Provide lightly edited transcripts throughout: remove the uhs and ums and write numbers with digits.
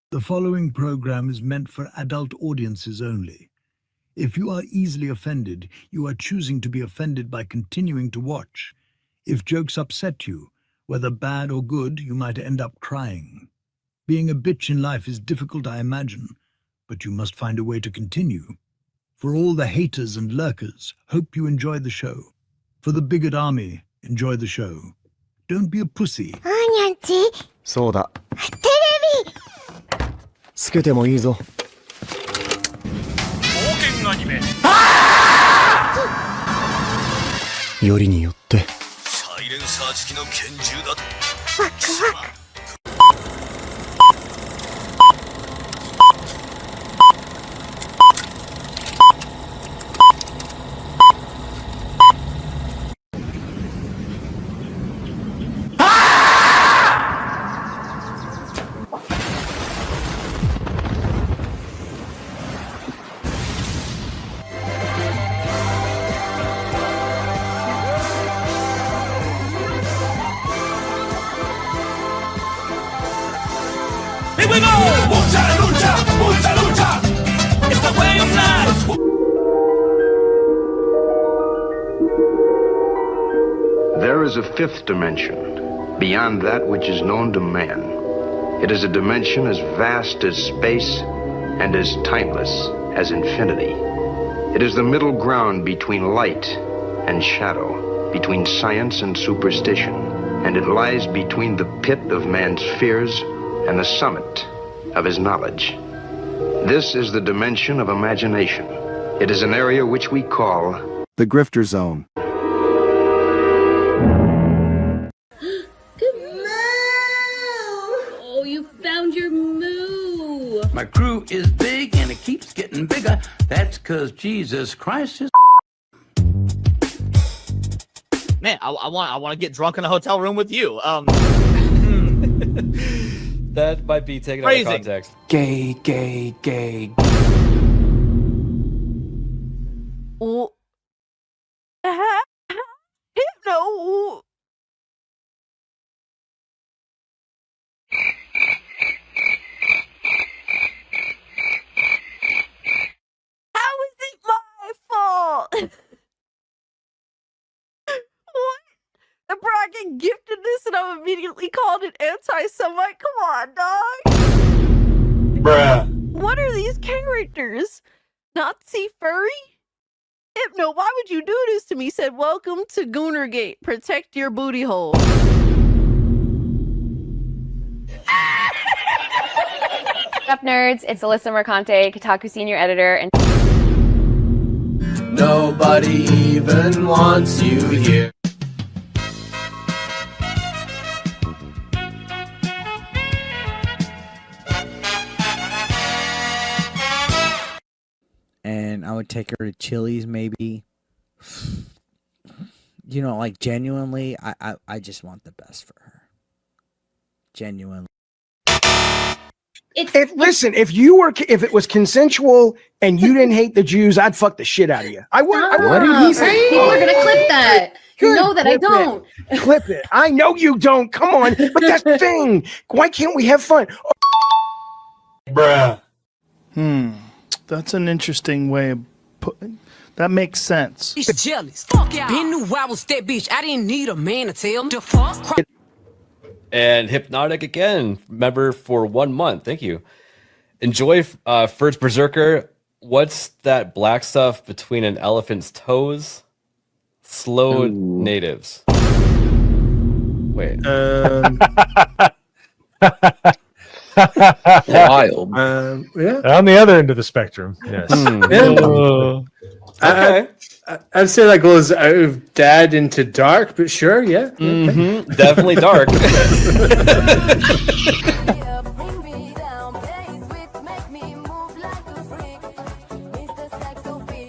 The following program is meant for adult audiences only. If you are easily offended, you are choosing to be offended by continuing to watch. If jokes upset you, whether bad or good, you might end up crying. Being a bitch in life is difficult, I imagine, but you must find a way to continue. For all the haters and lurkers, hope you enjoy the show. For the bigot army, enjoy the show. Don't be a pussy. そうだ。テレビつけてもいいぞ。冒険アニメよりによってサイレンサー付きの拳銃だとワクワクThere is a fifth dimension, beyond that which is known to man. It is a dimension as vast as space and as timeless as infinity. It is the middle ground between light and shadow, between science and superstition, and it lies between the pit of man's fears and the summit of his knowledge. This is the dimension of imagination. It is an area which we call the Grifter Zone. Oh, you found your moo. My crew is big and it keeps getting bigger. That's because Jesus Christ is. Man, I want to get drunk in a hotel room with you. That might be taken out of context. Gay, gay, gay. Oh. No. How is it my fault? What? The bracket gifted this and I'm immediately called an anti-Semite? Come on, dog. Bruh. What are these characters? Nazi furry? Hypno, why would you do this to me? Said, welcome to Goonergate. Protect your booty hole. What's up, nerds? It's Alyssa Mercante, Kotaku senior editor, and nobody even wants you here. And I would take her to Chili's, maybe. You know, like, genuinely, I just want the best for her. Genuinely. Listen, if it was consensual and you didn't hate the Jews, I'd fuck the shit out of you. I would. What did he say? People are gonna clip that. You know that I don't. Clip it. I know you don't. Come on. But that's the thing. Why can't we have fun? Bruh. That's an interesting way of putting. That makes sense. He's jealous. Fuck yeah. Been knew I was that bitch. I didn't need a man to tell him to fuck. And Hypnotic again, member for 1 month. Thank you. Enjoy First Berserker. What's that black stuff between an elephant's toes? Slow natives. Wait. Wild. Yeah. On the other end of the spectrum. Yes. Okay. I'd say that goes out of dad into dark, but sure, yeah. Mm-hmm. Definitely dark.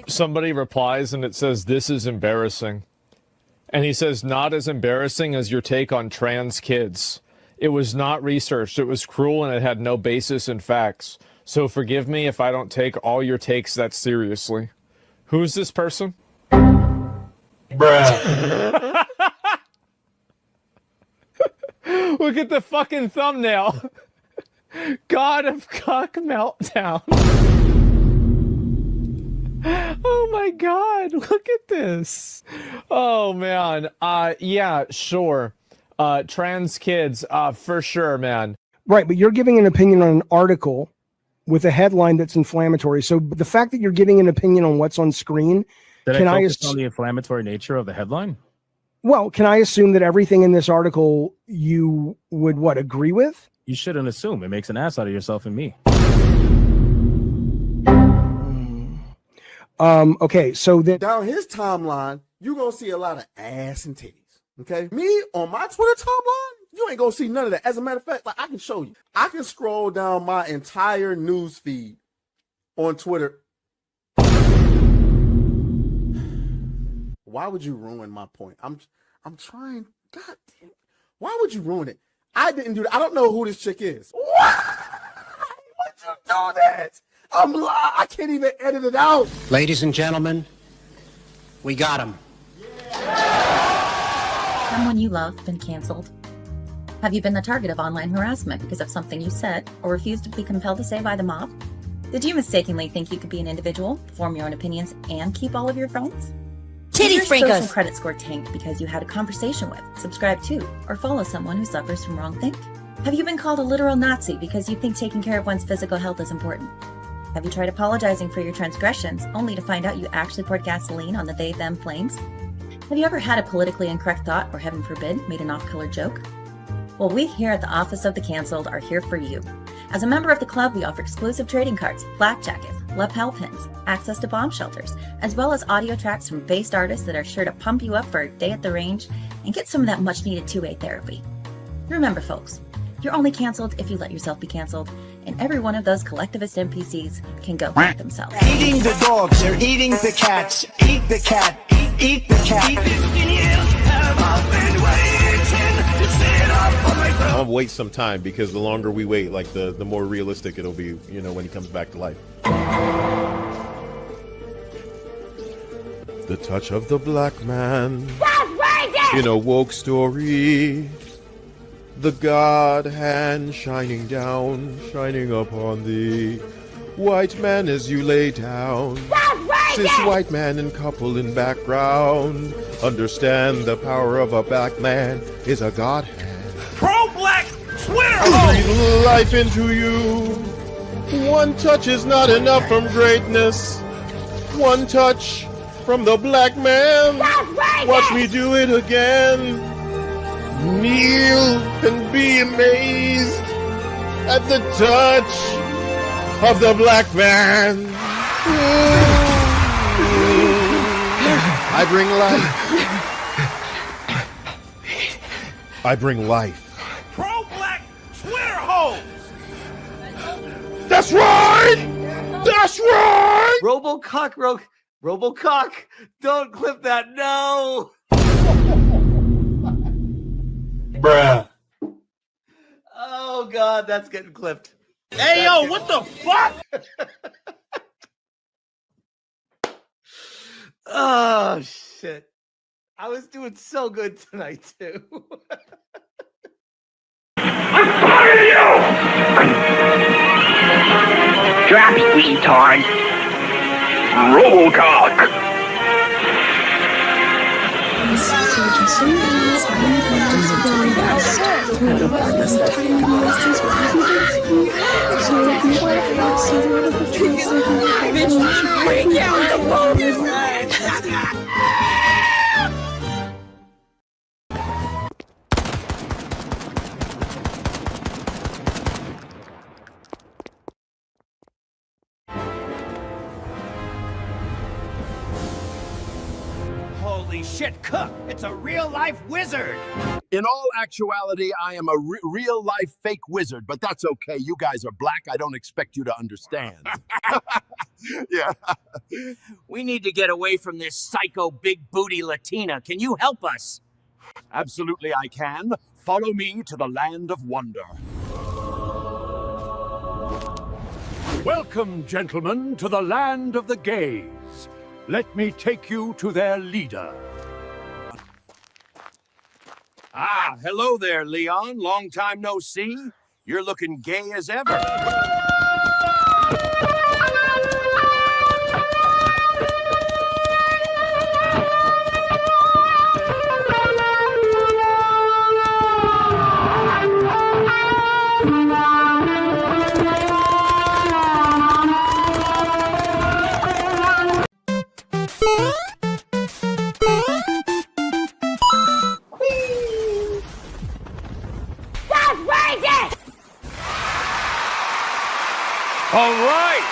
Somebody replies and it says, "This is embarrassing." And he says, "Not as embarrassing as your take on trans kids. It was not researched. It was cruel and it had no basis in facts. So forgive me if I don't take all your takes that seriously." Who's this person? Bruh. Look at the fucking thumbnail. God of Cock Meltdown. Oh my God, look at this. Oh man. Yeah, sure. Trans kids, for sure, man. Right, but you're giving an opinion on an article with a headline that's inflammatory. So the fact that you're giving an opinion on what's on screen, Did can I I focus on the inflammatory nature of the headline? Well, can I assume that everything in this article you would agree with? You shouldn't assume. It makes an ass out of yourself and me. Okay, so then down his timeline, you're gonna see a lot of ass and titties. Okay, me on my Twitter timeline, you ain't gonna see none of that. As a matter of fact, like I can show you, I can scroll down my entire news feed on Twitter. Why would you ruin my point? I'm trying. God damn. Why would you ruin it? I didn't do that. I don't know who this chick is. Why would you do that? I can't even edit it out. Ladies and gentlemen, we got him. Someone you love been canceled? Have you been the target of online harassment because of something you said or refused to be compelled to say by the mob? Did you mistakenly think you could be an individual, form your own opinions, and keep all of your phones? Did your social credit score tanked because you had a conversation with, subscribe to, or follow someone who suffers from wrongthink? Have you been called a literal Nazi because you think taking care of one's physical health is important? Have you tried apologizing for your transgressions only to find out you actually poured gasoline on the they-them flames? Have you ever had a politically incorrect thought or, heaven forbid, made an off-color joke? Well, we here at the Office of the Cancelled are here for you. As a member of the club, we offer exclusive trading cards, black jackets, lapel pins, access to bomb shelters, as well as audio tracks from based artists that are sure to pump you up for a day at the range and get some of that much-needed two-way therapy. Remember, folks, you're only canceled if you let yourself be canceled, and every one of those collectivist NPCs can go fuck themselves. Eating the dogs, they're eating the cats. Eat the cat, eat the cat. I'll wait some time because the longer we wait, like the more realistic it'll be, you know, when he comes back to life. The touch of the black man in a woke story. The God hand shining down, shining upon thee. White man as you lay down. Cis white man and couple in background. Understand the power of a black man is a God hand. Pro-black Twitter! I breathe life into you. One touch is not enough from greatness. One touch from the black man. Watch me do it again. Kneel and be amazed at the touch of the black man. I bring life. I bring life. Pro-black Twitter hoes! That's right! That's right! Robocock, don't clip that, no! Bruh. Oh God, that's getting clipped. Hey yo, what the fuck? Oh shit. I was doing so good tonight too. Drops, retard. Robocock. Holy shit, Cook! It's a real-life wizard! In all actuality, I am a real-life fake wizard, but that's okay. You guys are black. I don't expect you to understand. Yeah. We need to get away from this psycho big booty Latina. Can you help us? Absolutely, I can. Follow me to the land of wonder. Welcome, gentlemen, to the land of the gays. Let me take you to their leader. Ah, hello there, Leon. Long time no see. You're looking gay as ever. All right.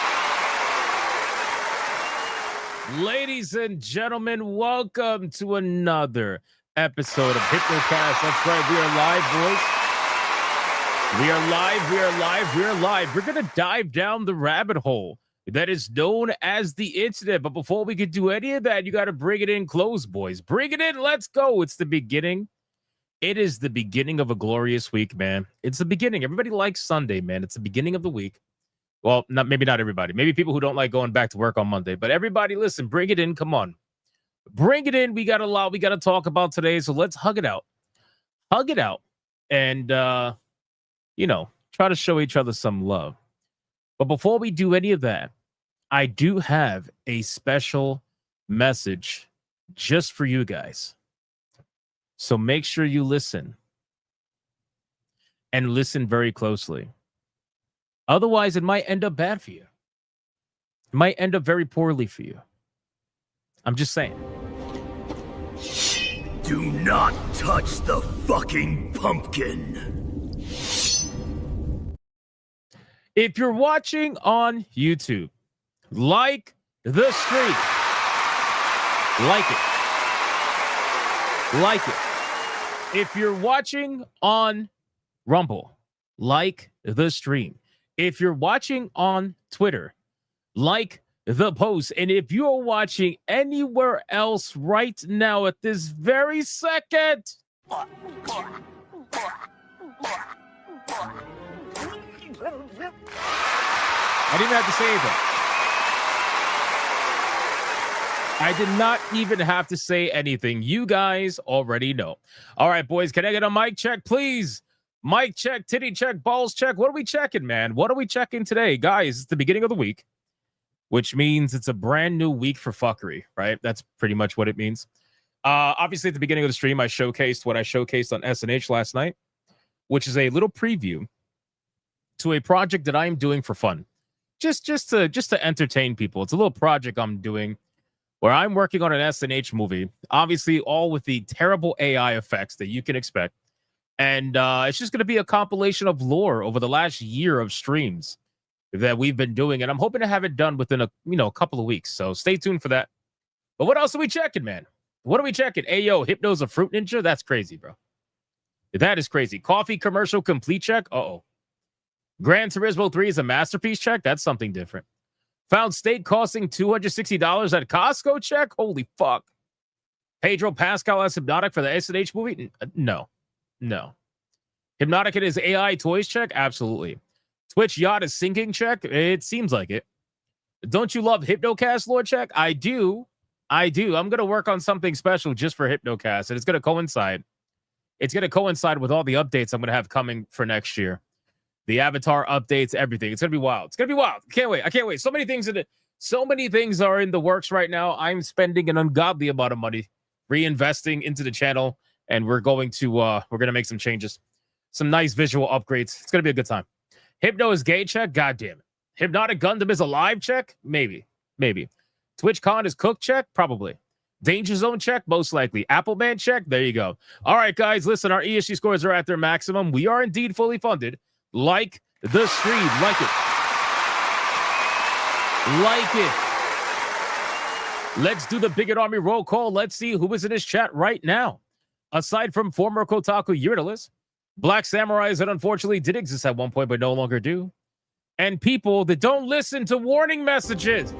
Ladies and gentlemen, welcome to another episode of Hypnocast. That's right, we are live, boys. We are live, we are live, we are live. We're going to dive down the rabbit hole that is known as the internet. But before we can do any of that, you got to bring it in close, boys. Bring it in, let's go. It's the beginning. It is the beginning of a glorious week, man. It's the beginning. Everybody likes Sunday, man. It's the beginning of the week. Well, maybe not everybody. Maybe people who don't like going back to work on Monday. But everybody, listen, bring it in. Come on. Bring it in. We got a lot we got to talk about today. So let's hug it out. Hug it out. And, try to show each other some love. But before we do any of that, I do have a special message just for you guys. So make sure you listen. And listen very closely. Otherwise, it might end up bad for you. It might end up very poorly for you. I'm just saying. Do not touch the fucking pumpkin. If you're watching on YouTube, like the stream. Like it. Like it. If you're watching on Rumble, like the stream. If you're watching on Twitter, like the post. And if you're watching anywhere else right now at this very second, I didn't have to say anything. I did not even have to say anything. You guys already know. All right, boys, can I get a mic check, please? Mic check, titty check, balls check. What are we checking, man? What are we checking today? Guys, it's the beginning of the week, which means it's a brand new week for fuckery, right? That's pretty much what it means. Obviously, at the beginning of the stream, I showcased what I showcased on SNH last night, which is a little preview to a project that I am doing for fun. Just to entertain people. It's a little project I'm doing where I'm working on an SNH movie, obviously all with the terrible AI effects that you can expect. And it's just going to be a compilation of lore over the last year of streams that we've been doing. And I'm hoping to have it done within a couple of weeks. So stay tuned for that. But what else are we checking, man? What are we checking? Ayo, Hypno's a fruit ninja? That's crazy, bro. That is crazy. Coffee commercial complete check? Uh-oh. Gran Turismo 3 is a masterpiece check? That's something different. Found steak costing $260 at Costco check? Holy fuck. Pedro Pascal as Hypnotic for the SNH movie? No. Hypnotic and his AI toys check? Absolutely. Twitch yacht is sinking check? It seems like it. Don't you love Hypnocast lore check? I do. I'm going to work on something special just for Hypnocast, and it's going to coincide. It's going to coincide with all the updates I'm going to have coming for next year. The avatar updates, everything. It's going to be wild. It's going to be wild. I can't wait. So many things are in the works right now. I'm spending an ungodly amount of money reinvesting into the channel. And we're going to make some changes, some nice visual upgrades. It's gonna be a good time. Hypno is gay check. God damn it. Hypnotic Gundam is alive check. Maybe. TwitchCon is cook check. Probably. Danger Zone check. Most likely. Appleman check. There you go. All right, guys. Listen, our ESG scores are at their maximum. We are indeed fully funded. Like the stream. Like it. Let's do the Bigot Army roll call. Let's see who is in his chat right now. Aside from former Kotaku Yuridalis, Black Samurais that unfortunately did exist at one point but no longer do, and people that don't listen to warning messages.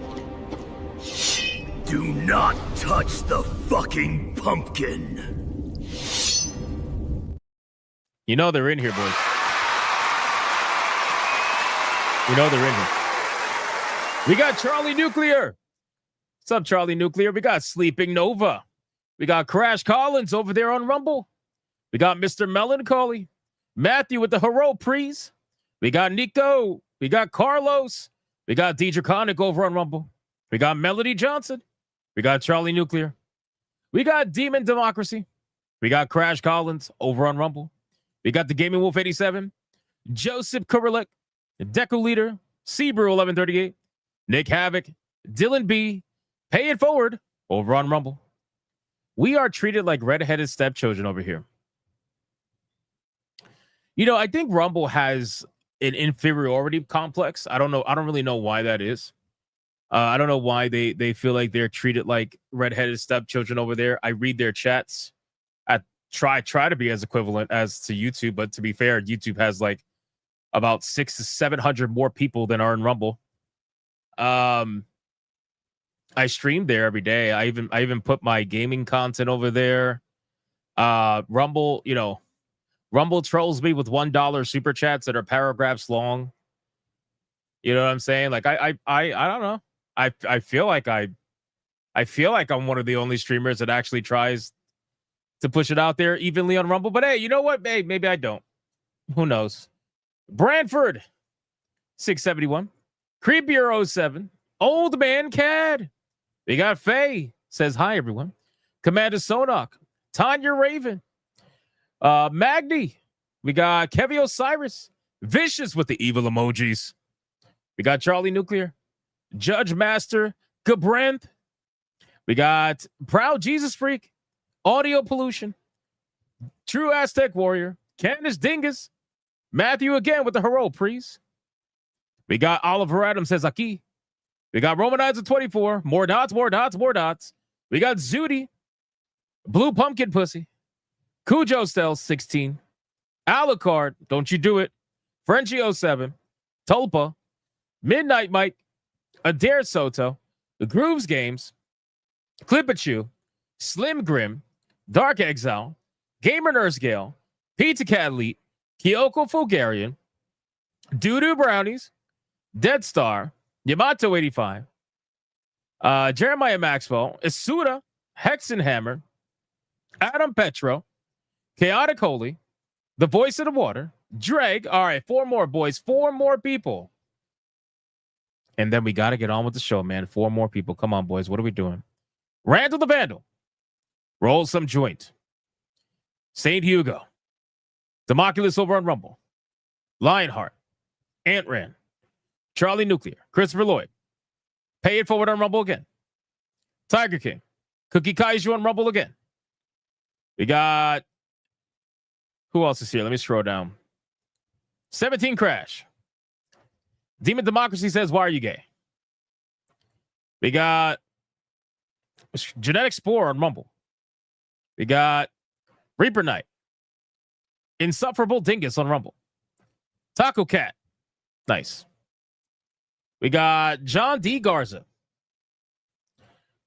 Do not touch the fucking pumpkin. You know they're in here, boys. You know they're in here. We got Charlie Nuclear. What's up, Charlie Nuclear? We got Sleeping Nova. We got Crash Collins over there on Rumble. We got Mr. Melancholy. Matthew with the Hero Prees. We got Nico. We got Carlos. We got Deidre Connick over on Rumble. We got Melody Johnson. We got Charlie Nuclear. We got Demon Democracy. We got Crash Collins over on Rumble. We got the Gaming Wolf 87. Joseph Kurilek. Deco Leader. Sebrew 1138. Nick Havoc. Dylan B. Pay It Forward over on Rumble. We are treated like redheaded stepchildren over here. You know, I think Rumble has an inferiority complex. I don't know. I don't really know why that is. I don't know why they feel like they're treated like redheaded stepchildren over there. I read their chats. I try to be as equivalent as to YouTube, but to be fair, YouTube has like about 600 to 700 more people than are in Rumble. I stream there every day. I even put my gaming content over there. Rumble, you know, Rumble trolls me with $1 super chats that are paragraphs long. You know what I'm saying? Like I don't know. I feel like I'm one of the only streamers that actually tries to push it out there evenly on Rumble. But hey, you know what? Hey, maybe I don't. Who knows? Brantford 671, Creepier 07, Old Man Cad. We got Faye says hi everyone. Commander Sonak, Tanya Raven, Magni. We got Kevy Osiris, Vicious with the evil emojis. We got Charlie Nuclear, Judge Master, Gabranth. We got Proud Jesus Freak, Audio Pollution, True Aztec Warrior, Candace Dingus, Matthew again with the Hero Priest. We got Oliver Adams says Aki. We got Romanizer 24, more dots. We got Zudi, Blue Pumpkin Pussy, Cujo Stell 16, Alucard, Don't You Do It, Frenchie 07, Tulpa, Midnight Mike, Adair Soto, The Grooves Games, Clipachu, Slim Grim, Dark Exile, Gamer Nurse Gale, Pizza Cat Elite, Kyoko Fulgarian, Doodoo Brownies, Dead Star, Yamato 85, Jeremiah Maxwell, Isuda, Hexenhammer, Adam Petro, Chaotic Holy, The Voice of the Water, Dreg. All right, 4 more boys, 4 more people. And then we got to get on with the show, man. 4 more people. Come on, boys. What are we doing? Randall the Vandal. Roll some joint. St. Hugo. Democulus over on Rumble. Lionheart. Ant-Ran. Charlie Nuclear. Christopher Lloyd. Pay It Forward on Rumble again. Tiger King. Cookie Kaiju on Rumble again. We got... Who else is here? Let me scroll down. 17 Crash. Demon Democracy says, why are you gay? We got Genetic Spore on Rumble. We got Reaper Knight. Insufferable Dingus on Rumble. Taco Cat. Nice. We got John D. Garza.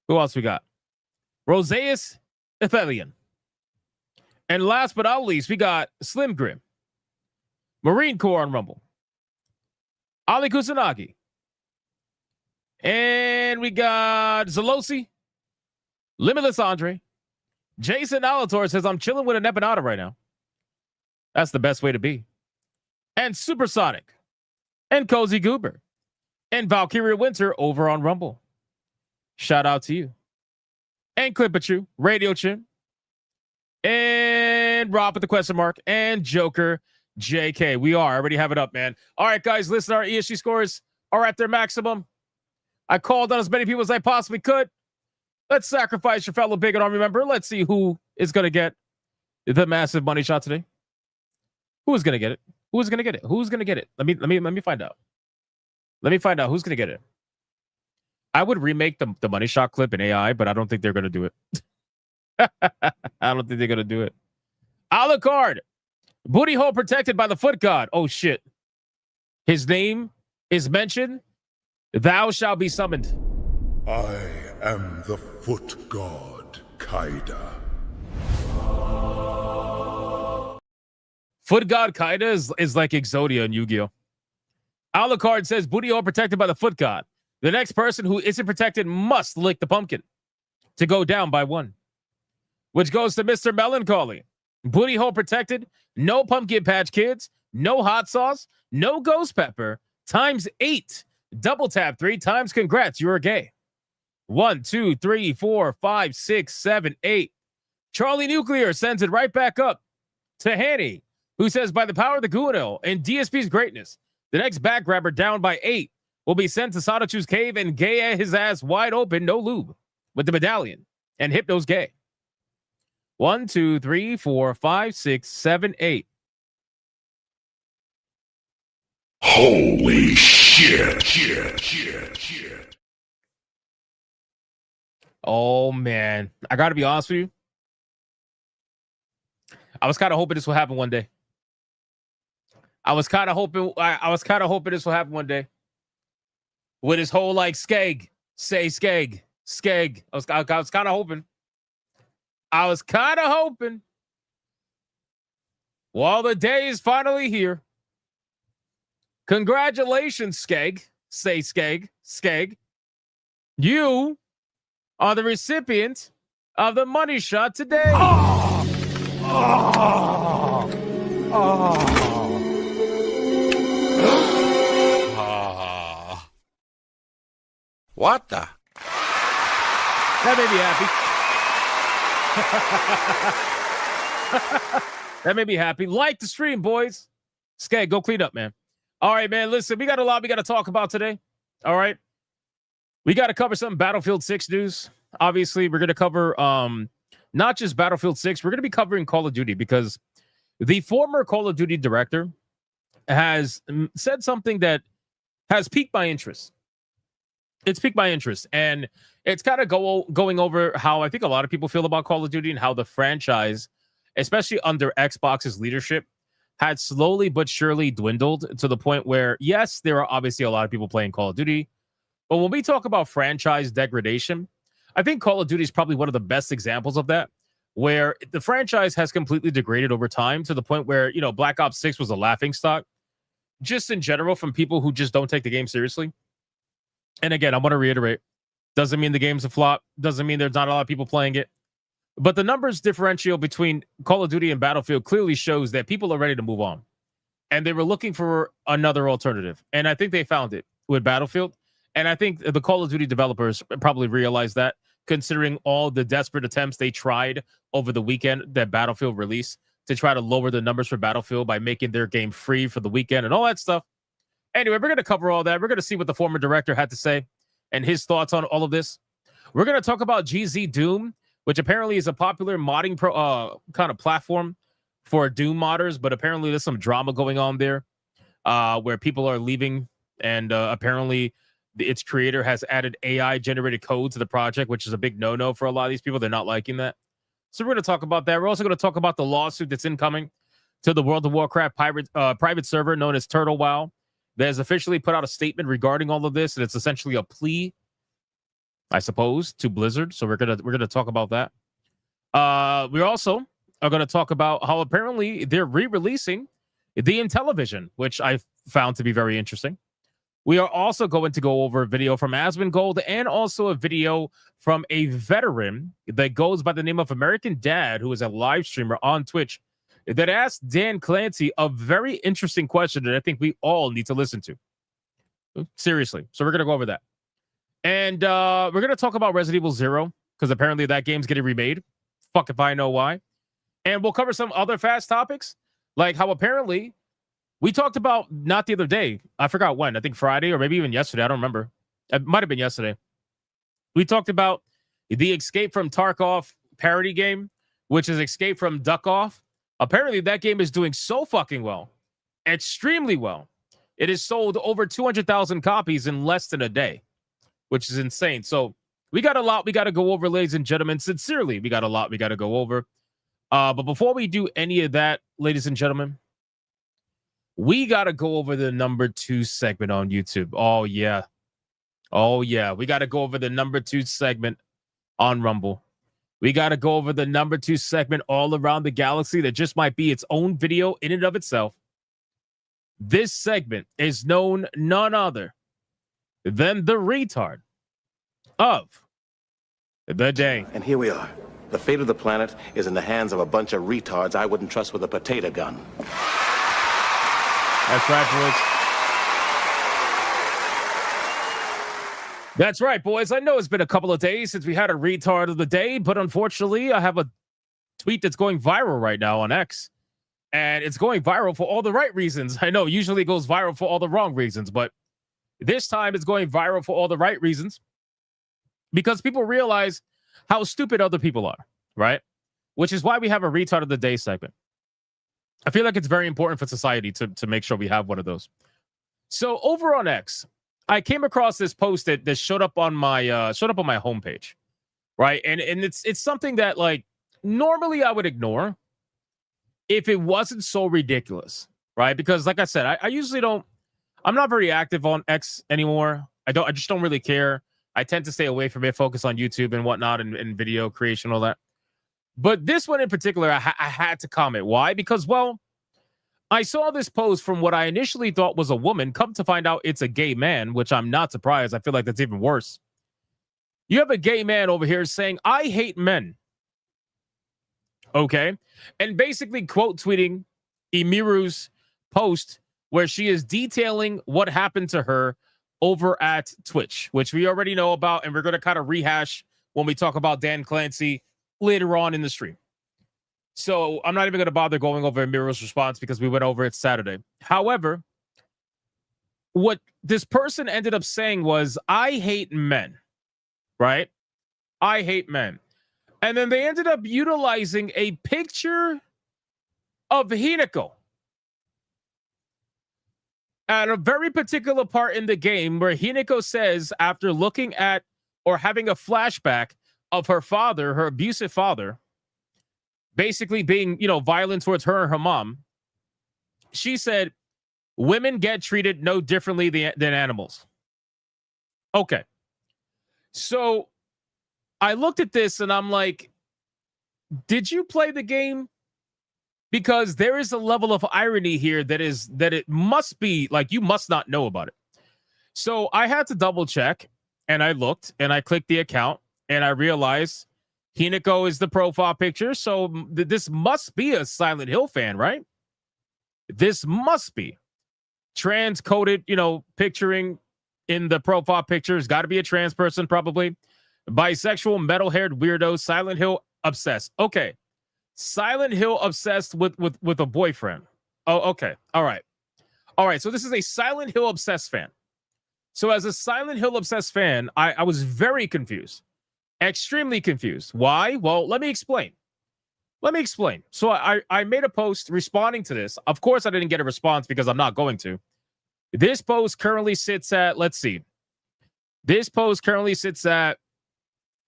Who else we got? Roseus Ethelian. And last but not least, we got Slim Grim. Marine Corps on Rumble. Ali Kusanagi. And we got Zalosi. Limitless Andre. Jason Alator says, I'm chilling with an empanada right now. That's the best way to be. And Supersonic. And Cozy Goober. And Valkyria Winter over on Rumble. Shout out to you. And Clipachu. Radio Chin. And Rob with the question mark. And Joker JK. We already have it up, man. All right, guys, listen, our ESG scores are at their maximum. I called on as many people as I possibly could. Let's sacrifice your fellow bigot army member. Let's see who is going to get the massive money shot today. Who is going to get it? Who is going to get it? Who's going to get it? Let me find out. Let me find out who's going to get it. I would remake the money shot clip in AI, but I don't think they're going to do it. I don't think they're going to do it. Alucard. Booty hole protected by the foot god. Oh, shit. His name is mentioned. Thou shalt be summoned. I am the foot god, Kaida. Foot god Kaida is like Exodia in Yu-Gi-Oh! Alucard says, booty hole protected by the foot god. The next person who isn't protected must lick the pumpkin to go down by 1. Which goes to Mr. Melancholy. Booty hole protected. No pumpkin patch kids. No hot sauce. No ghost pepper. Times 8. Double tap 3 times. Congrats, you're gay. 1, 2, 3, 4, 5, 6, 7, 8. Charlie Nuclear sends it right back up to Hanny, who says, by the power of the Guno and DSP's greatness, the next back grabber down by 8 will be sent to Sadachu's cave and gay his ass wide open, no lube, with the medallion and Hypno's gay. 1, 2, 3, 4, 5, 6, 7, 8. Holy shit. Oh, man. I got to be honest with you. I was kind of hoping this will happen one day. I was kind of hoping this will happen one day. With his whole like skeg, say skeg. I was kind of hoping. Well, the day is finally here. Congratulations, Skeg. Say Skeg. You are the recipient of the money shot today. What the? That made me happy. That made me happy. Like the stream, boys. Skeg, go clean up, man. All right, man. Listen, we got a lot we got to talk about today. All right. We got to cover some Battlefield 6 news. Obviously, we're going to cover not just Battlefield 6. We're going to be covering Call of Duty because the former Call of Duty director has said something that has piqued my interest. It's piqued my interest, and it's kind of going over how I think a lot of people feel about Call of Duty and how the franchise, especially under Xbox's leadership, had slowly but surely dwindled to the point where, yes, there are obviously a lot of people playing Call of Duty, but when we talk about franchise degradation, I think Call of Duty is probably one of the best examples of that, where the franchise has completely degraded over time to the point where, you know, Black Ops 6 was a laughingstock, just in general, from people who just don't take the game seriously. And again, I want to reiterate, doesn't mean the game's a flop, doesn't mean there's not a lot of people playing it. But the numbers differential between Call of Duty and Battlefield clearly shows that people are ready to move on. And they were looking for another alternative. And I think they found it with Battlefield. And I think the Call of Duty developers probably realized that, considering all the desperate attempts they tried over the weekend that Battlefield released to try to lower the numbers for Battlefield by making their game free for the weekend and all that stuff. Anyway, we're going to cover all that. We're going to see what the former director had to say and his thoughts on all of this. We're going to talk about GZ Doom, which apparently is a popular modding kind of platform for Doom modders, but apparently there's some drama going on there where people are leaving, and apparently its creator has added AI-generated code to the project, which is a big no-no for a lot of these people. They're not liking that. So we're going to talk about that. We're also going to talk about the lawsuit that's incoming to the World of Warcraft private server known as Turtle WoW. That has officially put out a statement regarding all of this, and it's essentially a plea, I suppose, to Blizzard. So we're gonna talk about that. We also are going to talk about how apparently they're re-releasing the Intellivision, which I found to be very interesting. We are also going to go over a video from Asmongold and also a video from a veteran that goes by the name of American Dad, who is a live streamer on Twitch, that asked Dan Clancey a very interesting question that I think we all need to listen to. Seriously. So we're going to go over that. And we're going to talk about Resident Evil 0, because apparently that game's getting remade. Fuck if I know why. And we'll cover some other fast topics, like how apparently we talked about, not the other day, I forgot when, I think Friday or maybe even yesterday, I don't remember. It might have been yesterday. We talked about the Escape from Tarkov parody game, which is Escape from Duck Off. Apparently, that game is doing so fucking well, extremely well. It has sold over 200,000 copies in less than a day, which is insane. So we got a lot we got to go over, ladies and gentlemen. Sincerely, we got a lot we got to go over. But before we do any of that, ladies and gentlemen, we got to go over the number 2 segment on YouTube. Oh, yeah. Oh, yeah. We got to go over the number 2 segment on Rumble. We got to go over the number 2 segment all around the galaxy that just might be its own video in and of itself. This segment is known none other than the retard of the day. And here we are, The fate of the planet is in the hands of a bunch of retards I wouldn't trust with a potato gun. That's right, boys. That's right, boys. I know it's been a couple of days since we had a retard of the day, but unfortunately, I have a tweet that's going viral right now on X. And it's going viral for all the right reasons. I know usually it goes viral for all the wrong reasons, but this time it's going viral for all the right reasons because people realize how stupid other people are, right? Which is why we have a retard of the day segment. I feel like it's very important for society to make sure we have one of those. So over on X, I came across this post that showed up on my homepage, right? And it's something that like normally I would ignore if it wasn't so ridiculous, right? Because like I said, I usually don't, I'm not very active on X anymore. I just don't really care. I tend to stay away from it, focus on YouTube and whatnot and video creation, all that. But this one in particular, I had to comment. Why? Because, well, I saw this post from what I initially thought was a woman. Come to find out it's a gay man, which I'm not surprised. I feel like that's even worse. You have a gay man over here saying, I hate men. Okay. And basically quote tweeting Emiru's post where she is detailing what happened to her over at Twitch, which we already know about. And we're going to kind of rehash when we talk about Dan Clancey later on in the stream. So I'm not even going to bother going over Emiru's response because we went over it Saturday. However, what this person ended up saying was, I hate men, right? I hate men. And then they ended up utilizing a picture of Hinako at a very particular part in the game where Hinako says, after looking at or having a flashback of her father, her abusive father, basically being, violent towards her and her mom, she said, women get treated no differently than animals. Okay. So I looked at this and I'm like, did you play the game? Because there is a level of irony here that it must be like, you must not know about it. So I had to double check and I looked and I clicked the account and I realized Hinako is the profile picture. So this must be a Silent Hill fan, right? This must be trans-coded, picturing in the profile picture. It's got to be a trans person, probably. Bisexual, metal-haired weirdo, Silent Hill obsessed. Okay. Silent Hill obsessed with a boyfriend. Oh, okay. All right. So this is a Silent Hill obsessed fan. So as a Silent Hill obsessed fan, I was very confused. Extremely confused. Why? Well, let me explain. So I made a post responding to this. Of course, I didn't get a response because I'm not going to. This post currently sits at, let's see. This post currently sits at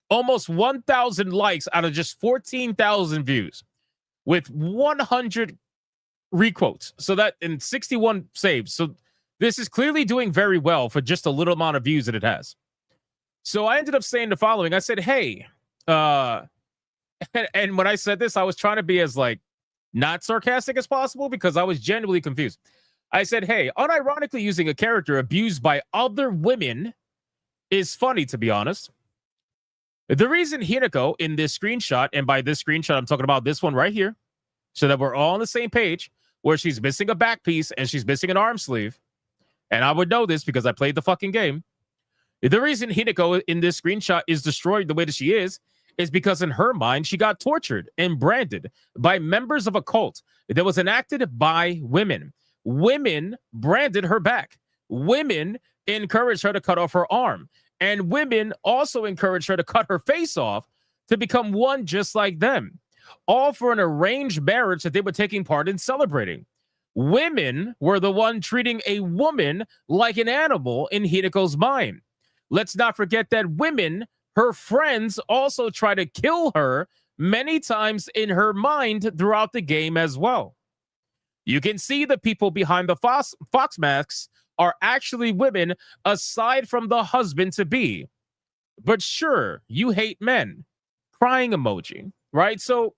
almost 1,000 likes out of just 14,000 views with 100 requotes. So that in 61 saves. So this is clearly doing very well for just a little amount of views that it has. So I ended up saying the following. I said, hey, and when I said this, I was trying to be as not sarcastic as possible because I was genuinely confused. I said, hey, unironically using a character abused by other women is funny, to be honest. The reason Hinako in this screenshot, and by this screenshot, I'm talking about this one right here, so that we're all on the same page, where she's missing a back piece and she's missing an arm sleeve. And I would know this because I played the fucking game. The reason Hinako in this screenshot is destroyed the way that she is because in her mind, she got tortured and branded by members of a cult that was enacted by women. Women branded her back. Women encouraged her to cut off her arm. And women also encouraged her to cut her face off to become one just like them. All for an arranged marriage that they were taking part in celebrating. Women were the one treating a woman like an animal in Hinako's mind. Let's not forget that women, her friends, also try to kill her many times in her mind throughout the game as well. You can see the people behind the fox masks are actually women aside from the husband-to-be. But sure, you hate men. Crying emoji, right? So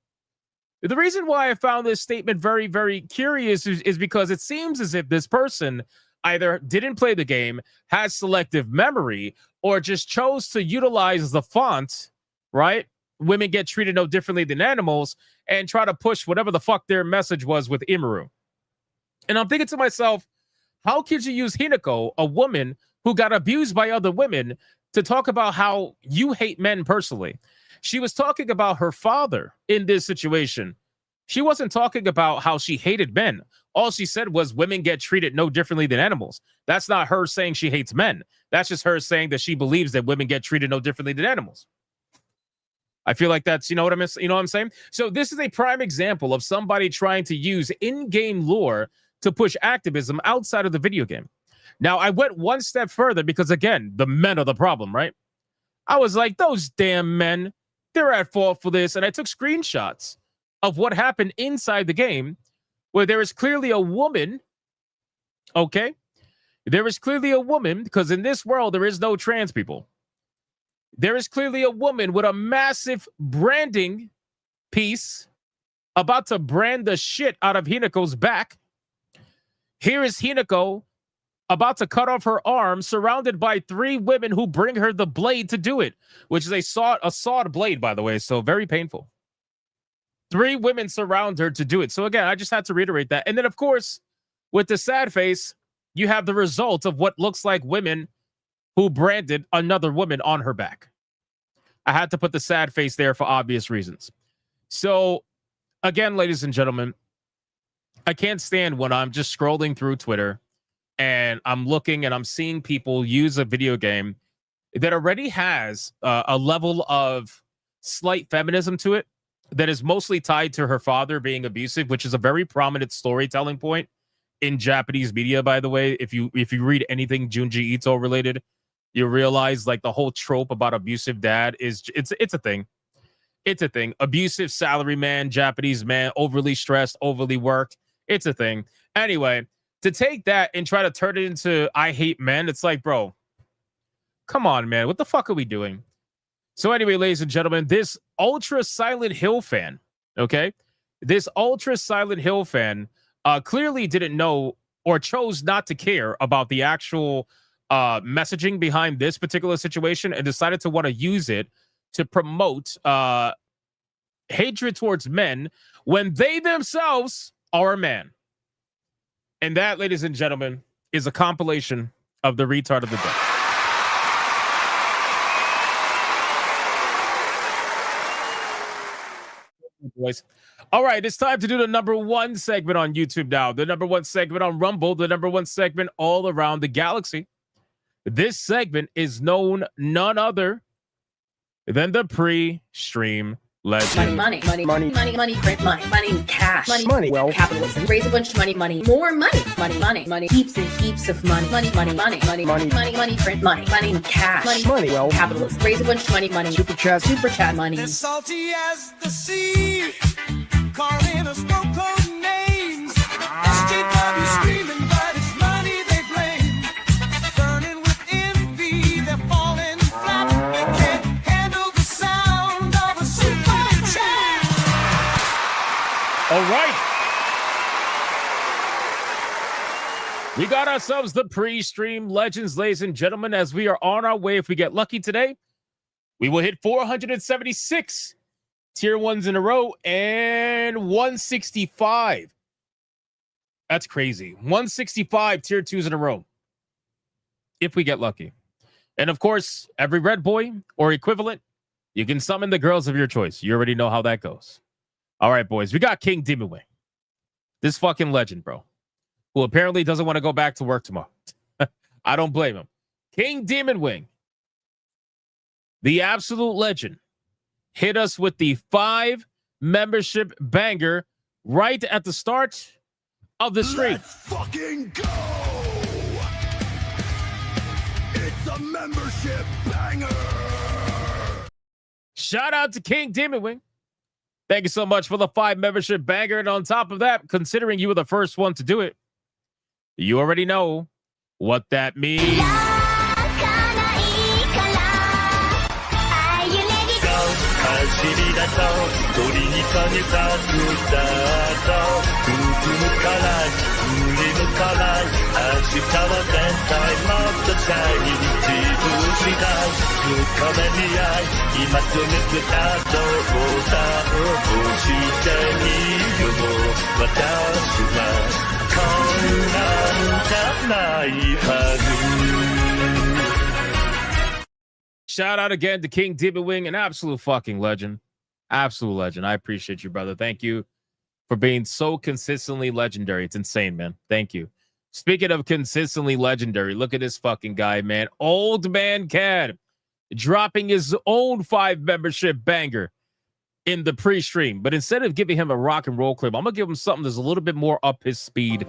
the reason why I found this statement very, very curious is because it seems as if this person either didn't play the game, has selective memory, or just chose to utilize the font, right? women get treated no differently than animals and try to push whatever the fuck their message was with Emiru. And I'm thinking to myself, how could you use Hinako, a woman who got abused by other women, to talk about how you hate men personally? She was talking about her father in this situation. She wasn't talking about how she hated men. All she said was women get treated no differently than animals. That's not her saying she hates men. That's just her saying that she believes that women get treated no differently than animals. I feel like that's, you know what I'm saying? So this is a prime example of somebody trying to use in-game lore to push activism outside of the video game. Now, I went one step further because, again, the men are the problem, right? I was like, those damn men, they're at fault for this. And I took screenshots of what happened inside the game where there is clearly a woman, okay? There is clearly a woman, because in this world, there is no trans people. There is clearly a woman with a massive branding piece about to brand the shit out of Hinako's back. Here is Hinako about to cut off her arm, surrounded by 3 women who bring her the blade to do it, which is a sawed blade, by the way, so very painful. 3 women surround her to do it. So again, I just had to reiterate that. And then, of course, with the sad face, you have the result of what looks like women who branded another woman on her back. I had to put the sad face there for obvious reasons. So again, ladies and gentlemen, I can't stand when I'm just scrolling through Twitter and I'm looking and I'm seeing people use a video game that already has a level of slight feminism to it that is mostly tied to her father being abusive, which is a very prominent storytelling point in Japanese media, by the way. If you read anything Junji Ito related, you realize like the whole trope about abusive dad is it's a thing. It's a thing. Abusive salaryman, Japanese man, overly stressed, overly worked. It's a thing. Anyway, to take that and try to turn it into I hate men, it's like, bro, come on, man. What the fuck are we doing? So anyway, ladies and gentlemen, this Ultra Silent Hill fan, okay? This Ultra Silent Hill fan clearly didn't know or chose not to care about the actual messaging behind this particular situation and decided to want to use it to promote hatred towards men when they themselves are a man. And that, ladies and gentlemen, is a compilation of the retard of the day. Boys. All right, it's time to do the #1 segment on YouTube now, the #1 segment on Rumble, the #1 segment all around the galaxy. This segment is known none other than the pre-stream legend. Money, print money, cash, money, wealth, capitalism, raise a bunch of money, more money, heaps and heaps of money, print money, cash, money, wealth, capitalism, raise a bunch of money, super chat money. As salty as the sea, calling us no code names. SJW screaming, but it's money they blame. Burning with envy, they're falling flat. They can't handle the sound of a super chat. All right. We got ourselves the pre-stream legends, ladies and gentlemen, as we are on our way. If we get lucky today, we will hit 476 tier 1s in a row and 165. That's crazy. 165 tier 2s in a row. If we get lucky. And of course, every red boy or equivalent, you can summon the girls of your choice. You already know how that goes. All right, boys. We got King Demon Wing. This fucking legend, bro. Who apparently doesn't want to go back to work tomorrow. I don't blame him. King Demon Wing, the absolute legend, hit us with the 5 membership banger right at the start of the stream. Let's fucking go! It's a membership banger! Shout out to King Demon Wing. Thank you so much for the 5 membership banger. And on top of that, considering you were the first one to do it, you already know what that means. した深めに愛今と見つかったボタンを押してみよう私はこんなんじゃないはず Shout out again to King Demon Wing, an absolute fucking legend. Absolute legend. I appreciate you, brother. Thank you for being so consistently legendary. It's insane, man. Thank you. Speaking of consistently legendary, look at this fucking guy, man. Old Man Cad dropping his own 5 membership banger in the pre-stream. But instead of giving him a rock and roll clip, I'm going to give him something that's a little bit more up his speed.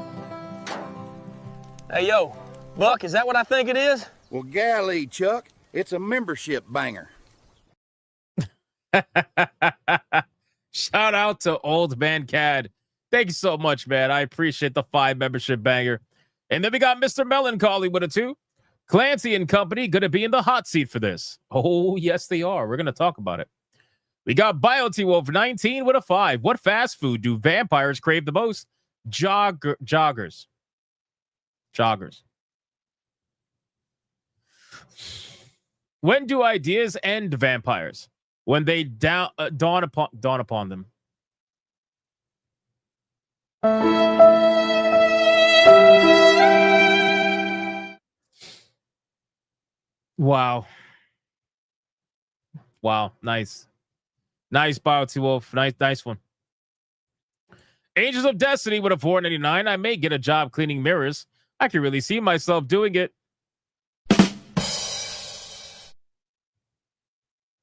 Hey, yo, Buck, is that what I think it is? Well, golly, Chuck, it's a membership banger. Shout out to Old Man Cad. Thank you so much, man. I appreciate the 5 membership banger. And then we got Mr. Melancholy with a 2. Clancy and company going to be in the hot seat for this. Oh, yes, they are. We're going to talk about it. We got BioT Wolf 19 with a 5. What fast food do vampires crave the most? Joggers. When do ideas end vampires? When they dawn upon them. Wow. Nice. Nice, BioT Wolf. Nice one. Angels of Destiny with a 4.99. I may get a job cleaning mirrors. I can really see myself doing it.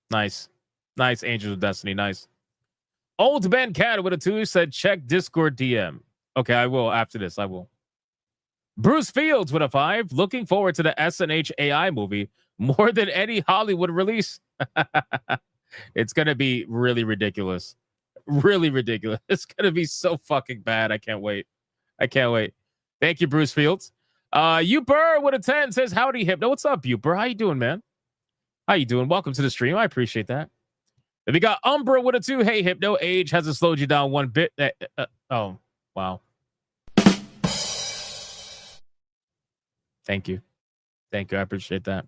Nice, Angels of Destiny. Nice. Old Ben Cat with a 2 said, check Discord DM. Okay, I will after this. I will. Bruce Fields with a 5. Looking forward to the SNH AI movie more than any Hollywood release. It's going to be really ridiculous. Really ridiculous. It's going to be so fucking bad. I can't wait. Thank you, Bruce Fields. Uber with a 10 says, howdy, Hypno. What's up, Uber? How you doing, man? How you doing? Welcome to the stream. I appreciate that. Then we got Umbra with a 2. Hey, Hypno, age hasn't slowed you down one bit. Oh, wow. Thank you. I appreciate that.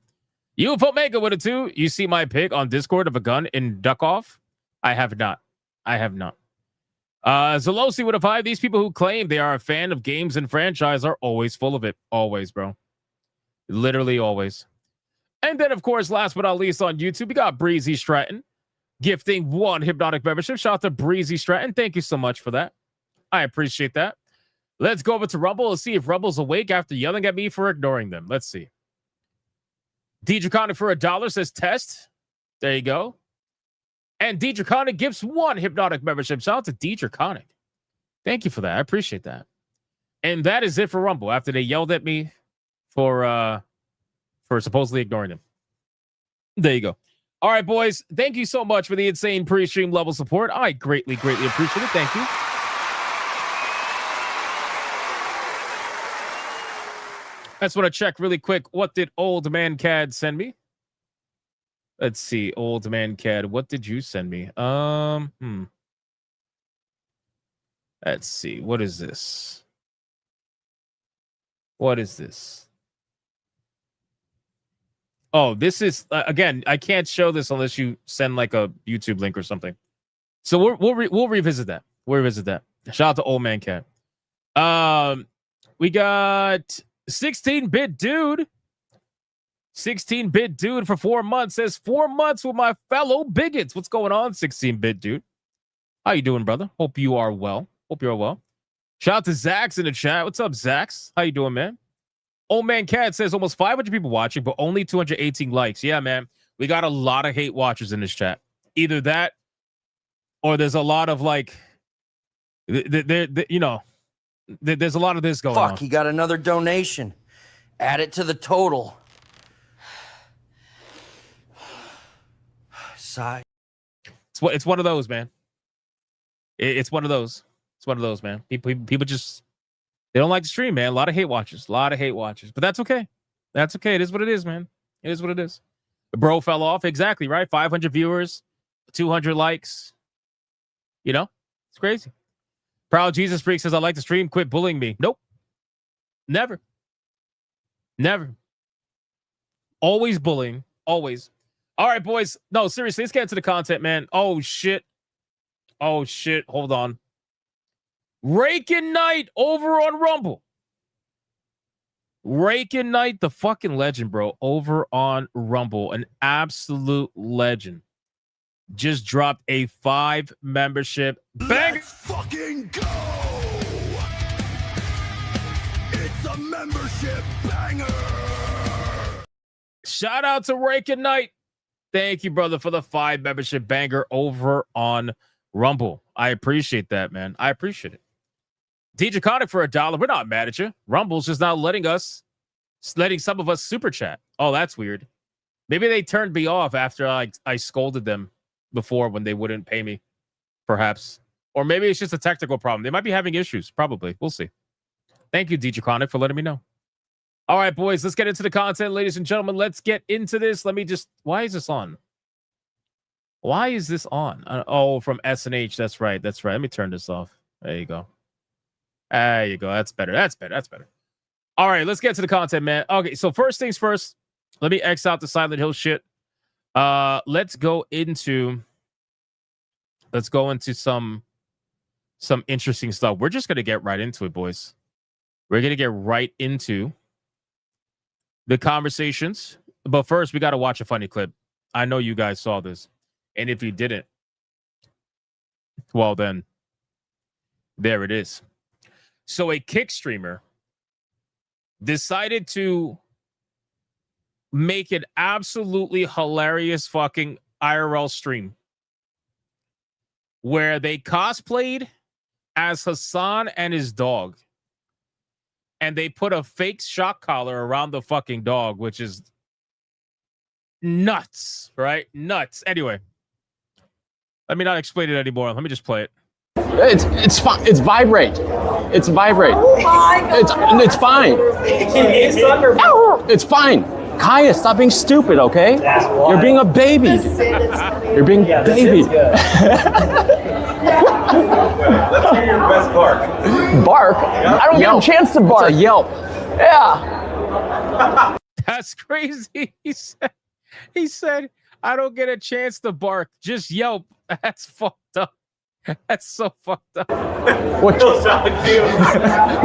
UFO Mega with a 2. You see my pic on Discord of a gun in Duck Off? I have not. Zalosi with a 5. These people who claim they are a fan of games and franchise are always full of it. Always, bro. Literally always. And then, of course, last but not least on YouTube, we got Breezy Stratton gifting 1 Hypnotic membership. Shout out to Breezy Stratton. Thank you so much for that. I appreciate that. Let's go over to Rumble and see if Rumble's awake after yelling at me for ignoring them. Let's see. D-Draconic for $1 says test. There you go. And D-Draconic gives 1 Hypnotic membership. Shout out to D-Draconic. Thank you for that. I appreciate that. And that is it for Rumble after they yelled at me for supposedly ignoring him. There you go. All right, boys. Thank you so much for the insane pre-stream level support. I greatly appreciate it. Thank you. I just want to check really quick. What did Old Man Cad send me? Let's see. Old Man Cad, what did you send me? Let's see. What is this? Oh, this is again. I can't show this unless you send like a YouTube link or something. So we'll revisit that. Shout out to Old Man Cat. We got 16-bit dude. 16-bit dude for 4 months says 4 months with my fellow bigots. What's going on, 16-bit dude? How you doing, brother? Hope you are well. Shout out to Zax in the chat. What's up, Zax? How you doing, man? Old Man Cat says almost 500 people watching, but only 218 likes. Yeah, man. We got a lot of hate watchers in this chat. Either that, or there's a lot of like, there's a lot of this going on. Fuck, he got another donation. Add it to the total. Sigh. It's one of those, man. It's one of those. Man. People just, they don't like the stream, man. A lot of hate watchers. But that's okay. It is what it is, man. It is what it is. The bro fell off. Exactly, right? 500 viewers, 200 likes. It's crazy. Proud Jesus Freak says, I like the stream. Quit bullying me. Nope. Never. Always bullying. Always. All right, boys. No, seriously, let's get into the content, man. Oh, shit. Oh, shit. Hold on. Rakin' Knight over on Rumble. Rakin' Knight, the fucking legend, bro, over on Rumble. An absolute legend. Just dropped a 5-membership bang. Let's fucking go! It's a membership banger! Shout out to Rakin' Knight. Thank you, brother, for the 5-membership banger over on Rumble. I appreciate that, man. I appreciate it. DJ Conic for $1. We're not mad at you. Rumble's just not letting some of us super chat. Oh, that's weird. Maybe they turned me off after I scolded them before when they wouldn't pay me, perhaps. Or maybe it's just a technical problem. They might be having issues. Probably. We'll see. Thank you, DJ Conic, for letting me know. All right, boys, let's get into the content, ladies and gentlemen. Let's get into this. Let me just... Why is this on? Why is this on? Oh, from SNH. That's right. That's right. Let me turn this off. There you go. There you go. That's better. That's better. That's better. All right, let's get to the content, man. Okay, so first things first. Let me X out the Silent Hill shit. Let's go into some interesting stuff. We're just gonna get right into it, boys. We're gonna get right into the conversations. But first, we got to watch a funny clip. I know you guys saw this. And if you didn't, well, then there it is. So a Kick streamer decided to make an absolutely hilarious fucking IRL stream where they cosplayed as Hassan and his dog. And they put a fake shock collar around the fucking dog, which is nuts, right? Nuts. Anyway, let me not explain it anymore. Let me just play it. It's fine. It's vibrate. It's vibrate. Oh my God. It's fine. It's fine. Kaya, stop being stupid, okay? You're being a baby. You're being baby. Let's hear your best bark. Bark? I don't get a chance to bark. It's a yelp. Yeah. That's crazy. He said, I don't get a chance to bark. Just yelp. That's fucked up. That's so fucked up. What?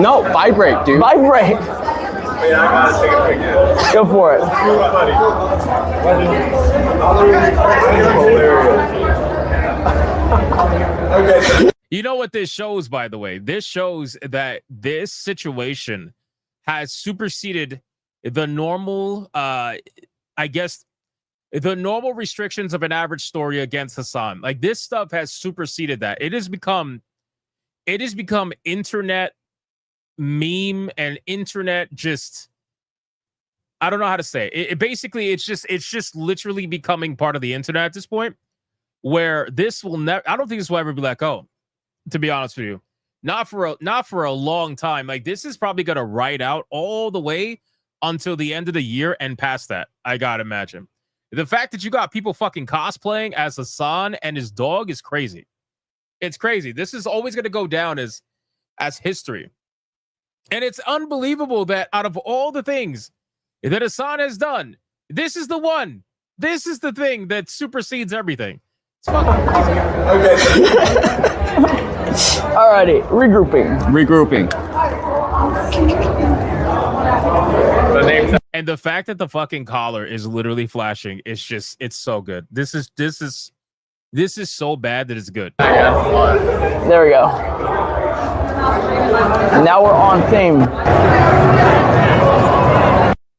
No, vibrate, dude. Vibrate. Wait, I gotta take a picture. Go for it. Okay. You know what this shows, by the way? This shows that this situation has superseded the normal, I guess, the normal restrictions of an average story against Hassan. Like, this stuff has superseded that. It has become internet meme and internet just, I don't know how to say it. Basically, it's just literally becoming part of the internet at this point, where this will never, I don't think this will ever be let go, to be honest with you. Not for a long time. Like, this is probably going to ride out all the way until the end of the year and past that, I gotta imagine. The fact that you got people fucking cosplaying as Hassan and his dog is crazy. It's crazy. This is always going to go down as history. And it's unbelievable that out of all the things that Hassan has done, this is the one. This is the thing that supersedes everything. It's fucking crazy. Okay. Alrighty, regrouping. And the fact that the fucking collar is literally flashing, it's so good. This is so bad that it's good. There we go. Now we're on theme.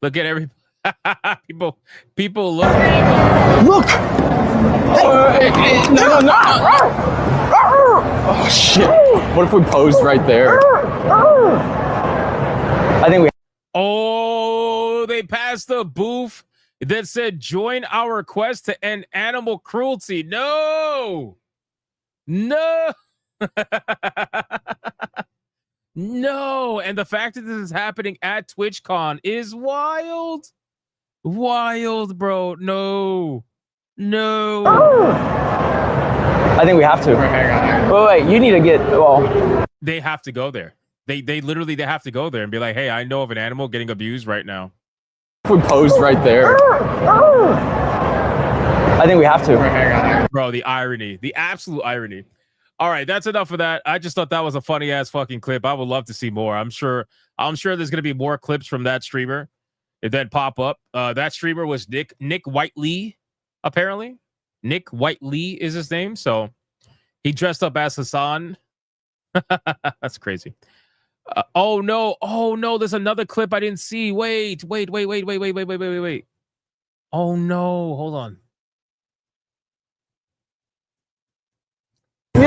Look at every people look. Look. No. Oh shit! What if we posed right there? I think we. Oh, they passed the booth that said, join our quest to end animal cruelty. No. No. No. And the fact that this is happening at TwitchCon is wild. Wild, bro. No. I think we have to. Wait, you need to get, well. They have to go there. They literally have to go there and be like, hey, I know of an animal getting abused right now. If we posed right there. I think we have to. Bro, the irony, the absolute irony. All right, that's enough of that. I just thought that was a funny ass fucking clip. I would love to see more. I'm sure there's gonna be more clips from that streamer if that pop up. That streamer was Nick Whiteley, apparently. Nick Whiteley is his name. So he dressed up as Hassan. That's crazy. Oh no, there's another clip I didn't see. Wait. Oh no, hold on. You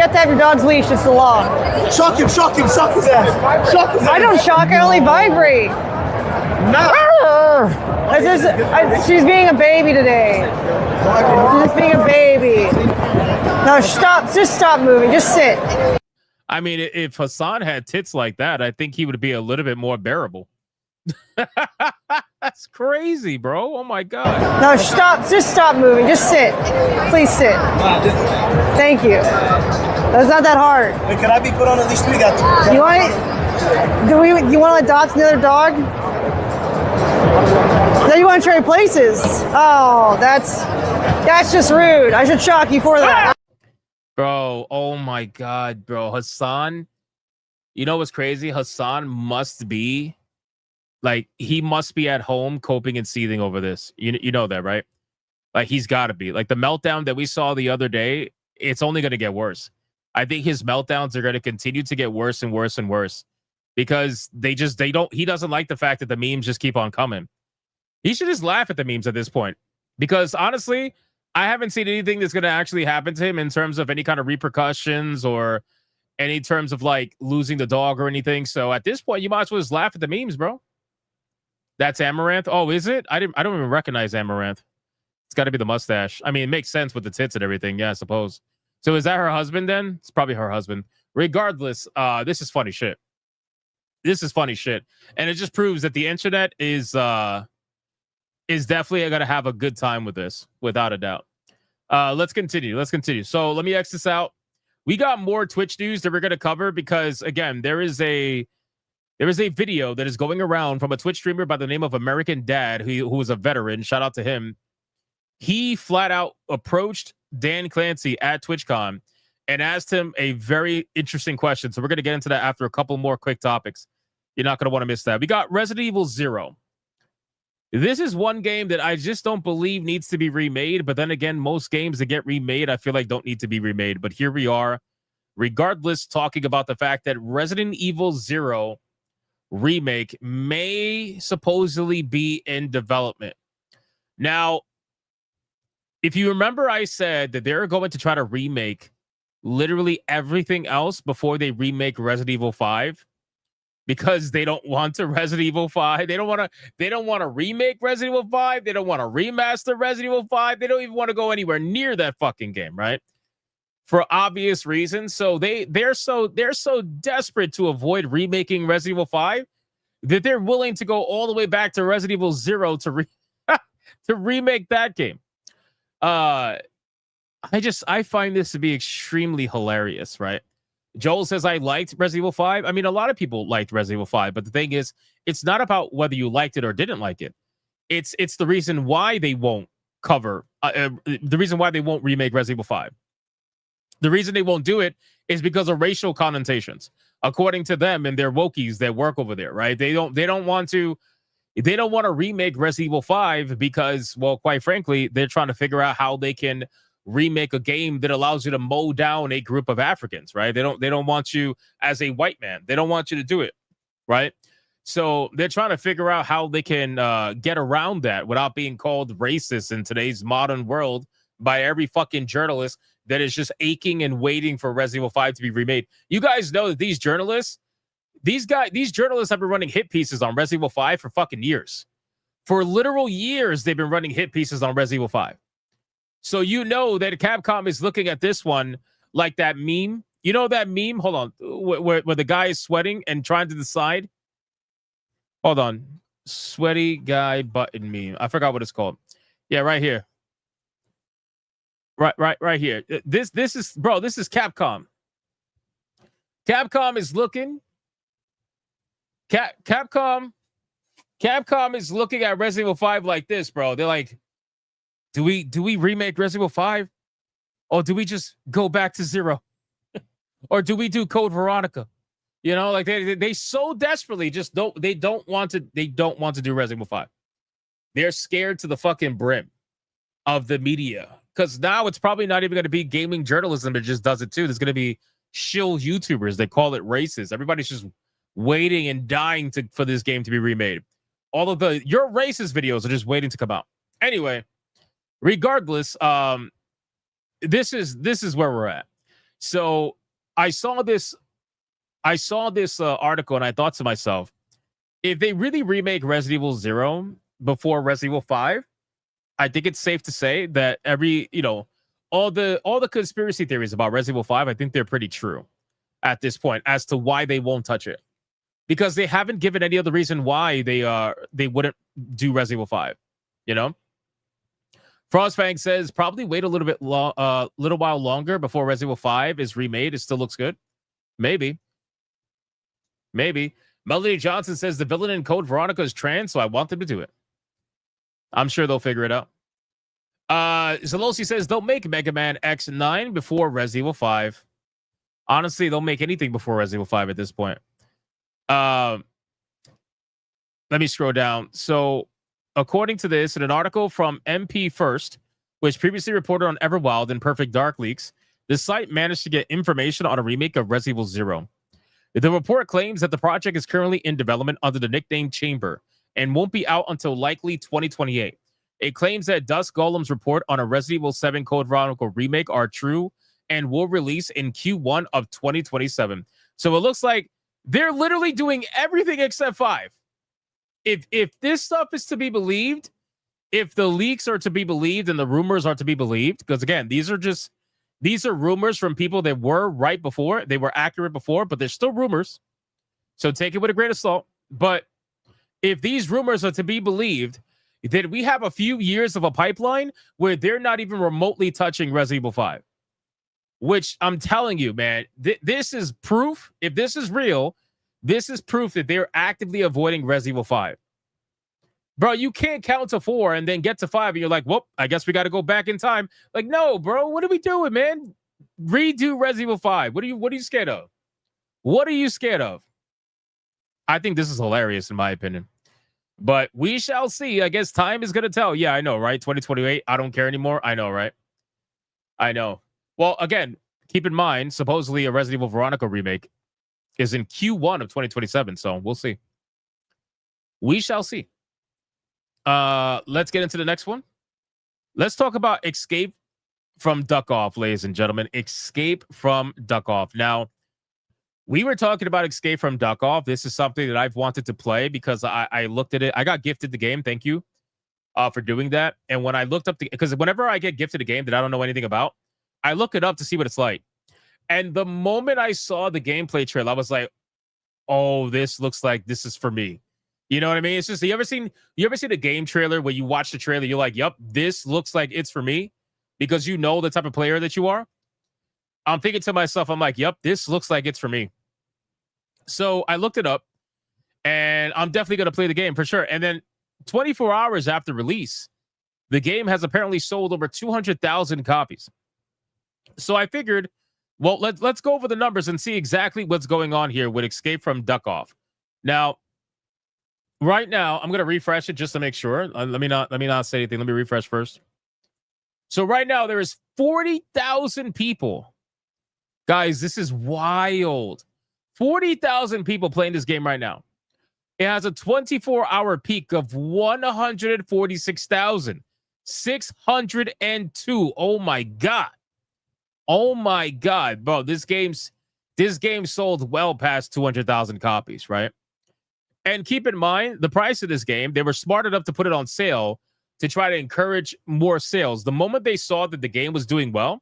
have to have your dog's leash. It's the law. Shock him, his ass. Shock his ass. I don't shock, I only vibrate. No. She's being a baby today. She's just being a baby. No, stop. Just stop moving. Just sit. I mean, if Hassan had tits like that, I think he would be a little bit more bearable. That's crazy, bro. Oh my god. No, stop. Just stop moving. Just sit. Please sit. Thank you. That's not that hard. Wait, can I be put on at least 3 guys? You want it? You want to adopt another dog? No, you want to trade places? Oh, that's just rude. I should shock you for that. Bro, oh my god, bro. Hassan, you know what's crazy? Hassan must be like, he must be at home coping and seething over this. You know that, right? Like, he's got to be. Like, the meltdown that we saw the other day, it's only going to get worse. I think his meltdowns are going to continue to get worse and worse and worse because he doesn't like the fact that the memes just keep on coming. He should just laugh at the memes at this point because honestly, I haven't seen anything that's going to actually happen to him in terms of any kind of repercussions or any terms of like losing the dog or anything. So at this point, you might as well just laugh at the memes, bro. That's Amaranth. Oh, is it? I don't even recognize Amaranth. It's got to be the mustache. I mean, it makes sense with the tits and everything. Yeah, I suppose. So is that her husband then? It's probably her husband. Regardless, this is funny shit. This is funny shit. And it just proves that the internet is definitely going to have a good time with this, without a doubt. Let's continue. So let me X this out. We got more Twitch news that we're going to cover because, again, there is a video that is going around from a Twitch streamer by the name of American Dad, who was a veteran. Shout out to him. He flat out approached Dan Clancey at TwitchCon and asked him a very interesting question. So we're going to get into that after a couple more quick topics. You're not going to want to miss that. We got Resident Evil 0. This is one game that I just don't believe needs to be remade. But then again, most games that get remade, I feel like don't need to be remade. But here we are, regardless, talking about the fact that Resident Evil 0 remake may supposedly be in development. Now, if you remember, I said that they're going to try to remake literally everything else before they remake Resident Evil 5 because they don't want to Resident Evil 5. They don't want to remake Resident Evil 5. They don't want to remaster Resident Evil 5. They don't even want to go anywhere near that fucking game, right? For obvious reasons. So they're so desperate to avoid remaking Resident Evil 5 that they're willing to go all the way back to Resident Evil 0 to remake that game. I find this to be extremely hilarious, right? Joel says I liked Resident Evil 5. I mean, a lot of people liked Resident Evil 5, but the thing is, it's not about whether you liked it or didn't like it. It's the reason why they won't cover the reason why they won't remake Resident Evil 5. The reason they won't do it is because of racial connotations, according to them and their wokies that work over there, right? They don't want to remake Resident Evil 5 because, well, quite frankly, they're trying to figure out how they can remake a game that allows you to mow down a group of Africans, right? They don't want you as a white man. They don't want you to do it, right? So they're trying to figure out how they can get around that without being called racist in today's modern world by every fucking journalist that is just aching and waiting for Resident Evil 5 to be remade. You guys know that these journalists have been running hit pieces on Resident Evil 5 for fucking years. For literal years, they've been running hit pieces on Resident Evil 5. So you know that Capcom is looking at this one like that meme. You know that meme? Hold on. Where the guy is sweating and trying to decide. Hold on. Sweaty guy button meme. I forgot what it's called. Yeah, right here. Right here. This is Capcom. Capcom is looking. Capcom Capcom is looking at Resident Evil 5 like this, bro. They're like, do we remake Resident Evil 5? Or do we just go back to 0? Or do we do Code Veronica? You know, like they so desperately just don't want to do Resident Evil 5. They're scared to the fucking brim of the media. Because now it's probably not even going to be gaming journalism that just does it too. There's going to be shill YouTubers. They call it racist. Everybody's just waiting and dying for this game to be remade. All of your racist videos are just waiting to come out. Anyway, regardless, this is where we're at. So I saw this article and I thought to myself, if they really remake Resident Evil 0 before Resident Evil 5, I think it's safe to say that all the conspiracy theories about Resident Evil 5, I think they're pretty true at this point as to why they won't touch it. Because they haven't given any other reason why they wouldn't do Resident Evil 5, you know? Frostfang says probably wait a little while longer before Resident Evil 5 is remade. It still looks good. Maybe. Melody Johnson says the villain in Code Veronica is trans, so I want them to do it. I'm sure they'll figure it out. Zalosi says they'll make Mega Man X9 before Resident Evil 5. Honestly, they'll make anything before Resident Evil 5 at this point. Let me scroll down. So, according to this, in an article from MP First, which previously reported on Everwild and Perfect Dark Leaks, the site managed to get information on a remake of Resident Evil 0. The report claims that the project is currently in development under the nickname Chamber and won't be out until likely 2028. It claims that Dusk Golem's report on a Resident Evil 7 Code Veronica remake are true and will release in Q1 of 2027. So it looks like they're literally doing everything except 5. If this stuff is to be believed, if the leaks are to be believed and the rumors are to be believed, because again, these are rumors from people that were right before, they were accurate before, but they're still rumors. So take it with a grain of salt. But if these rumors are to be believed, then we have a few years of a pipeline where they're not even remotely touching Resident Evil 5. Which I'm telling you, man, this is proof. If this is real, this is proof that they're actively avoiding Resident Evil 5. Bro, you can't count to 4 and then get to 5 and you're like, well, I guess we got to go back in time. Like, no, bro, what are we doing, man? Redo Resident Evil 5. What are you scared of? What are you scared of? I think this is hilarious, in my opinion. But we shall see. I guess time is going to tell. Yeah, I know, right? 2028, I don't care anymore. I know, right? I know. Well, again, keep in mind, supposedly a Resident Evil Veronica remake is in Q1 of 2027. So we'll see. We shall see. Let's get into the next one. Let's talk about Escape from Duck Off, ladies and gentlemen. Escape from Duck Off. Now, we were talking about Escape from Duck Off. This is something that I've wanted to play because I looked at it. I got gifted the game. Thank you for doing that. And when I looked up, because whenever I get gifted a game that I don't know anything about, I look it up to see what it's like. And the moment I saw the gameplay trailer, I was like, oh, this looks like this is for me. You know what I mean? It's just, you ever seen a game trailer where you watch the trailer, you're like, yep, this looks like it's for me, because you know the type of player that you are. I'm thinking to myself, I'm like, yep, this looks like it's for me. So I looked it up, and I'm definitely going to play the game for sure. And then 24 hours after release, the game has apparently sold over 200,000 copies. So I figured, well, let's go over the numbers and see exactly what's going on here with Escape from Duck Off. Now, right now, I'm going to refresh it just to make sure. Let me not say anything. Let me refresh first. So right now, there is 40,000 people. Guys, this is wild. 40,000 people playing this game right now. It has a 24-hour peak of 146,602. Oh my God. Oh my God, bro. This game sold well past 200,000 copies, right? And keep in mind, the price of this game, they were smart enough to put it on sale to try to encourage more sales. The moment they saw that the game was doing well,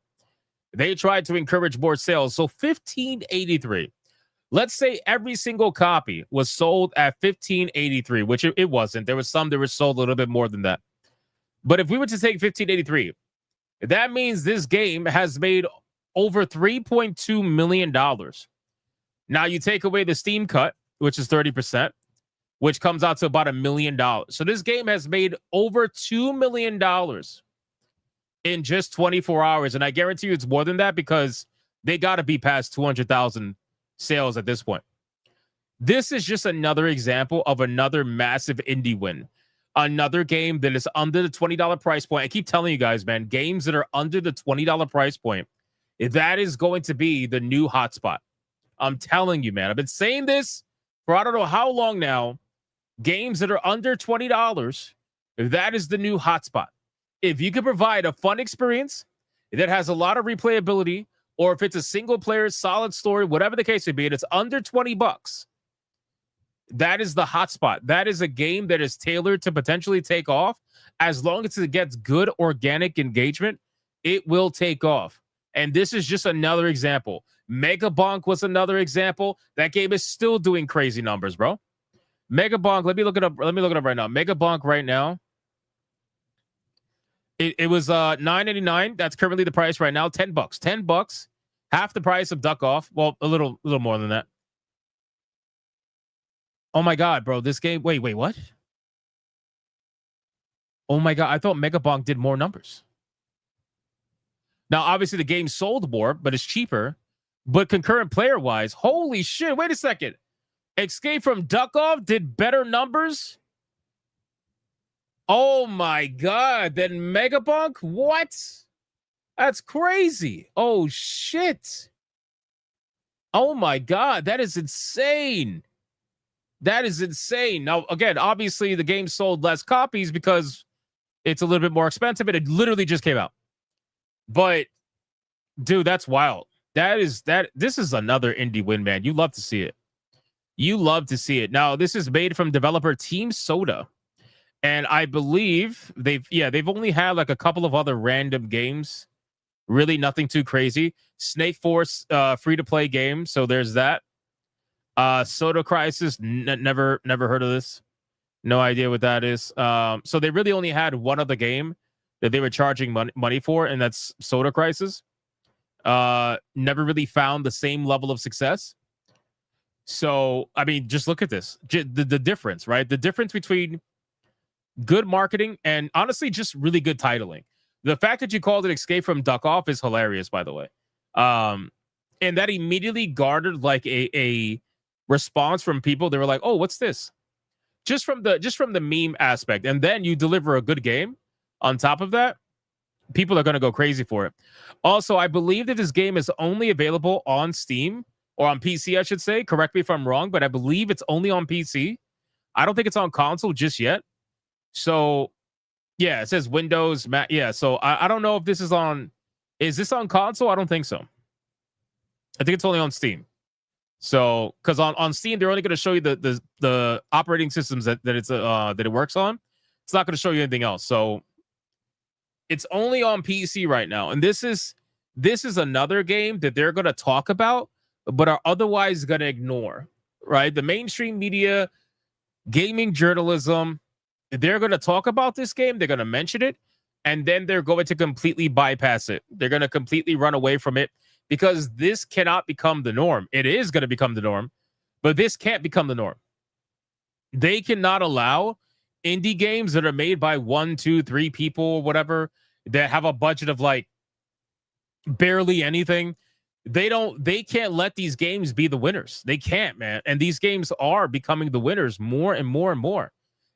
they tried to encourage more sales. So $15.83. Let's say every single copy was sold at $15.83, which it wasn't. There was some that were sold a little bit more than that. But if we were to take $15.83, that means this game has made over $3.2 million. Now you take away the Steam cut, which is 30%. which comes out to about $1 million. So this game has made over $2 million in just 24 hours. And I guarantee you it's more than that because they got to be past 200,000 sales at this point. This is just another example of another massive indie win. Another game that is under the $20 price point. I keep telling you guys, man, games that are under the $20 price point, that is going to be the new hotspot. I'm telling you, man. I've been saying this for I don't know how long now. Games that are under $20, that is the new hotspot. If you can provide a fun experience that has a lot of replayability, or if it's a single player, solid story, whatever the case may be, and it's under $20, that is the hotspot. That is a game that is tailored to potentially take off. As long as it gets good organic engagement, it will take off. And this is just another example. Megabonk was another example. That game is still doing crazy numbers, bro. Megabonk, let me look it up right now. Megabonk right now. It was $9.99. That's currently the price right now. $10. $10. Half the price of Duck Off. Well, a little more than that. Oh my God, bro. This game. Wait, what? Oh my God. I thought Megabonk did more numbers. Now, obviously, the game sold more, but it's cheaper. But concurrent player-wise, holy shit. Wait a second. Escape from Duck Off did better numbers? Oh my God. Then Megabonk? What? That's crazy. Oh shit. Oh my God. That is insane. That is insane. Now, again, obviously the game sold less copies because it's a little bit more expensive, and it literally just came out. But dude, that's wild. This is another indie win, man. You love to see it. You love to see it. Now, this is made from developer Team Soda. And I believe they've only had like a couple of other random games. Really nothing too crazy. Snake Force free-to-play game. So there's that. Soda Crisis, never heard of this. No idea what that is. So they really only had one other game that they were charging money for, and that's Soda Crisis. Never really found the same level of success. So, I mean, just look at this. The difference, right? The difference between good marketing and honestly just really good titling. The fact that you called it Escape from Duck Off is hilarious, by the way. And that immediately garnered like a response from people. They were like, "Oh, what's this?" Just from the meme aspect. And then you deliver a good game on top of that, people are going to go crazy for it. Also, I believe that this game is only available on Steam or on PC, I should say. Correct me if I'm wrong, but I believe it's only on PC. I don't think it's on console just yet. So, yeah, it says Windows. Yeah, so I don't know if this is on. Is this on console? I don't think so. I think it's only on Steam. So, because on Steam, they're only going to show you the operating systems that it works on. It's not going to show you anything else. So, it's only on PC right now. And this is another game that they're going to talk about, but are otherwise going to ignore, right? The mainstream media, gaming journalism, they're going to talk about this game. They're going to mention it, and then they're going to completely bypass it. They're going to completely run away from it because this cannot become the norm. It is going to become the norm, but this can't become the norm. They cannot allow indie games that are made by 1, 2, 3 people or whatever that have a budget of like barely anything. They can't let these games be the winners. They can't, man. And these games are becoming the winners more and more and more.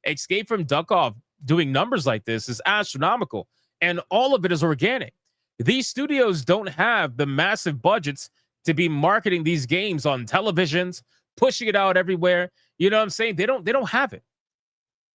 Escape from Duck Off doing numbers like this is astronomical, and all of it is organic. These studios don't have the massive budgets to be marketing these games on televisions, pushing it out everywhere. You know what I'm saying? They don't have it.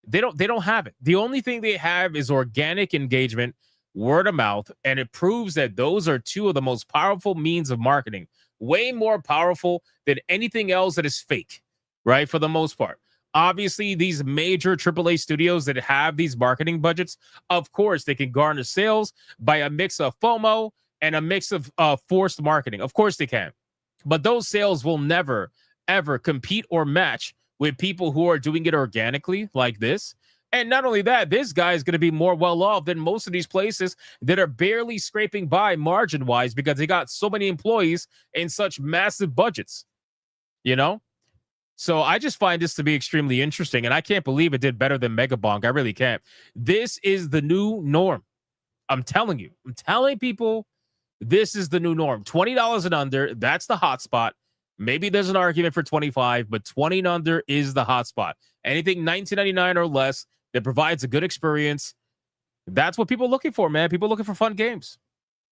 They don't have it. The only thing they have is organic engagement, word of mouth, and it proves that those are two of the most powerful means of marketing. Way more powerful than anything else that is fake, right? For the most part. Obviously, these major AAA studios that have these marketing budgets, of course, they can garner sales by a mix of FOMO and a mix of forced marketing. Of course they can. But those sales will never, ever compete or match with people who are doing it organically like this. And not only that, this guy is going to be more well off than most of these places that are barely scraping by margin-wise because they got so many employees and such massive budgets, you know? So I just find this to be extremely interesting, and I can't believe it did better than Megabonk. I really can't. This is the new norm. I'm telling you. I'm telling people this is the new norm. $20 and under, that's the hot spot. Maybe there's an argument for 25, but 20 and under is the hot spot. Anything $19.99 or less that provides a good experience, that's what people are looking for, man. People are looking for fun games.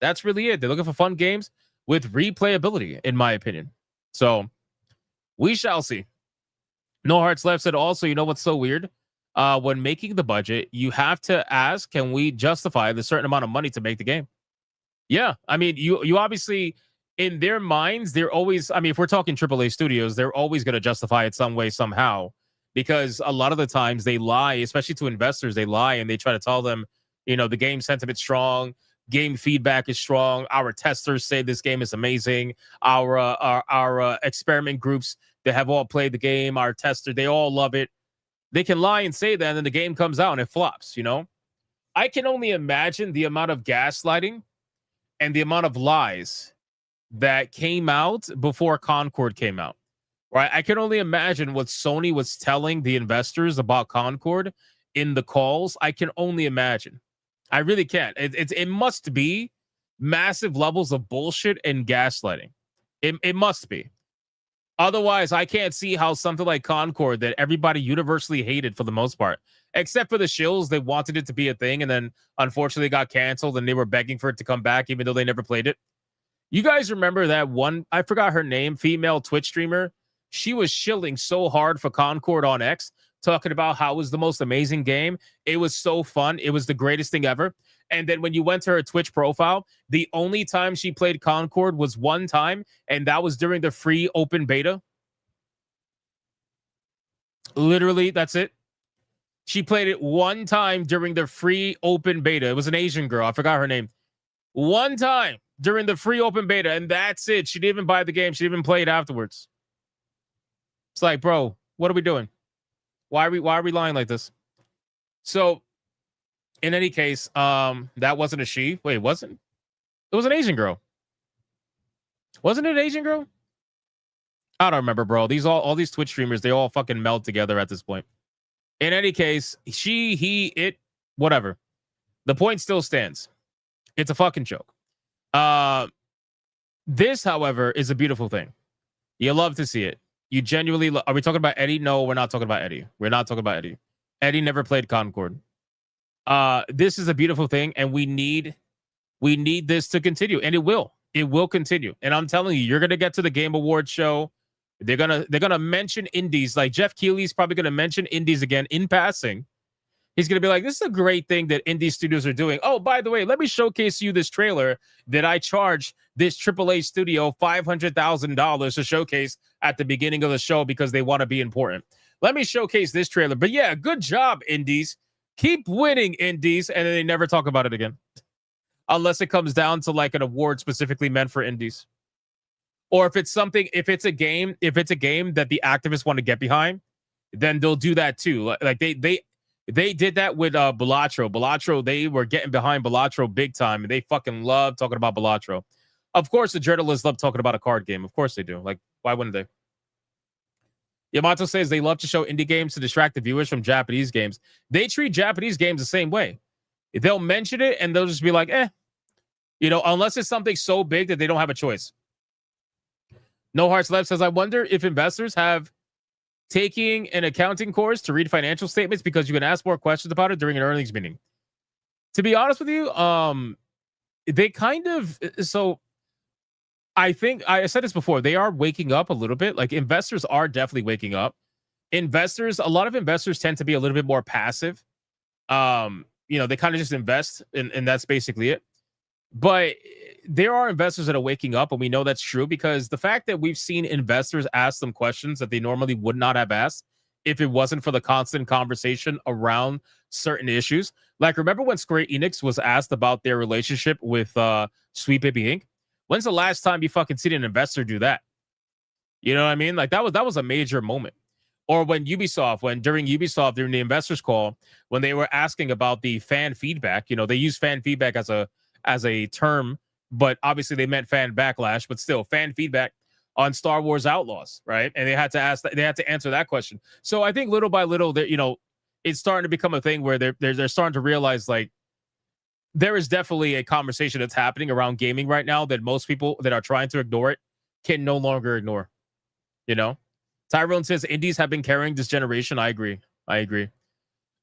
That's really it. They're looking for fun games with replayability, in my opinion. So we shall see. No Hearts Left said also, you know what's so weird? When making the budget, you have to ask, can we justify the certain amount of money to make the game? Yeah. I mean, you obviously, in their minds, they're always, I mean, if we're talking AAA studios, they're always going to justify it some way, somehow, because a lot of the times they lie, especially to investors, they lie and they try to tell them, you know, the game sentiment's strong, game feedback is strong, our testers say this game is amazing, our experiment groups that have all played the game, our tester, they all love it. They can lie and say that, and then the game comes out and it flops, you know? I can only imagine the amount of gaslighting and the amount of lies that came out before Concord came out, right? I can only imagine what Sony was telling the investors about Concord in the calls. I can only imagine. I really can't. It must be massive levels of bullshit and gaslighting. It must be. Otherwise, I can't see how something like Concord that everybody universally hated for the most part, except for the shills, they wanted it to be a thing, and then unfortunately got canceled, and they were begging for it to come back, even though they never played it. You guys remember that one, I forgot her name, female Twitch streamer? She was shilling so hard for Concord on X, talking about how it was the most amazing game. It was so fun. It was the greatest thing ever. And then when you went to her Twitch profile, the only time she played Concord was one time, and that was during the free open beta. Literally, that's it. She played it one time during the free open beta. It was an Asian girl. I forgot her name. One time during the free open beta, and that's it. She didn't even buy the game. She didn't even play it afterwards. It's like, bro, what are we doing? Why are we lying like this? So, in any case, that wasn't a she. Wait, it wasn't? It was an Asian girl. Wasn't it an Asian girl? I don't remember, bro. All these Twitch streamers, they all fucking meld together at this point. In any case, she, he, it, whatever. The point still stands. It's a fucking joke. This, however, is a beautiful thing. You love to see it. You genuinely are we talking about Eddie? No, we're not talking about Eddie. We're not talking about Eddie. Eddie never played Concord. This is a beautiful thing, and we need this to continue, and it will continue. And I'm telling you, you're gonna get to the Game Awards show. They're gonna mention indies. Like Jeff Keighley's probably gonna mention indies again in passing. He's gonna be like, "This is a great thing that indie studios are doing. Oh, by the way, let me showcase you this trailer that I charged this AAA studio $500,000 to showcase at the beginning of the show because they want to be important. Let me showcase this trailer. But yeah, good job, indies. Keep winning, indies." And then they never talk about it again, unless it comes down to like an award specifically meant for indies, or if it's a game that the activists want to get behind, then they'll do that too. Like they did that with Balatro. Balatro, they were getting behind Balatro big time, and they fucking love talking about Balatro. Of course, the journalists love talking about a card game. Of course they do. Like, why wouldn't they? Yamato says they love to show indie games to distract the viewers from Japanese games. They treat Japanese games the same way. They'll mention it, and they'll just be like, you know, unless it's something so big that they don't have a choice. No Hearts Left says, I wonder if investors have taking an accounting course to read financial statements because you can ask more questions about it during an earnings meeting. To be honest with you, they kind of, so I think I said this before, they are waking up a little bit. Like investors are definitely waking up. A lot of investors tend to be a little bit more passive. You know, they kind of just invest and that's basically it. But there are investors that are waking up, and we know that's true because the fact that we've seen investors ask them questions that they normally would not have asked if it wasn't for the constant conversation around certain issues. Like, remember when Square Enix was asked about their relationship with Sweet Baby Inc.? When's the last time you fucking seen an investor do that? You know what I mean? Like, that was a major moment. Or when during the investors call, when they were asking about the fan feedback, you know, they use fan feedback as a term, but obviously they meant fan backlash, but still fan feedback. on Star Wars Outlaws, right? And they had to answer that question. So I think little by little, that it's starting to become a thing where they're starting to realize like there is definitely a conversation that's happening around gaming right now that most people that are trying to ignore it can no longer ignore. Tyrone says indies have been carrying this generation. I agree.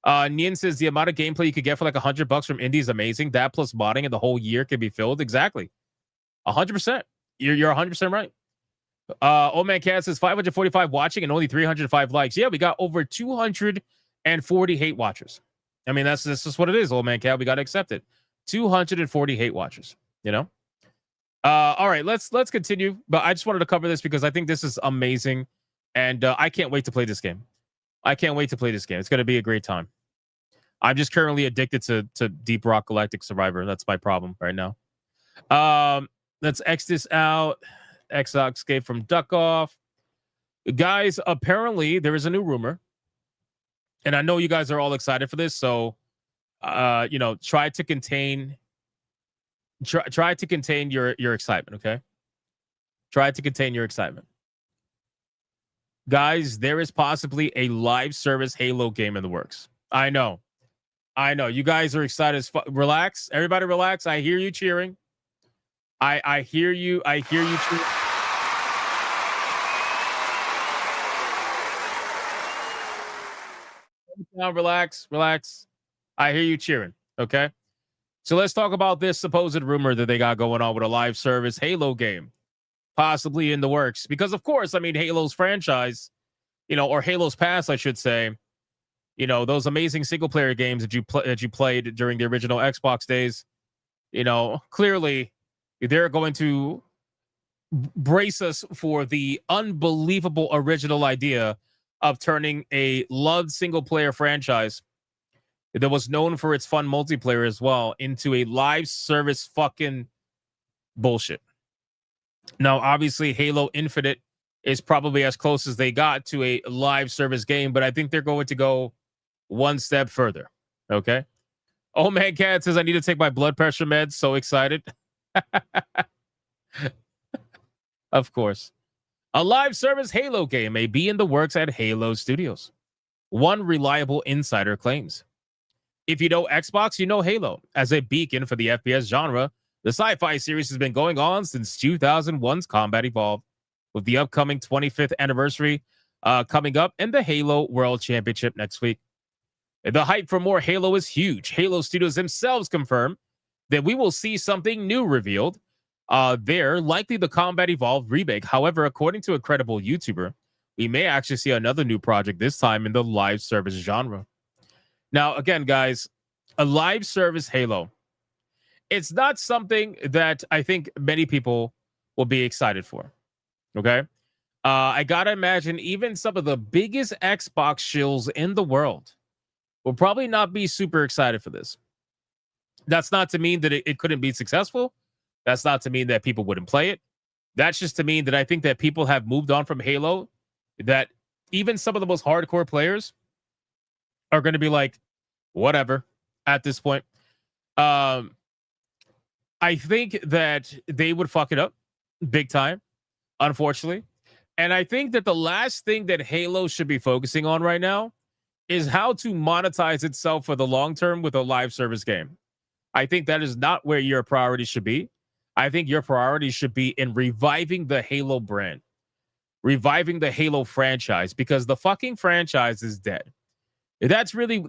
Nian says the amount of gameplay you could get for like $100 from indie is amazing. That plus modding and the whole year can be filled. Exactly. 100%. You're 100% right. Old Man Cat says 545 watching and only 305 likes. Yeah, we got over 240 hate watchers. I mean, that's just what it is, Old Man Cat. We got to accept it. 240 hate watchers, all right, let's continue. But I just wanted to cover this because I think this is amazing. And I can't wait to play this game. It's going to be a great time. I'm just currently addicted to Deep Rock Galactic Survivor. That's my problem right now. Let's X this out. Xbox escape from Duck Off. Guys, apparently there is a new rumor. And I know you guys are all excited for this. So, try to contain your excitement, okay? Try to contain your excitement. Guys, there is possibly a live service Halo game in the works. I know. You guys are excited as fuck. Relax. Everybody relax. I hear you cheering. I hear you cheering. Now relax. I hear you cheering. Okay. So let's talk about this supposed rumor that they got going on with a live service Halo game, possibly in the works. Because of course, I mean, Halo's franchise, or Halo's past, I should say, those amazing single player games that you played during the original Xbox days, clearly they're going to brace us for the unbelievable original idea of turning a loved single player franchise that was known for its fun multiplayer as well into a live service fucking bullshit. Now, obviously, Halo Infinite is probably as close as they got to a live service game, but I think they're going to go one step further. Okay. Oh man, Cat says I need to take my blood pressure meds. So excited. Of course. A live service Halo game may be in the works at Halo Studios. One reliable insider claims. If you know Xbox, you know Halo. As a beacon for the FPS genre, the sci-fi series has been going on since 2001's Combat Evolved, with the upcoming 25th anniversary coming up and the Halo World Championship next week. The hype for more Halo is huge. Halo Studios themselves confirm that we will see something new revealed. There, likely the Combat Evolved remake. However, according to a credible YouTuber, we may actually see another new project, this time in the live service genre. Now, again, guys, a live service Halo, it's not something that I think many people will be excited for. Okay? I gotta imagine even some of the biggest Xbox shills in the world will probably not be super excited for this. That's not to mean that it couldn't be successful. That's not to mean that people wouldn't play it. That's just to mean that I think that people have moved on from Halo, that even some of the most hardcore players are going to be like, whatever, at this point. I think that they would fuck it up big time, unfortunately. And I think that the last thing that Halo should be focusing on right now is how to monetize itself for the long term with a live service game. I think that is not where your priority should be. I think your priority should be in reviving the Halo brand, reviving the Halo franchise, because the fucking franchise is dead. That's really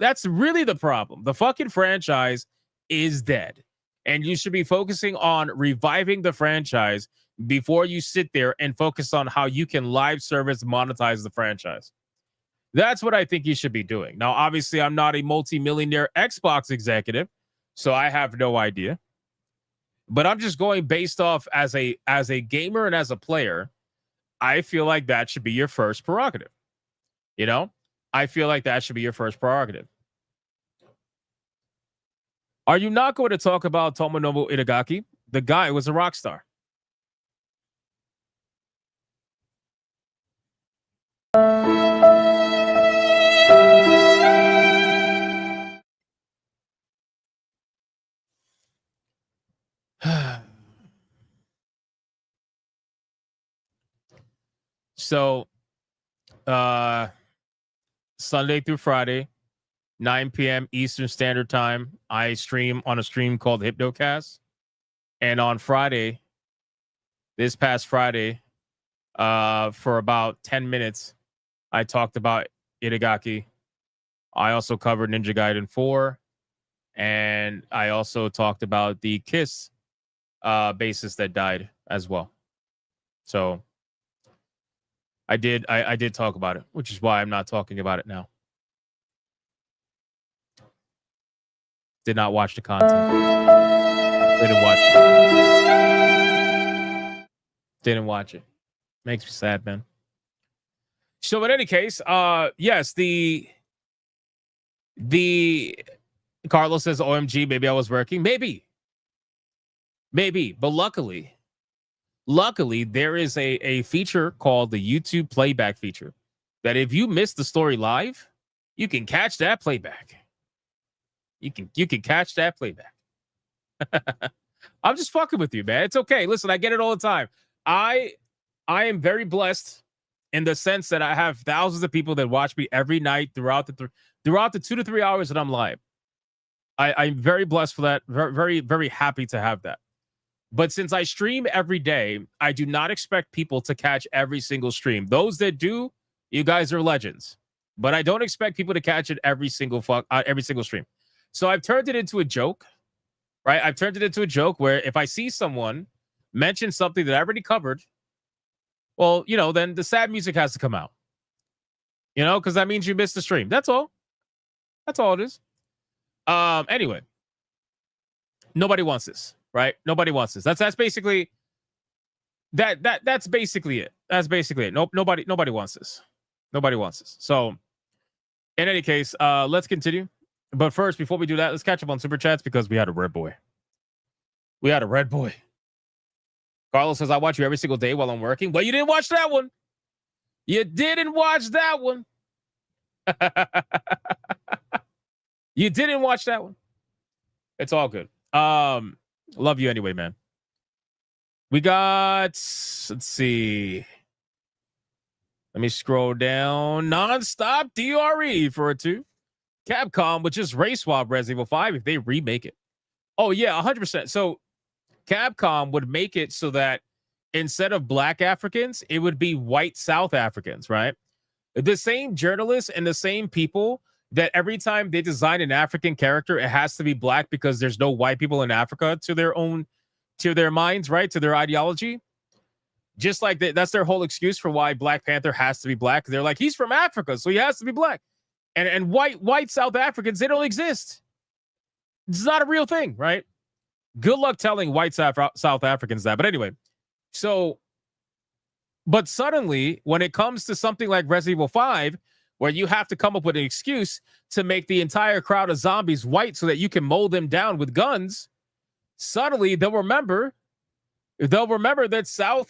the problem. The fucking franchise is dead. And you should be focusing on reviving the franchise before you sit there and focus on how you can live service monetize the franchise. That's what I think you should be doing. Now, obviously, I'm not a multi-millionaire Xbox executive, so I have no idea. But I'm just going based off as a gamer and as a player. I feel like that should be your first prerogative. I feel like that should be your first prerogative. Are you not going to talk about Tomonobu Itagaki? The guy was a rock star. So, Sunday through Friday, 9 p.m. Eastern Standard Time, I stream on a stream called Hypnocast. And on Friday, this past Friday, for about 10 minutes, I talked about Itagaki. I also covered Ninja Gaiden 4. And I also talked about the Kiss bassist that died as well. So I did talk about it, which is why I'm not talking about it now. Did not watch the content. Didn't watch it. Makes me sad, man. So in any case, yes, the Carlos says, OMG, maybe I was working. Maybe. But luckily, there is a feature called the YouTube playback feature that if you miss the story live, you can catch that playback. You can catch that playback. I'm just fucking with you, man. It's okay. Listen, I get it all the time. I am very blessed in the sense that I have thousands of people that watch me every night throughout the 2 to 3 hours that I'm live. I'm very blessed for that. Very, very, very happy to have that. But since I stream every day, I do not expect people to catch every single stream. Those that do, you guys are legends. But I don't expect people to catch it every single stream. So I've turned it into a joke, right? I've turned it into a joke where if I see someone mention something that I already covered, well, then the sad music has to come out. Because that means you missed the stream. That's all. That's all it is. Anyway, nobody wants this, right? Nobody wants this. That's basically that's basically it. That's basically it. Nobody wants this. Nobody wants this. So in any case, let's continue. But first, before we do that, let's catch up on super chats because we had a red boy. Carlos says, I watch you every single day while I'm working. Well, you didn't watch that one. You didn't watch that one. You didn't watch that one. It's all good. Love you anyway, man. We got, let's see. Let me scroll down. Nonstop DRE for a 2. Capcom would just race swap Resident Evil 5 if they remake it. Oh, yeah, 100%. So Capcom would make it so that instead of black Africans, it would be white South Africans, right? The same journalists and the same people that every time they design an African character, it has to be black because there's no white people in Africa to their minds, right? To their ideology. Just like that's their whole excuse for why Black Panther has to be black. They're like, he's from Africa, so he has to be black. And white South Africans, they don't exist. It's not a real thing, right? Good luck telling white South Africans that. But anyway, but suddenly, when it comes to something like Resident Evil 5, where you have to come up with an excuse to make the entire crowd of zombies white so that you can mow them down with guns, suddenly they'll remember that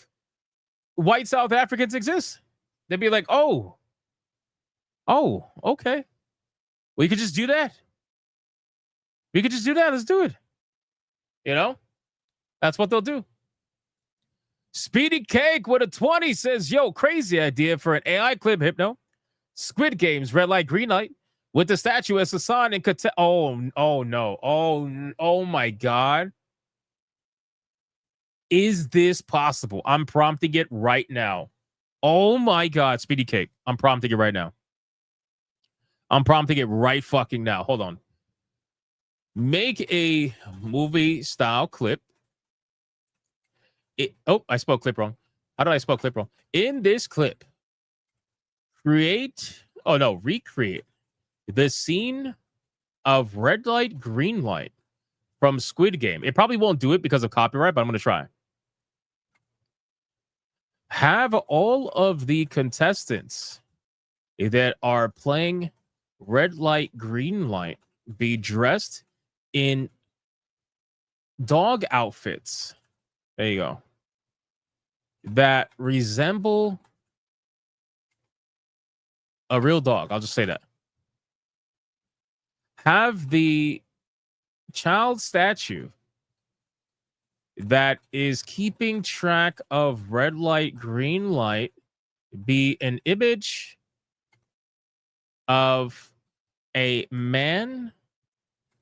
white South Africans exist. They'd be like, oh, okay. We could just do that. Let's do it. That's what they'll do. Speedy Cake with a 20 says, yo, crazy idea for an AI clip, Hypno. Squid Games, red light, green light, with the statue as Hassan and oh no. Oh my God. Is this possible? I'm prompting it right now. Oh my God, Speedy Cake. I'm prompting it right now. I'm prompting it right fucking now. Hold on. Make a movie style clip. I spelled clip wrong. How did I spell clip wrong? In this clip, recreate the scene of red light, green light from Squid Game. It probably won't do it because of copyright, but I'm going to try. Have all of the contestants that are playing red light, green light be dressed in dog outfits. There you go. That resemble a real dog. I'll just say that. Have the child statue that is keeping track of red light, green light be an image of a man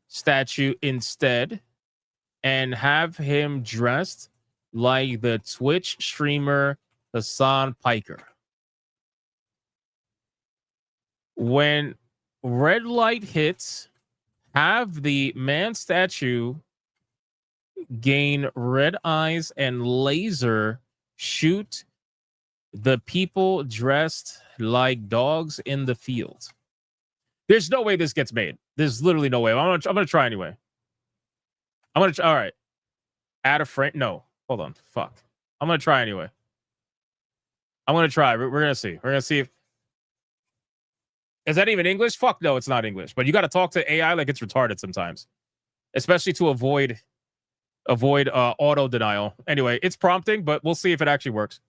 statue instead and have him dressed like the Twitch streamer Hassan Piker. When red light hits, have the man statue gain red eyes and laser shoot the people dressed like dogs in the field. There's no way this gets made. There's literally no way. I'm gonna try anyway. All right. Add a frame. No, hold on. Fuck. I'm gonna try anyway. I'm gonna try. We're gonna see. We're gonna see if is that even English? Fuck no, it's not English. But you got to talk to AI like it's retarded sometimes, especially to avoid auto denial. Anyway, it's prompting, but we'll see if it actually works.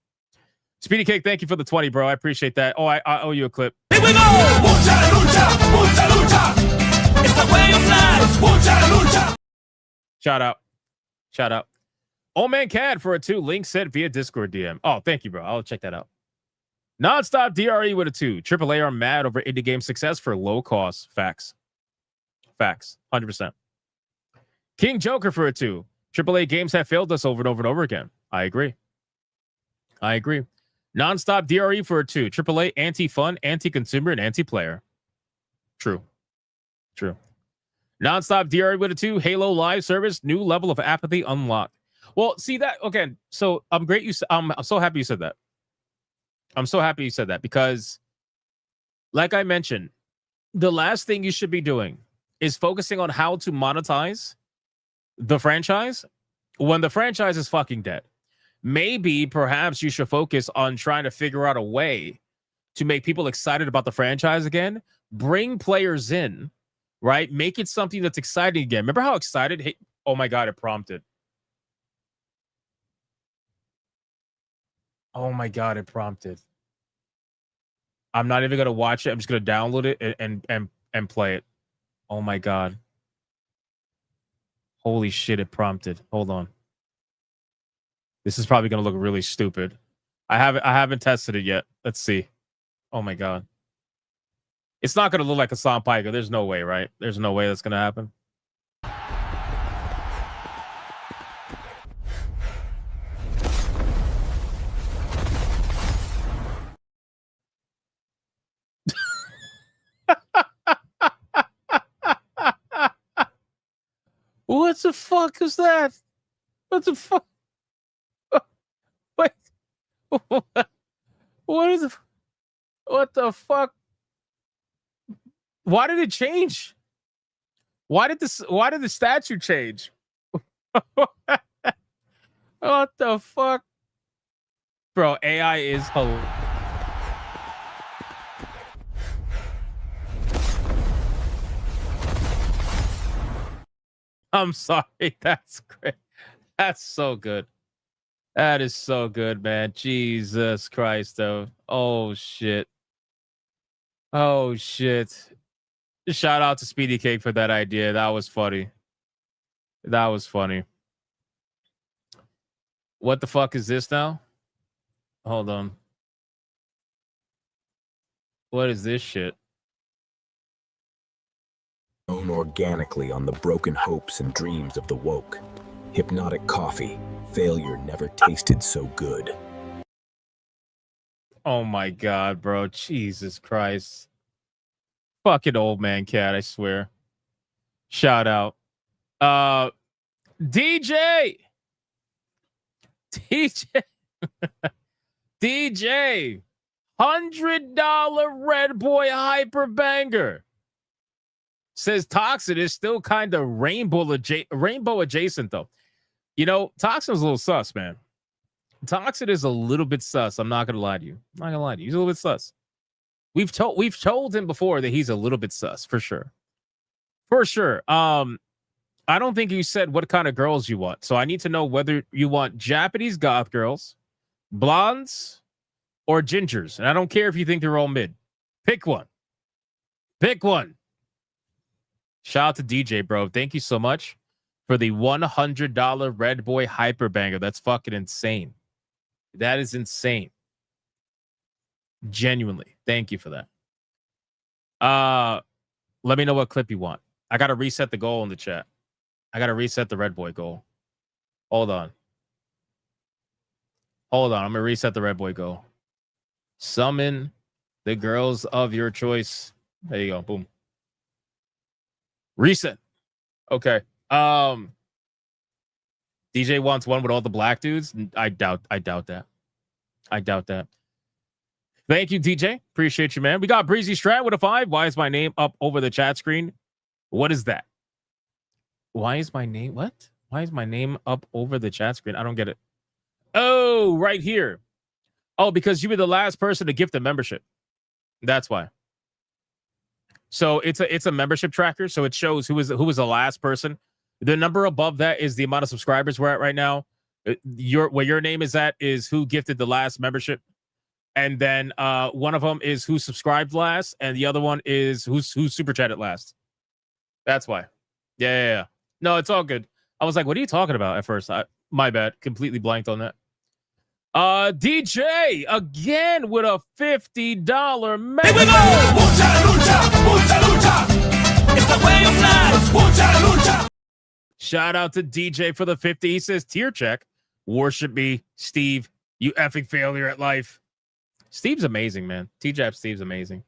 Speedy Cake, thank you for the 20, bro. I appreciate that. Oh, I owe you a clip. Here we go! Mucha lucha, mucha lucha. It's the way of life. Mucha lucha. Shout out. Shout out. Old Man Cad for a 2. Link sent via Discord DM. Oh, thank you, bro. I'll check that out. Nonstop DRE with a 2. AAA are mad over indie game success for low cost. Facts. Facts. 100%. King Joker for a 2. AAA games have failed us over and over and over again. I agree. I agree. Nonstop DRE for a 2. AAA anti-fun, anti-consumer, and anti-player. True. True. Nonstop DRE with a 2. Halo live service, new level of apathy unlocked. Well, see that again. So I'm so happy you said that. I'm so happy you said that because, like I mentioned, the last thing you should be doing is focusing on how to monetize the franchise when the franchise is fucking dead. Maybe perhaps you should focus on trying to figure out a way to make people excited about the franchise again, bring players in, right? Make it something that's exciting again. Remember how excited? Hey, oh my God, it prompted. Oh my God, it prompted. I'm not even gonna watch it. I'm just gonna download it and play it. Oh my God. Holy shit, it prompted. Hold on. This is probably gonna look really stupid. I haven't tested it yet. Let's see. Oh my God. It's not gonna look like a Hassan Piker. There's no way, right? There's no way that's gonna happen. What the fuck is that? What the fuck? Wait. What the fuck? Why did it change? Why did the statue change? What the fuck? Bro, AI is hilarious. I'm sorry. That's great. That's so good. That is so good, man. Jesus Christ, though. Oh, shit. Oh, shit. Shout out to Speedy Cake for that idea. That was funny. That was funny. What the fuck is this now? Hold on. What is this shit? Grown organically on the broken hopes and dreams of the woke. Hypnotic coffee. Failure never tasted so good. Oh my God, bro. Jesus Christ. Fucking Old Man Cat, I swear. Shout out. DJ. DJ. $100 Red Boy Hyper Banger. Says Toxin is still kind of rainbow adjacent, though. You know, Toxin's a little sus, man. Toxin is a little bit sus. I'm not gonna lie to you. I'm not gonna lie to you. He's a little bit sus. We've told him before that he's a little bit sus, for sure. For sure. I don't think you said what kind of girls you want. So I need to know whether you want Japanese goth girls, blondes, or gingers. And I don't care if you think they're all mid. Pick one. Pick one. Shout out to DJ, bro. Thank you so much for the $100 Red Boy Hyper Banger. That's fucking insane. That is insane. Genuinely. Thank you for that. Let me know what clip you want. I got to reset the goal in the chat. I got to reset the Red Boy goal. Hold on. I'm going to reset the Red Boy goal. Summon the girls of your choice. There you go. Boom. Reset. Okay. DJ wants one with all the black dudes. I doubt that. Thank you, DJ. Appreciate you, man. We got Breezy Strat with a 5. Why is my name up over the chat screen? What is that? Why is my name up over the chat screen? I don't get it. Oh, right here. Oh, because you were the last person to gift a membership. That's why. So it's a membership tracker. So it shows who was the last person. The number above that is the amount of subscribers we're at right now. Where your name is at is who gifted the last membership. And then one of them is who subscribed last, and the other one is who super chatted last. That's why. Yeah. No, it's all good. I was like, what are you talking about at first? My bad. Completely blanked on that. DJ again with a $50 mega. Here we go! Mucha lucha. It's the way of life. Mucha lucha. Shout out to DJ for the 50. He says, tier check. Worship me, Steve. You effing failure at life. Steve's amazing, man. T-Jab Steve's amazing.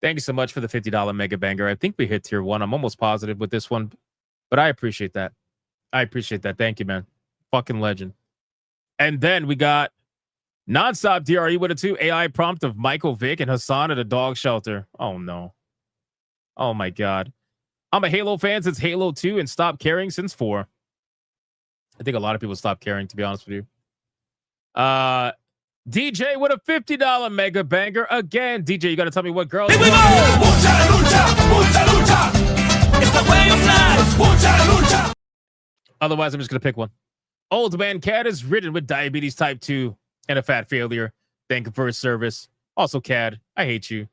Thank you so much for the $50 mega banger. I think we hit tier 1. I'm almost positive with this one, but I appreciate that. Thank you, man. Fucking legend. And then we got Nonstop DRE with a 2 AI prompt of Michael Vick and Hassan at a dog shelter. Oh, no. Oh, my God. I'm a Halo fan since Halo 2 and stopped caring since 4. I think a lot of people stopped caring, to be honest with you. DJ with a $50 mega banger again. DJ, you got to tell me what girl. Here we go! Mucha lucha. It's the way of life. Mucha lucha. Otherwise, I'm just going to pick one. Old man Cad is ridden with diabetes type 2 and a fat failure. Thank you for his service. Also, Cad, I hate you.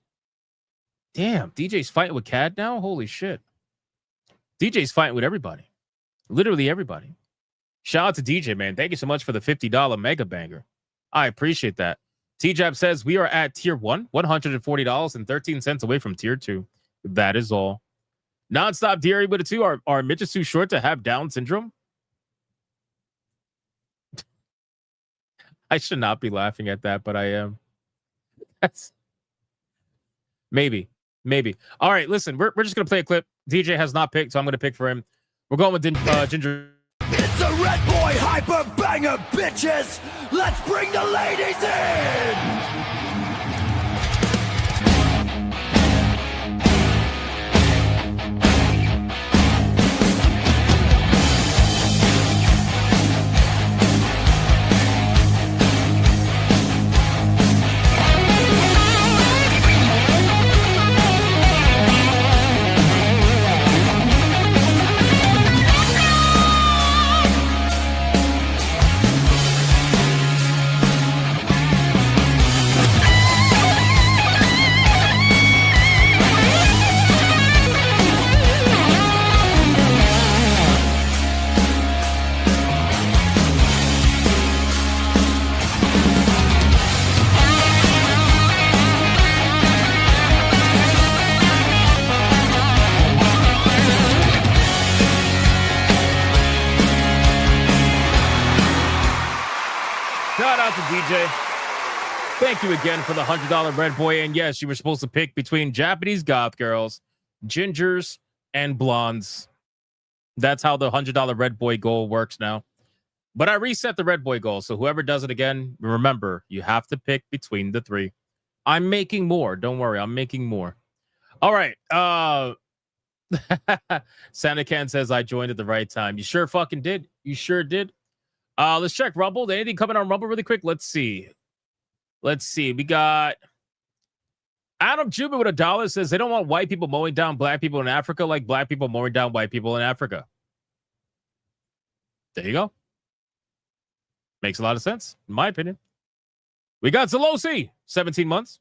Damn, DJ's fighting with Cad now? Holy shit. DJ's fighting with everybody. Literally everybody. Shout out to DJ, man. Thank you so much for the $50 mega banger. I appreciate that. T-Jab says we are at tier 1, $140.13 away from tier 2. That is all. Nonstop DRE with a 2. Are midgets too short to have Down syndrome? I should not be laughing at that, but I am. That's maybe. All right, listen, we're just gonna play a clip. DJ has not picked, so I'm gonna pick for him. We're going with Ginger. It's a Red Boy Hyper Banger, bitches! Let's bring the ladies in! DJ, thank you again for the $100 Red Boy. And yes, you were supposed to pick between Japanese goth girls, gingers, and blondes. That's how the $100 Red Boy goal works now. But I reset the Red Boy goal, so whoever does it again, remember, you have to pick between the 3. I'm making more. Don't worry, I'm making more. All right. Santa Can says I joined at the right time. You sure fucking did. You sure did. Let's check Rumble. Anything coming on Rumble really quick? Let's see. We got Adam Juba with $1 says they don't want white people mowing down black people in Africa like black people mowing down white people in Africa. There you go. Makes a lot of sense, in my opinion. We got Zelosi, 17 months.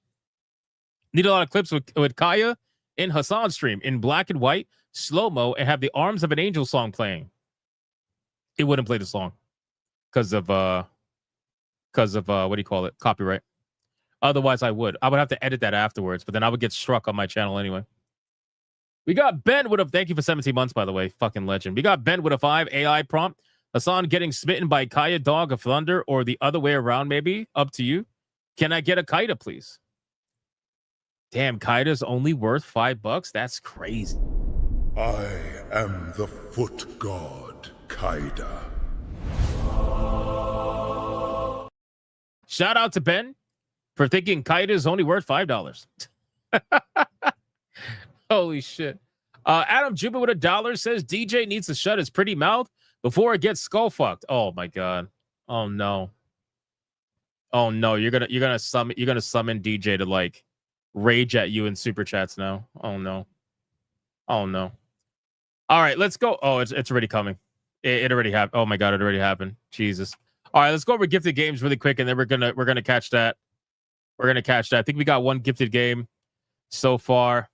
Need a lot of clips with Kaya in Hassan's stream in black and white, slow-mo, and have the Arms of an Angel song playing. It wouldn't play the song. Because of what do you call it? Copyright. Otherwise, I would have to edit that afterwards, but then I would get struck on my channel anyway. We got Ben with a thank you for 17 months, by the way. Fucking legend. We got Ben with a 5 AI prompt. Hassan getting smitten by Kaya Dog of Thunder or the other way around, maybe. Up to you. Can I get a Kaida, please? Damn, Kaida's only worth $5? That's crazy. I am the foot god, Kaida. Shout out to Ben for thinking Kaida is only worth $5. Holy shit. Adam Juba with $1 says DJ needs to shut his pretty mouth before it gets skull fucked. Oh my god. Oh no. Oh no. You're gonna summon DJ to like rage at you in super chats now. Oh no. Oh no. All right, let's go. Oh, it's already coming. It already happened. Oh my god, it already happened. Jesus. All right, let's go over gifted games really quick, and then we're gonna catch that. We're gonna catch that. I think we got one gifted game so far.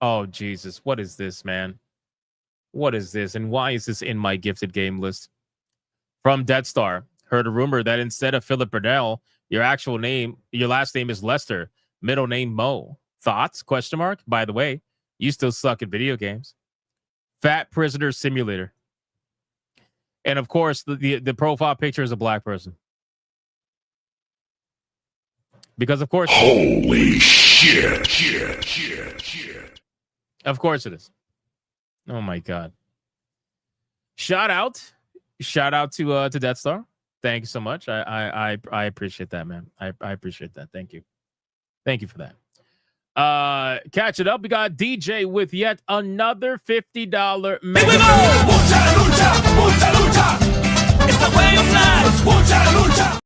Oh Jesus, what is this, man? What is this, and why is this in my gifted game list? From Dead Star, heard a rumor that instead of Philip Burnell, your last name is Lester, middle name Mo. Thoughts? Question mark. By the way, you still suck at video games. Fat Prisoner Simulator. And of course, the profile picture is a black person. Because of course. Holy shit. Of course it is. Oh my god. Shout out to Death Star. Thank you so much. I appreciate that, man. I appreciate that. Thank you. Thank you for that. Catch it up. We got DJ with yet another $50 mega. Here we go. Mucha lucha. It's the way of life. Mucha lucha.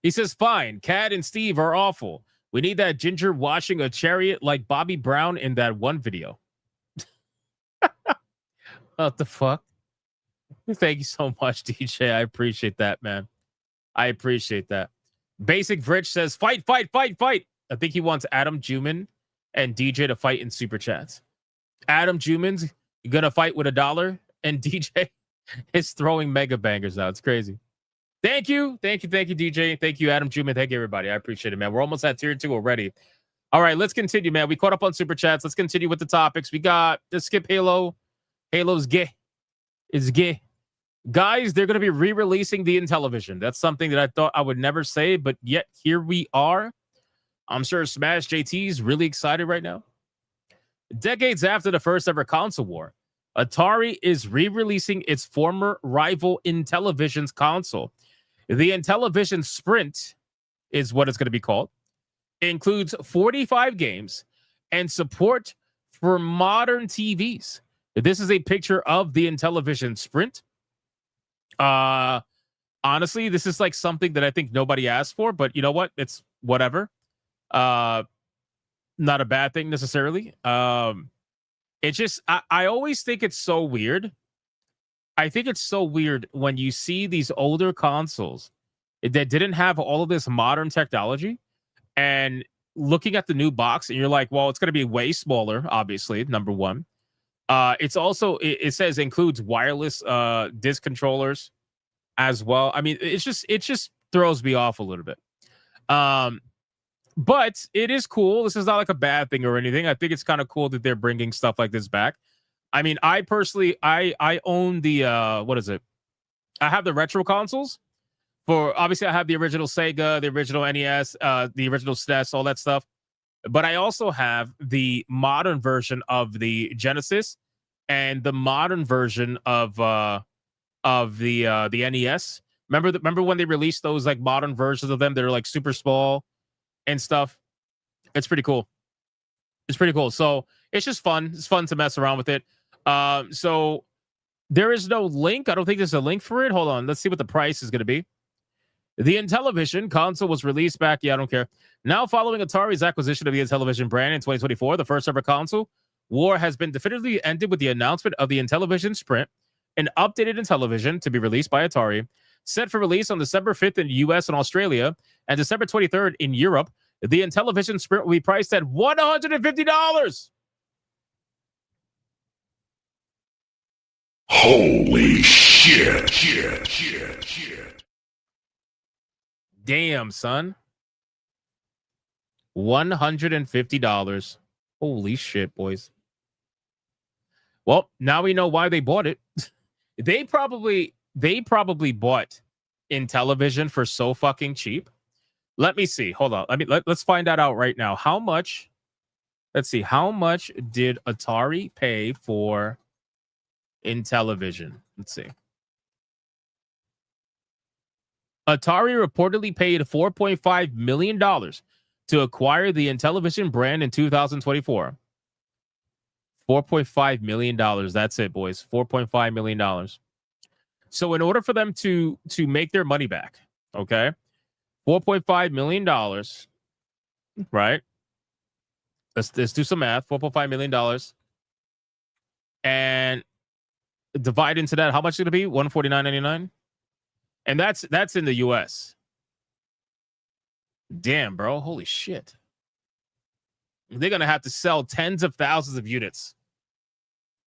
He says, fine. Cat and Steve are awful. We need that ginger washing a chariot like Bobby Brown in that one video. What the fuck? Thank you so much, DJ. I appreciate that, man. I appreciate that. Basic Rich says, fight. I think he wants Adam Juman and DJ to fight in super chats. Adam Juman's gonna fight with $1, and DJ is throwing mega bangers out. It's crazy. Thank you, DJ. Thank you, Adam Juman. Thank you, everybody. I appreciate it, man. We're almost at tier 2 already. All right, let's continue, man. We caught up on super chats. Let's continue with the topics. We got to skip Halo. Halo's gay. It's gay. Guys, they're going to be re-releasing the Intellivision. That's something that I thought I would never say, but yet here we are. I'm sure Smash JT is really excited right now. Decades after the first ever console war, Atari is re-releasing its former rival Intellivision's console. The Intellivision Sprint is what it's going to be called. It includes 45 games and support for modern TVs. This is a picture of the Intellivision Sprint. Honestly, this is like something that I think nobody asked for, but you know what? It's whatever. Not a bad thing necessarily. It's just, I always think it's so weird. I think it's so weird when you see these older consoles that didn't have all of this modern technology and looking at the new box and you're like, well, it's going to be way smaller, obviously, number one. It's also, it says includes wireless disc controllers as well. I mean, it just throws me off a little bit. But it is cool. This is not like a bad thing or anything. I think it's kind of cool that they're bringing stuff like this back. I mean, I personally, I own the, what is it? I have the retro consoles. Obviously, I have the original Sega, the original NES, the original SNES, all that stuff. But I also have the modern version of the Genesis and the modern version of the NES. Remember when they released those like modern versions of them that are like super small and stuff? It's pretty cool. It's pretty cool. So it's just fun. It's fun to mess around with it. So there is no link. I don't think there's a link for it. Hold on. Let's see what the price is going to be. The Intellivision console was released back. Yeah, I don't care. Now, following Atari's acquisition of the Intellivision brand in 2024, the first ever console war has been definitively ended with the announcement of the Intellivision Sprint, an updated Intellivision to be released by Atari, set for release on December 5th in the US and Australia, and December 23rd in Europe. The Intellivision Sprint will be priced at $150. Holy shit. Damn, son. $150. Holy shit, boys. Well, now we know why they bought it. They probably bought Intellivision for so fucking cheap. Let me see. Hold on. Let's find that out right now. How much? Let's see. How much did Atari pay for Intellivision? Let's see. Atari reportedly paid $4.5 million to acquire the Intellivision brand in 2024. $4.5 million. That's it, boys. $4.5 million. So in order for them to make their money back, okay, $4.5 million, right? Let's do some math. $4.5 million. And divide into that, how much is it going to be? $149.99. And that's in the US. Damn, bro. Holy shit. They're going to have to sell tens of thousands of units.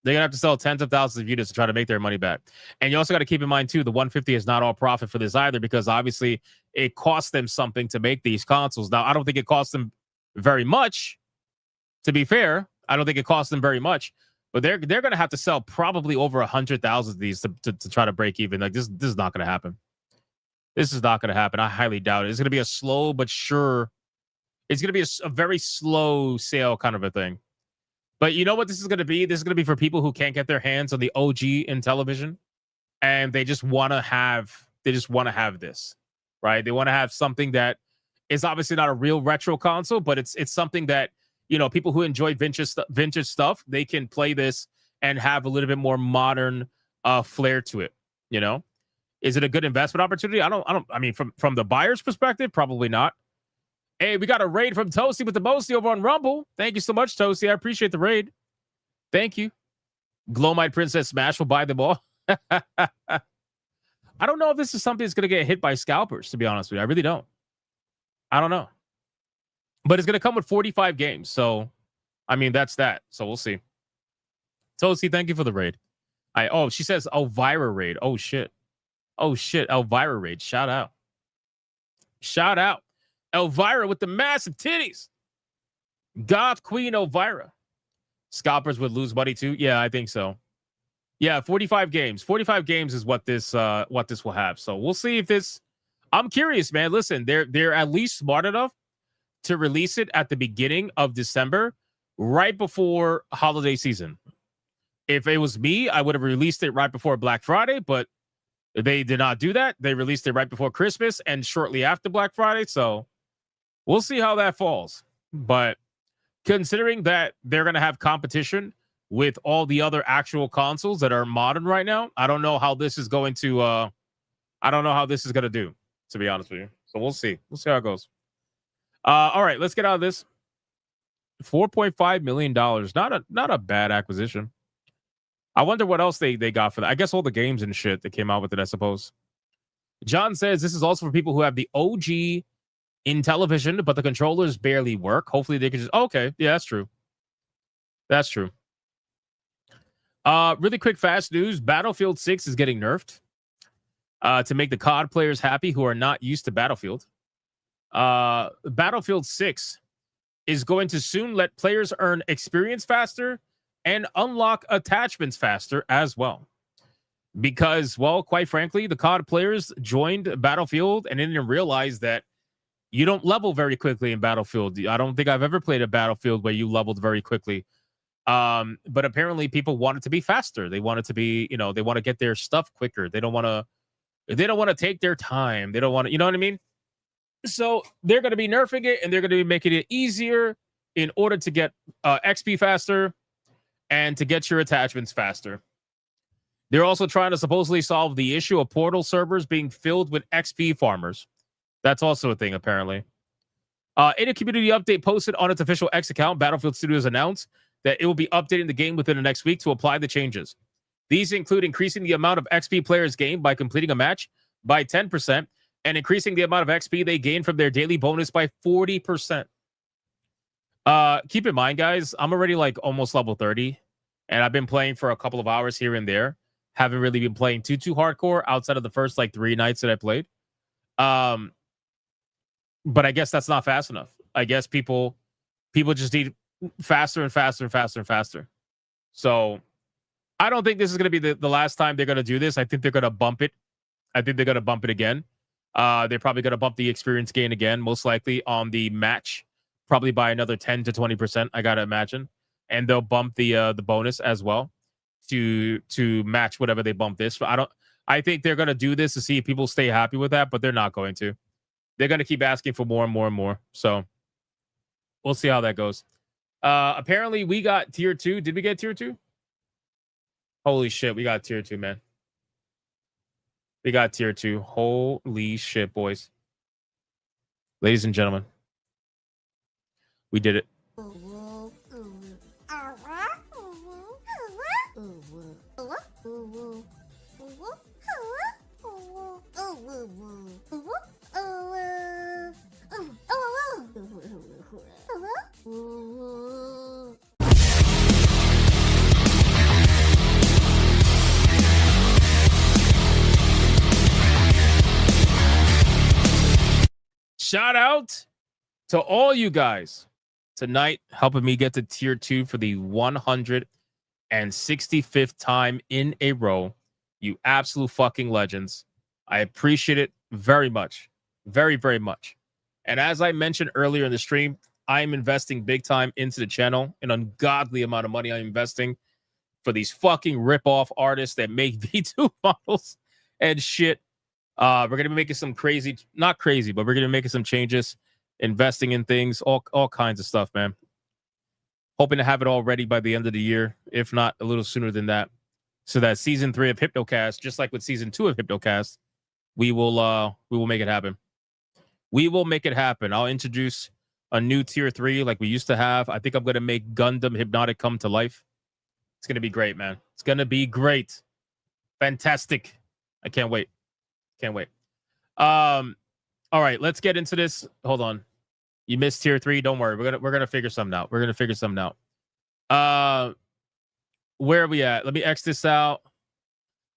They're going to have to sell tens of thousands of units to try to make their money back. And you also got to keep in mind, too, the 150 is not all profit for this either, because obviously it costs them something to make these consoles. Now, I don't think it costs them very much, to be fair. I don't think it costs them very much. But they're going to have to sell probably over 100,000 of these to try to break even. Like this is not going to happen. This is not going to happen. I highly doubt it. It's going to be a slow but sure. It's going to be a very slow sale kind of a thing. But you know what this is going to be? This is going to be for people who can't get their hands on the OG Intellivision, and they just want to have. They just want to have this, right? They want to have something that is obviously not a real retro console, but it's something that, you know, people who enjoy vintage stuff, they can play this and have a little bit more modern flair to it. You know, is it a good investment opportunity? I mean, from the buyer's perspective, probably not. Hey, we got a raid from Toasty with the Mosty over on Rumble. Thank you so much, Toasty. I appreciate the raid. Thank you. Glowmite Princess Smash will buy them all. I don't know if this is something that's going to get hit by scalpers, to be honest with you. I really don't. I don't know. But it's going to come with 45 games. So, I mean, that's that. So we'll see. Toasty, thank you for the raid. She says Elvira raid. Oh, shit. Elvira raid. Shout out. Shout out. Elvira with the massive titties. Goth Queen Elvira. Scalpers would lose money too. Yeah, I think so. Yeah, 45 games. 45 games is what this will have. So we'll see if this. I'm curious, man. Listen, they're at least smart enough to release it at the beginning of December, right before holiday season. If it was me, I would have released it right before Black Friday, but they did not do that. They released it right before Christmas and shortly after Black Friday. So we'll see how that falls. But considering that they're going to have competition with all the other actual consoles that are modern right now, I don't know how this is going to do, to be honest with you. So we'll see. We'll see how it goes. All right, let's get out of this. $4.5 million. Not a bad acquisition. I wonder what else they got for that. I guess all the games and shit that came out with it, I suppose. John says this is also for people who have the OG Intellivision, but the controllers barely work. Hopefully they can just... Okay, yeah, that's true. That's true. Really quick, fast news. Battlefield 6 is getting nerfed to make the COD players happy who are not used to Battlefield. Battlefield 6 is going to soon let players earn experience faster and unlock attachments faster as well. Because, well, quite frankly, the COD players joined Battlefield and didn't realize that you don't level very quickly in Battlefield. I don't think I've ever played a Battlefield where you leveled very quickly. But apparently people want it to be faster. They want it to be, you know, they want to get their stuff quicker. They don't want to take their time. They don't want to, you know what I mean? So they're going to be nerfing it, and they're going to be making it easier in order to get XP faster and to get your attachments faster. They're also trying to supposedly solve the issue of portal servers being filled with XP farmers. That's also a thing, apparently. In a community update posted on its official X account, Battlefield Studios announced that it will be updating the game within the next week to apply the changes. These include increasing the amount of XP players gain by completing a match by 10% and increasing the amount of XP they gain from their daily bonus by 40%. Keep in mind, guys, I'm already like almost level 30, and I've been playing for a couple of hours here and there. Haven't really been playing too hardcore outside of the first like 3 nights that I played. But I guess that's not fast enough. I guess people just need faster and faster and faster and faster. So I don't think this is going to be the last time they're going to do this. I think they're going to bump it. I think they're going to bump it again. They're probably going to bump the experience gain again, most likely on the match, probably by another 10 to 20%, I got to imagine. And they'll bump the bonus as well to match whatever they bump this. But I think they're going to do this to see if people stay happy with that, but they're not going to. They're going to keep asking for more and more and more. So we'll see how that goes. Apparently, we got tier 2. Did we get tier 2? Holy shit, we got tier 2, man. We got tier 2. Holy shit, boys. Ladies and gentlemen. We did it. Shout out to all you guys tonight helping me get to tier 2 for the 165th time in a row. You absolute fucking legends. I appreciate it very much. Very, very much. And as I mentioned earlier in the stream, I'm investing big time into the channel. An ungodly amount of money I'm investing for these fucking rip-off artists that make V2 models and shit. We're going to be making some crazy, not crazy, but we're going to be making some changes, investing in things, all kinds of stuff, man. Hoping to have it all ready by the end of the year, if not a little sooner than that. So that season 3 of Hypnocast, just like with season 2 of Hypnocast, we will make it happen. We will make it happen. I'll introduce a new tier 3 like we used to have. I think I'm going to make Gundam Hypnotic come to life. It's going to be great, man. It's going to be great. Fantastic. I can't wait. Can't wait. All right, let's get into this. Hold on. You missed tier 3. Don't worry. We're gonna figure something out. We're gonna figure something out. Where are we at? Let me X this out.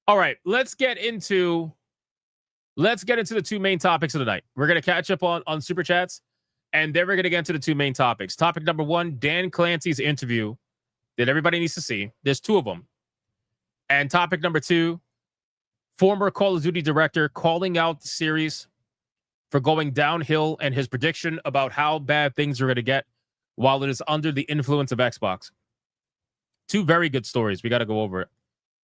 All right, let's get into the 2 main topics of the night. We're gonna catch up on super chats, and then we're gonna get into the 2 main topics. Topic number 1, Dan Clancy's interview that everybody needs to see. There's 2 of them. And topic number 2, former Call of Duty director calling out the series for going downhill and his prediction about how bad things are going to get while it is under the influence of Xbox. 2 very good stories. We got to go over it.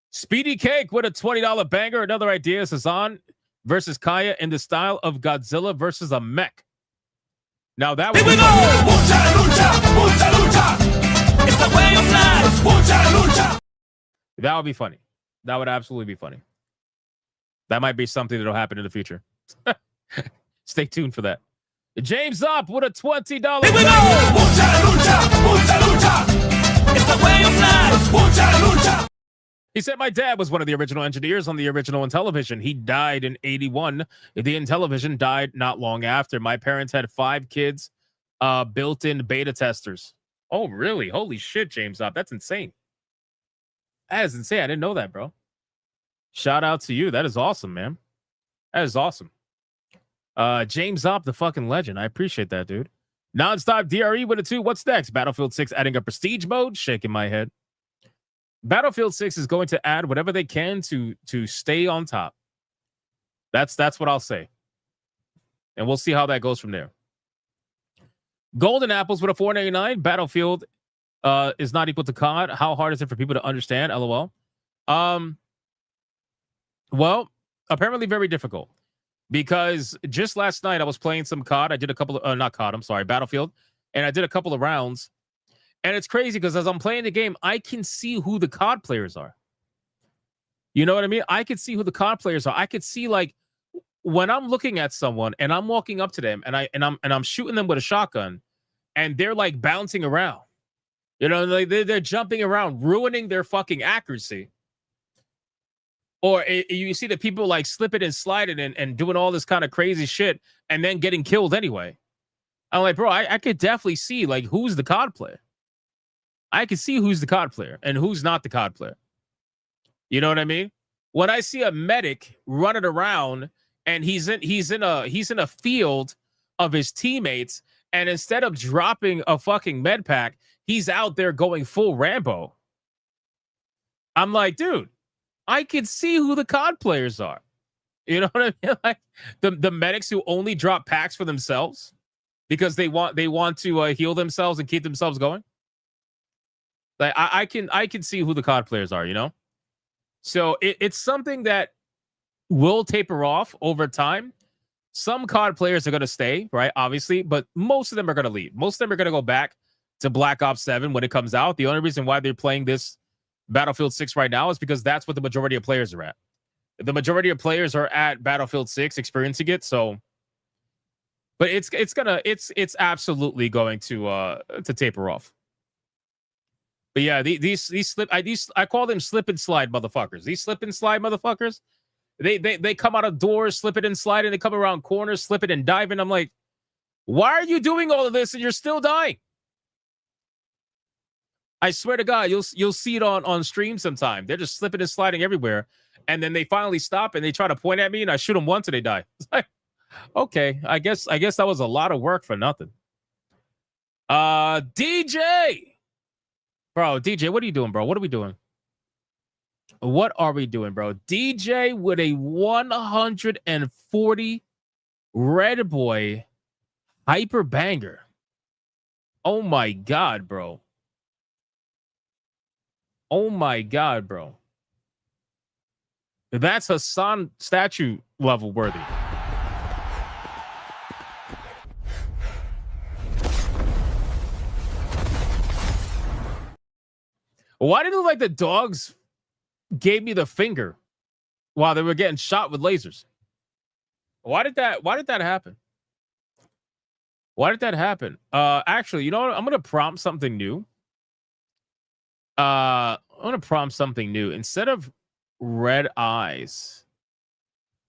Speedy Cake with a $20 banger. Another idea is Hazan versus Kaya in the style of Godzilla versus a mech. Now that would be funny. That would be funny. That would absolutely be funny. That might be something that'll happen in the future. Stay tuned for that. James Up with a $20. He said, my dad was one of the original engineers on the original Intellivision. He died in 81. The Intellivision died not long after. My parents had 5 kids, built-in beta testers. Oh, really? Holy shit, James Up. That's insane. That is insane. I didn't know that, bro. Shout out to you. That is awesome, man. That is awesome. James Zopp, the fucking legend. I appreciate that, dude. Nonstop DRE with a 2. What's next? Battlefield 6 adding a prestige mode? Shaking my head. Battlefield 6 is going to add whatever they can to stay on top. That's what I'll say. And we'll see how that goes from there. Golden Apples with a $4.99. Battlefield is not equal to COD. How hard is it for people to understand? LOL. Well, apparently very difficult. Because just last night I was playing some COD. I did a couple of, not COD, I'm sorry, Battlefield. And I did a couple of rounds. And it's crazy because as I'm playing the game, I can see who the COD players are. You know what I mean? I could see who the COD players are. I could see, like, when I'm looking at someone and I'm walking up to them and I'm shooting them with a shotgun and they're like bouncing around. You know, like they're jumping around, ruining their fucking accuracy. Or you see the people like slipping and sliding and doing all this kind of crazy shit and then getting killed anyway. I'm like, bro, I could definitely see like who's the COD player. I can see who's the COD player and who's not the COD player. You know what I mean? When I see a medic running around and he's in a field of his teammates And instead of dropping a fucking med pack, he's out there going full Rambo. I'm like, dude, I can see who the COD players are. You know what I mean? Like the medics who only drop packs for themselves because they want to heal themselves and keep themselves going. Like I can see who the COD players are, you know? So it's something that will taper off over time. Some COD players are going to stay, right? Obviously, but most of them are going to leave. Most of them are going to go back to Black Ops 7 when it comes out. The only reason why they're playing this Battlefield 6 right now is because that's what the majority of players are at. The majority of players are at Battlefield 6 experiencing it. So, but it's absolutely going to taper off. But yeah, I call them slip and slide motherfuckers. These slip and slide motherfuckers, they come out of doors, slip it and slide, and they come around corners, slip it and dive. And I'm like, why are you doing all of this and you're still dying? I swear to God, you'll see it on stream sometime. They're just slipping and sliding everywhere. And then they finally stop and they try to point at me and I shoot them once and they die. It's like, okay, I guess that was a lot of work for nothing. DJ. Bro, DJ, what are you doing, bro? What are we doing? What are we doing, bro? DJ with a 140 Red Boy hyper banger. Oh my God, bro. Oh my God, bro. That's Hassan statue level worthy. Why did it look like the dogs gave me the finger while they were getting shot with lasers? Why did that happen? Why did that happen? Actually, you know what? I'm gonna prompt something new. I'm gonna prompt something new. Instead of red eyes,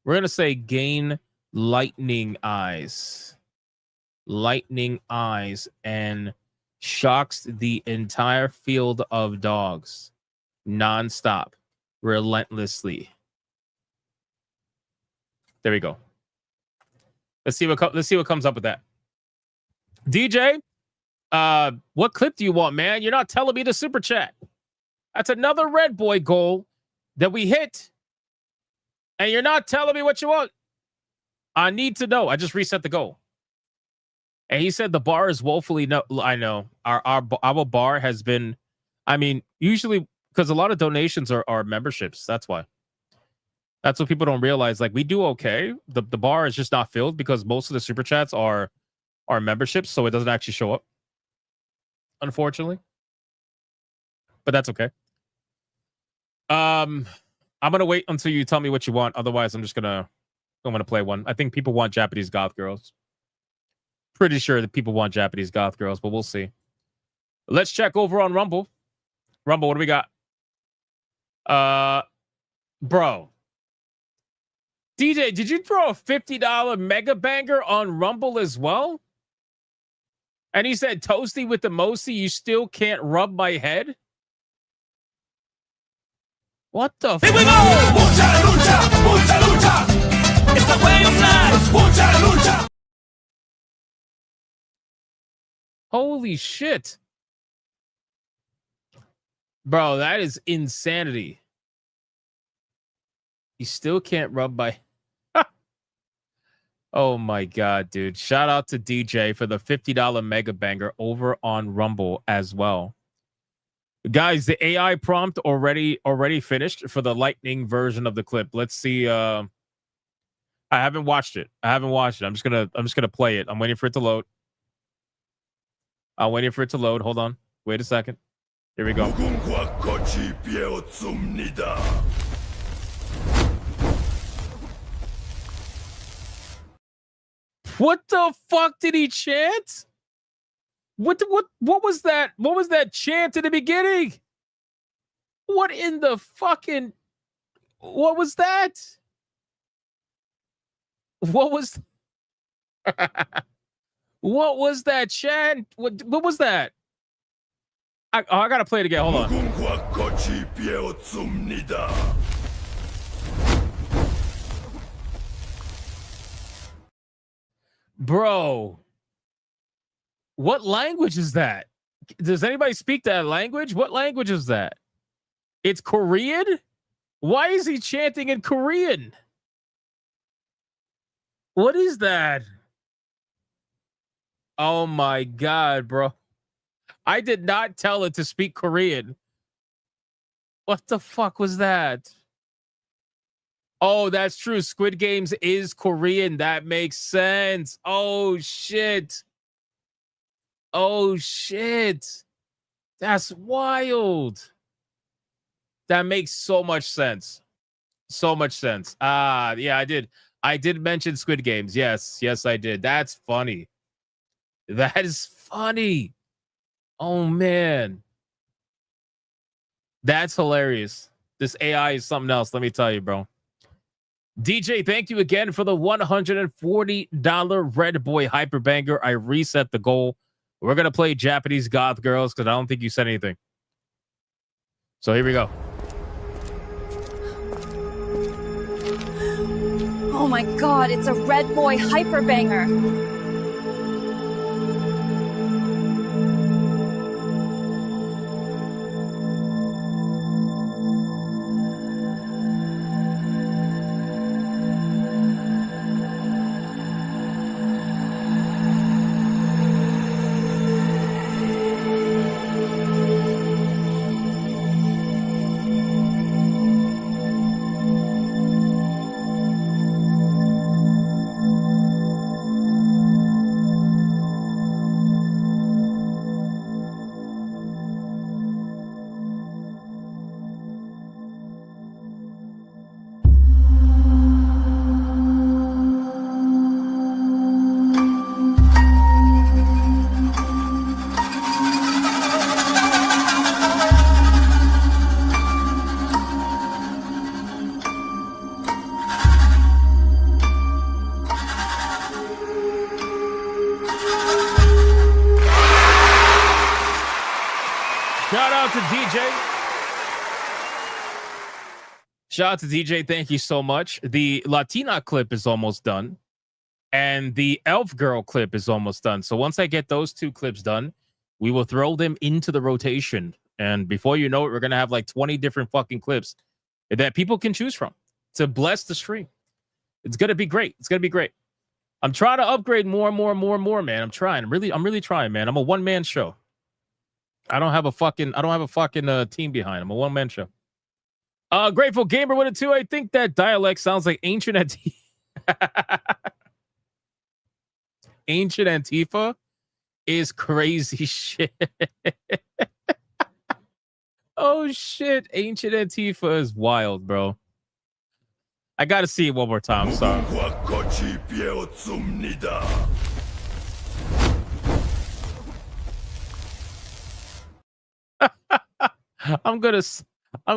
we're gonna say gain lightning eyes. Lightning eyes and shocks the entire field of dogs nonstop, relentlessly. There we go. Let's see what comes up with that. DJ, what clip do you want, man? You're not telling me the super chat. That's another Red Boy goal that we hit, and you're not telling me what you want. I need to know. I just reset the goal. And he said the bar is woefully no. I know our bar has been. I mean, usually because a lot of donations are memberships. That's why. That's what people don't realize. Like we do okay. The bar is just not filled because most of the super chats are memberships, so it doesn't actually show up. Unfortunately, but that's okay. I'm gonna wait until you tell me what you want. Otherwise, I'm gonna play one. I think people want Japanese goth girls. Pretty sure that people want Japanese goth girls, but we'll see. Let's check over on Rumble. Rumble, what do we got? Bro. DJ, did you throw a $50 mega banger on Rumble as well? And he said, Toasty with the Mosey, you still can't rub my head? What the fuck? It's the way of life. Holy shit. Bro, that is insanity. You still can't rub my... Oh my God, dude. Shout out to DJ for the $50 mega banger over on Rumble as well. Guys, the AI prompt already finished for the lightning version of the clip. Let's see. I haven't watched it. I'm just gonna play it. I'm waiting for it to load. Hold on. Wait a second. Here we go. What the fuck did he chant? What was that? What was that chant in the beginning? What in the fucking... What was that? What was... What was that chant? What was that? I gotta play it again. Hold on. Bro. What language is that? Does anybody speak that language? What language is that? It's Korean? Why is he chanting in Korean? What is that? Oh my God, bro. I did not tell it to speak Korean. What the fuck was that? Oh, that's true. Squid Games is Korean. That makes sense. Oh, shit. Oh, shit. That's wild. That makes so much sense. So much sense. Yeah, I did mention Squid Games. Yes, I did. That's funny. That is funny. Oh, man. That's hilarious. This AI is something else. Let me tell you, bro. DJ, thank you again for the $140 Red Boy Hyperbanger. I reset the goal. We're going to play Japanese Goth Girls because I don't think you said anything. So here we go. Oh my God, it's a Red Boy Hyperbanger. Shout out to DJ. Thank you so much. The Latina clip is almost done. And the Elf Girl clip is almost done. So once I get those two clips done, we will throw them into the rotation. And before you know it, we're going to have like 20 different fucking clips that people can choose from to bless the stream. It's going to be great. It's going to be great. I'm trying to upgrade more, man. I'm trying. I'm really trying, man. I'm a one-man show. I don't have a fucking team behind. I'm a one-man show. Grateful Gamer with it too. I think that dialect sounds like ancient Antifa. Ancient Antifa is crazy shit. Oh shit, ancient Antifa is wild, bro. I gotta see it one more time. Sorry. I'm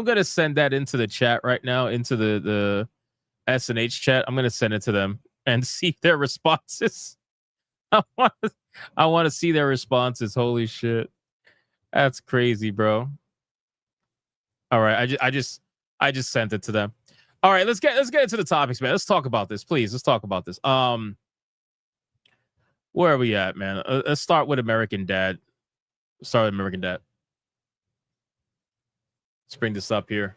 gonna send that into the chat right now, into the SNH chat. I'm gonna send it to them and see their responses. I want to see their responses. Holy shit, that's crazy, bro. All right, I just sent it to them. All right, let's get into the topics, man. Let's talk about this, please. Let's talk about this. Where are we at, man? Let's start with American Dad. Let's bring this up here.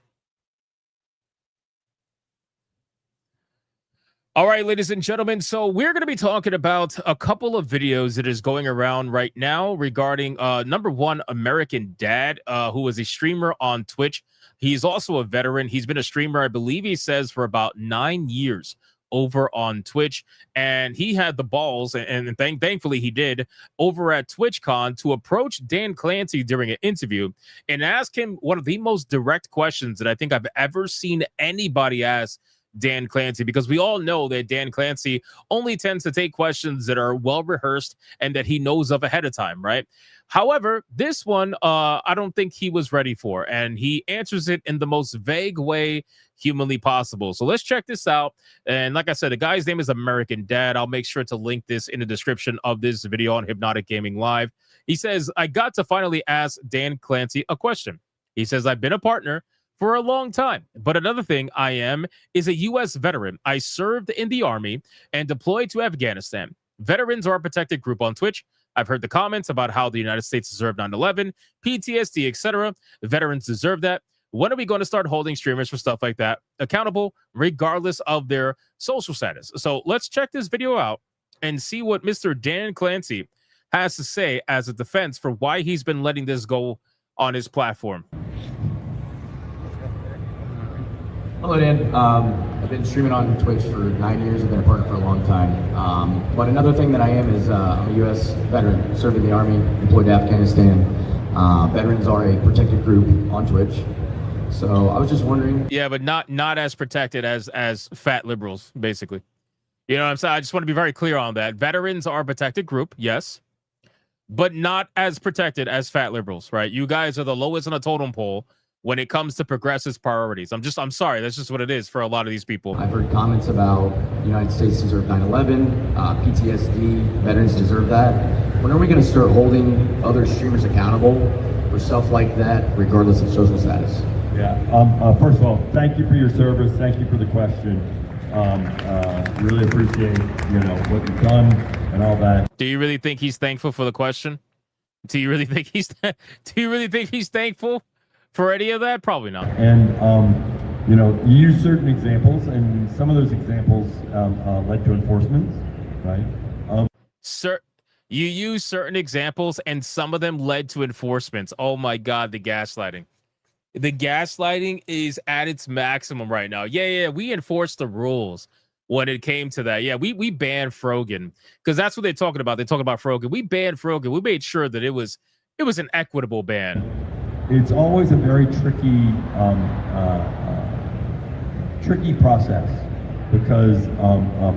All right, ladies and gentlemen. So we're going to be talking about a couple of videos that is going around right now regarding number one, American Dad, who is a streamer on Twitch. He's also a veteran. He's been a streamer, I believe he says, for about 9 years over on Twitch. And he had the balls, and thankfully he did, over at TwitchCon to approach Dan Clancey during an interview and ask him one of the most direct questions that I think I've ever seen anybody ask Dan Clancey, because we all know that Dan Clancey only tends to take questions that are well rehearsed and that he knows of ahead of time, right? However, this one, I don't think he was ready for, and he answers it in the most vague way humanly possible. So let's check this out. And like I said, the guy's name is American Dad. I'll make sure to link this in the description of this video on Hypnotic Gaming Live. He says, I got to finally ask Dan Clancey a question. He says, I've been a partner for a long time, but another thing I am is a U.S. veteran. I served in the Army and deployed to Afghanistan. Veterans are a protected group on Twitch. I've heard the comments about how the United States deserved 9/11, PTSD, etc. Veterans deserve that. When are we going to start holding streamers for stuff like that accountable, regardless of their social status? So let's check this video out and see what Mr. Dan Clancey has to say as a defense for why he's been letting this go on his platform. Hello, Dan. I've been streaming on Twitch for 9 years. I've been a partner for a long time. But another thing that I am is I'm a U.S. veteran, served in the Army, employed to Afghanistan. Veterans are a protected group on Twitch. So I was just wondering. Yeah, but not as protected as fat liberals, basically. You know what I'm saying? I just want to be very clear on that. Veterans are a protected group, yes, but not as protected as fat liberals, right? You guys are the lowest on a totem pole when it comes to progressive priorities. I'm sorry, that's just what it is for a lot of these people. I've heard comments about the United States deserve 9/11, PTSD, veterans deserve that. When are we going to start holding other streamers accountable for stuff like that, regardless of social status? Yeah, first of all, thank you for your service. Thank you for the question. Really appreciate, what you've done and all that. Do you really think he's thankful for the question? Do you really think he's thankful for any of that? Probably not. And you use certain examples, and some of those examples led to enforcements, right? You use certain examples, and some of them led to enforcements. Oh my God, the gaslighting. The gaslighting is at its maximum right now. Yeah, we enforced the rules when it came to that. Yeah, we banned Frogan because that's what they're talking about. They're talking about Frogan. We banned Frogan. We made sure that it was an equitable ban. It's always a very tricky process because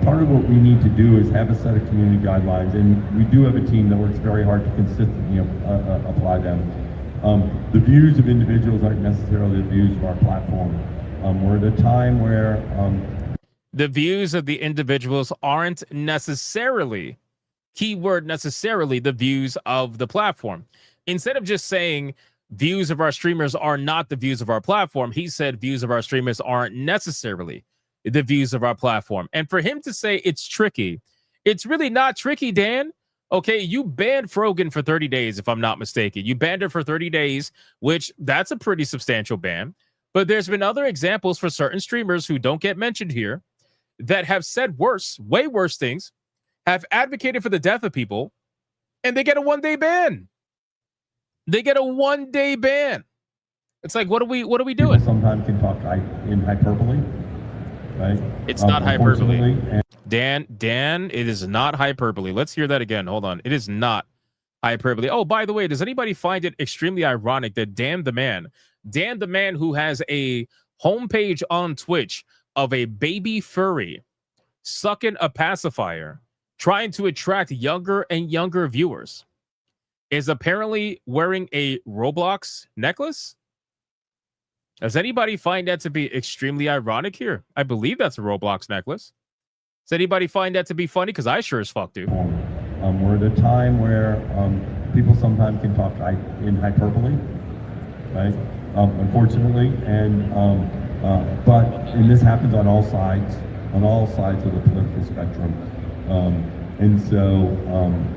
part of what we need to do is have a set of community guidelines, and we do have a team that works very hard to consistently apply them. The views of individuals aren't necessarily the views of our platform. We're at a time where the views of the individuals aren't necessarily, keyword necessarily, the views of the platform. Instead of just saying views of our streamers are not the views of our platform, he said views of our streamers aren't necessarily the views of our platform. And for him to say it's tricky, it's really not tricky, Dan. Okay, you banned Frogan for 30 days, if I'm not mistaken. You banned her for 30 days, which that's a pretty substantial ban. But there's been other examples for certain streamers who don't get mentioned here that have said worse, way worse things, have advocated for the death of people, and they get a one-day ban. They get a one-day ban. It's like, what are we doing? People sometimes can talk in hyperbole, right? It's not hyperbole. Dan, it is not hyperbole. Let's hear that again. Hold on. It is not hyperbole. Oh, by the way, does anybody find it extremely ironic that Dan the man who has a homepage on Twitch of a baby furry sucking a pacifier, trying to attract younger and younger viewers, is apparently wearing a Roblox necklace? Does anybody find that to be extremely ironic here? I believe that's a Roblox necklace. Does anybody find that to be funny? Because I sure as fuck do. We're at a time where people sometimes can talk in hyperbole, right? Unfortunately, and this happens on all sides of the political spectrum, and so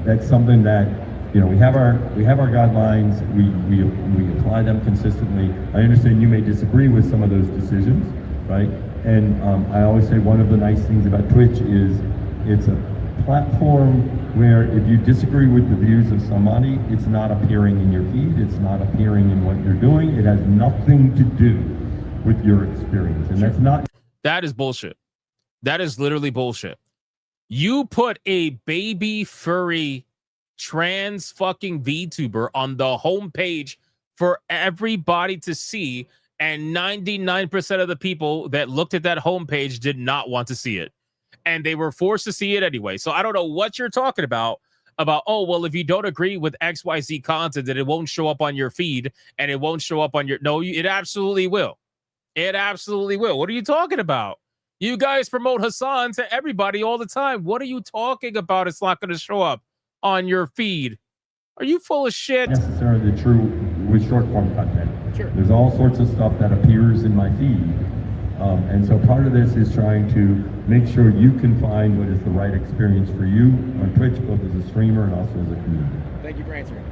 that's something that we have our guidelines. We apply them consistently. I understand you may disagree with some of those decisions, right? And I always say one of the nice things about Twitch is it's a platform where if you disagree with the views of somebody, it's not appearing in your feed, it's not appearing in what you're doing. It has nothing to do with your experience. And that's not... That is bullshit. That is literally bullshit. You put a baby furry trans fucking VTuber on the homepage for everybody to see, and 99% of the people that looked at that homepage did not want to see it, and they were forced to see it anyway. So I don't know what you're talking about, oh, well, if you don't agree with XYZ content, that it won't show up on your feed and it won't show up on your... No, it absolutely will. It absolutely will. What are you talking about? You guys promote Hassan to everybody all the time. What are you talking about? It's not going to show up on your feed. Are you full of shit? Necessarily true with short form content. Sure. There's all sorts of stuff that appears in my feed And so part of this is trying to make sure you can find what is the right experience for you on Twitch, both as a streamer and also as a community. Thank you for answering.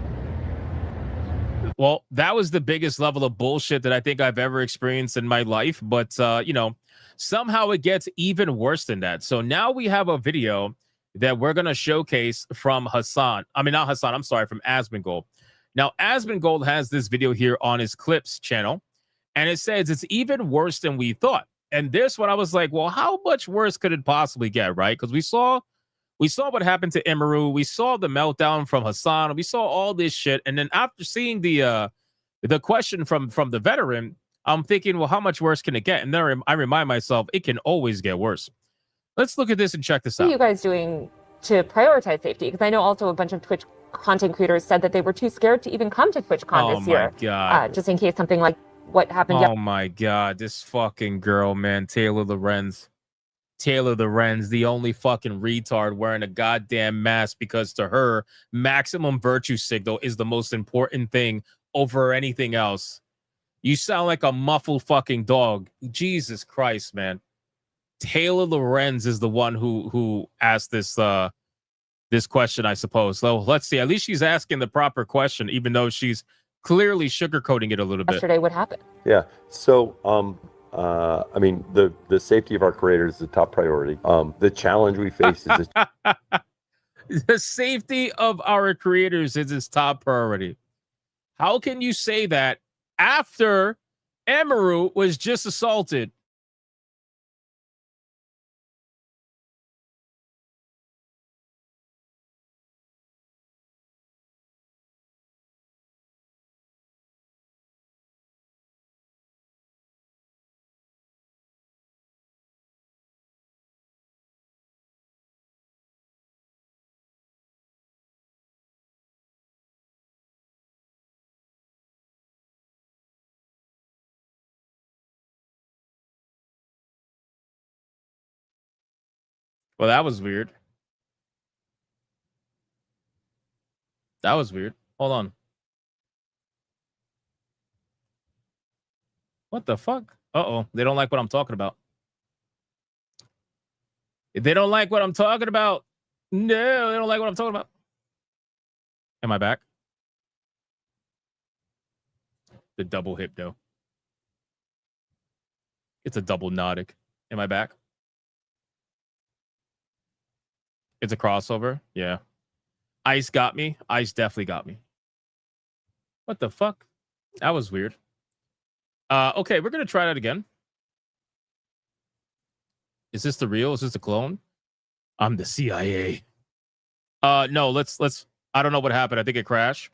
Well, that was the biggest level of bullshit that I think I've ever experienced in my life. But, you know, somehow it gets even worse than that. So now we have a video that we're going to showcase from Hassan. I mean, not Hassan. I'm sorry, from Asmongold. Now, Asmongold has this video here on his Clips channel, and it says it's even worse than we thought. And this one, I was like, well, how much worse could it possibly get, right? Because we saw what happened to Emiru. We saw the meltdown from Hassan. We saw all this shit. And then after seeing the question from the veteran, I'm thinking, well, how much worse can it get? And then I remind myself, it can always get worse. Let's look at this and check this out. What are you guys doing to prioritize safety? Because I know also a bunch of Twitch content creators said that they were too scared to even come to TwitchCon this year. Oh, my God. Just in case something like what happened. Oh, my God. This fucking girl, man. Taylor Lorenz, the only fucking retard wearing a goddamn mask because to her, maximum virtue signal is the most important thing over anything else. You sound like a muffled fucking dog. Jesus Christ, man. Taylor Lorenz is the one who asked this this question, I suppose. So let's see. At least she's asking the proper question, even though she's clearly sugarcoating it a little bit. Yesterday, what happened? Yeah. So, I mean, the safety of our creators is the top priority. The challenge we face is the safety of our creators is its top priority. How can you say that after Emiru was just assaulted? Well, that was weird. That was weird. Hold on. What the fuck? Uh-oh. They don't like what I'm talking about. They don't like what I'm talking about. No, they don't like what I'm talking about. Am I back? The double hypno. It's a double Nautic. Am I back? It's a crossover. Yeah. Ice got me. Ice definitely got me. What the fuck? That was weird. Okay, we're gonna try that again. Is this the real? Is this the clone? I'm the CIA. No, let's I don't know what happened. I think it crashed.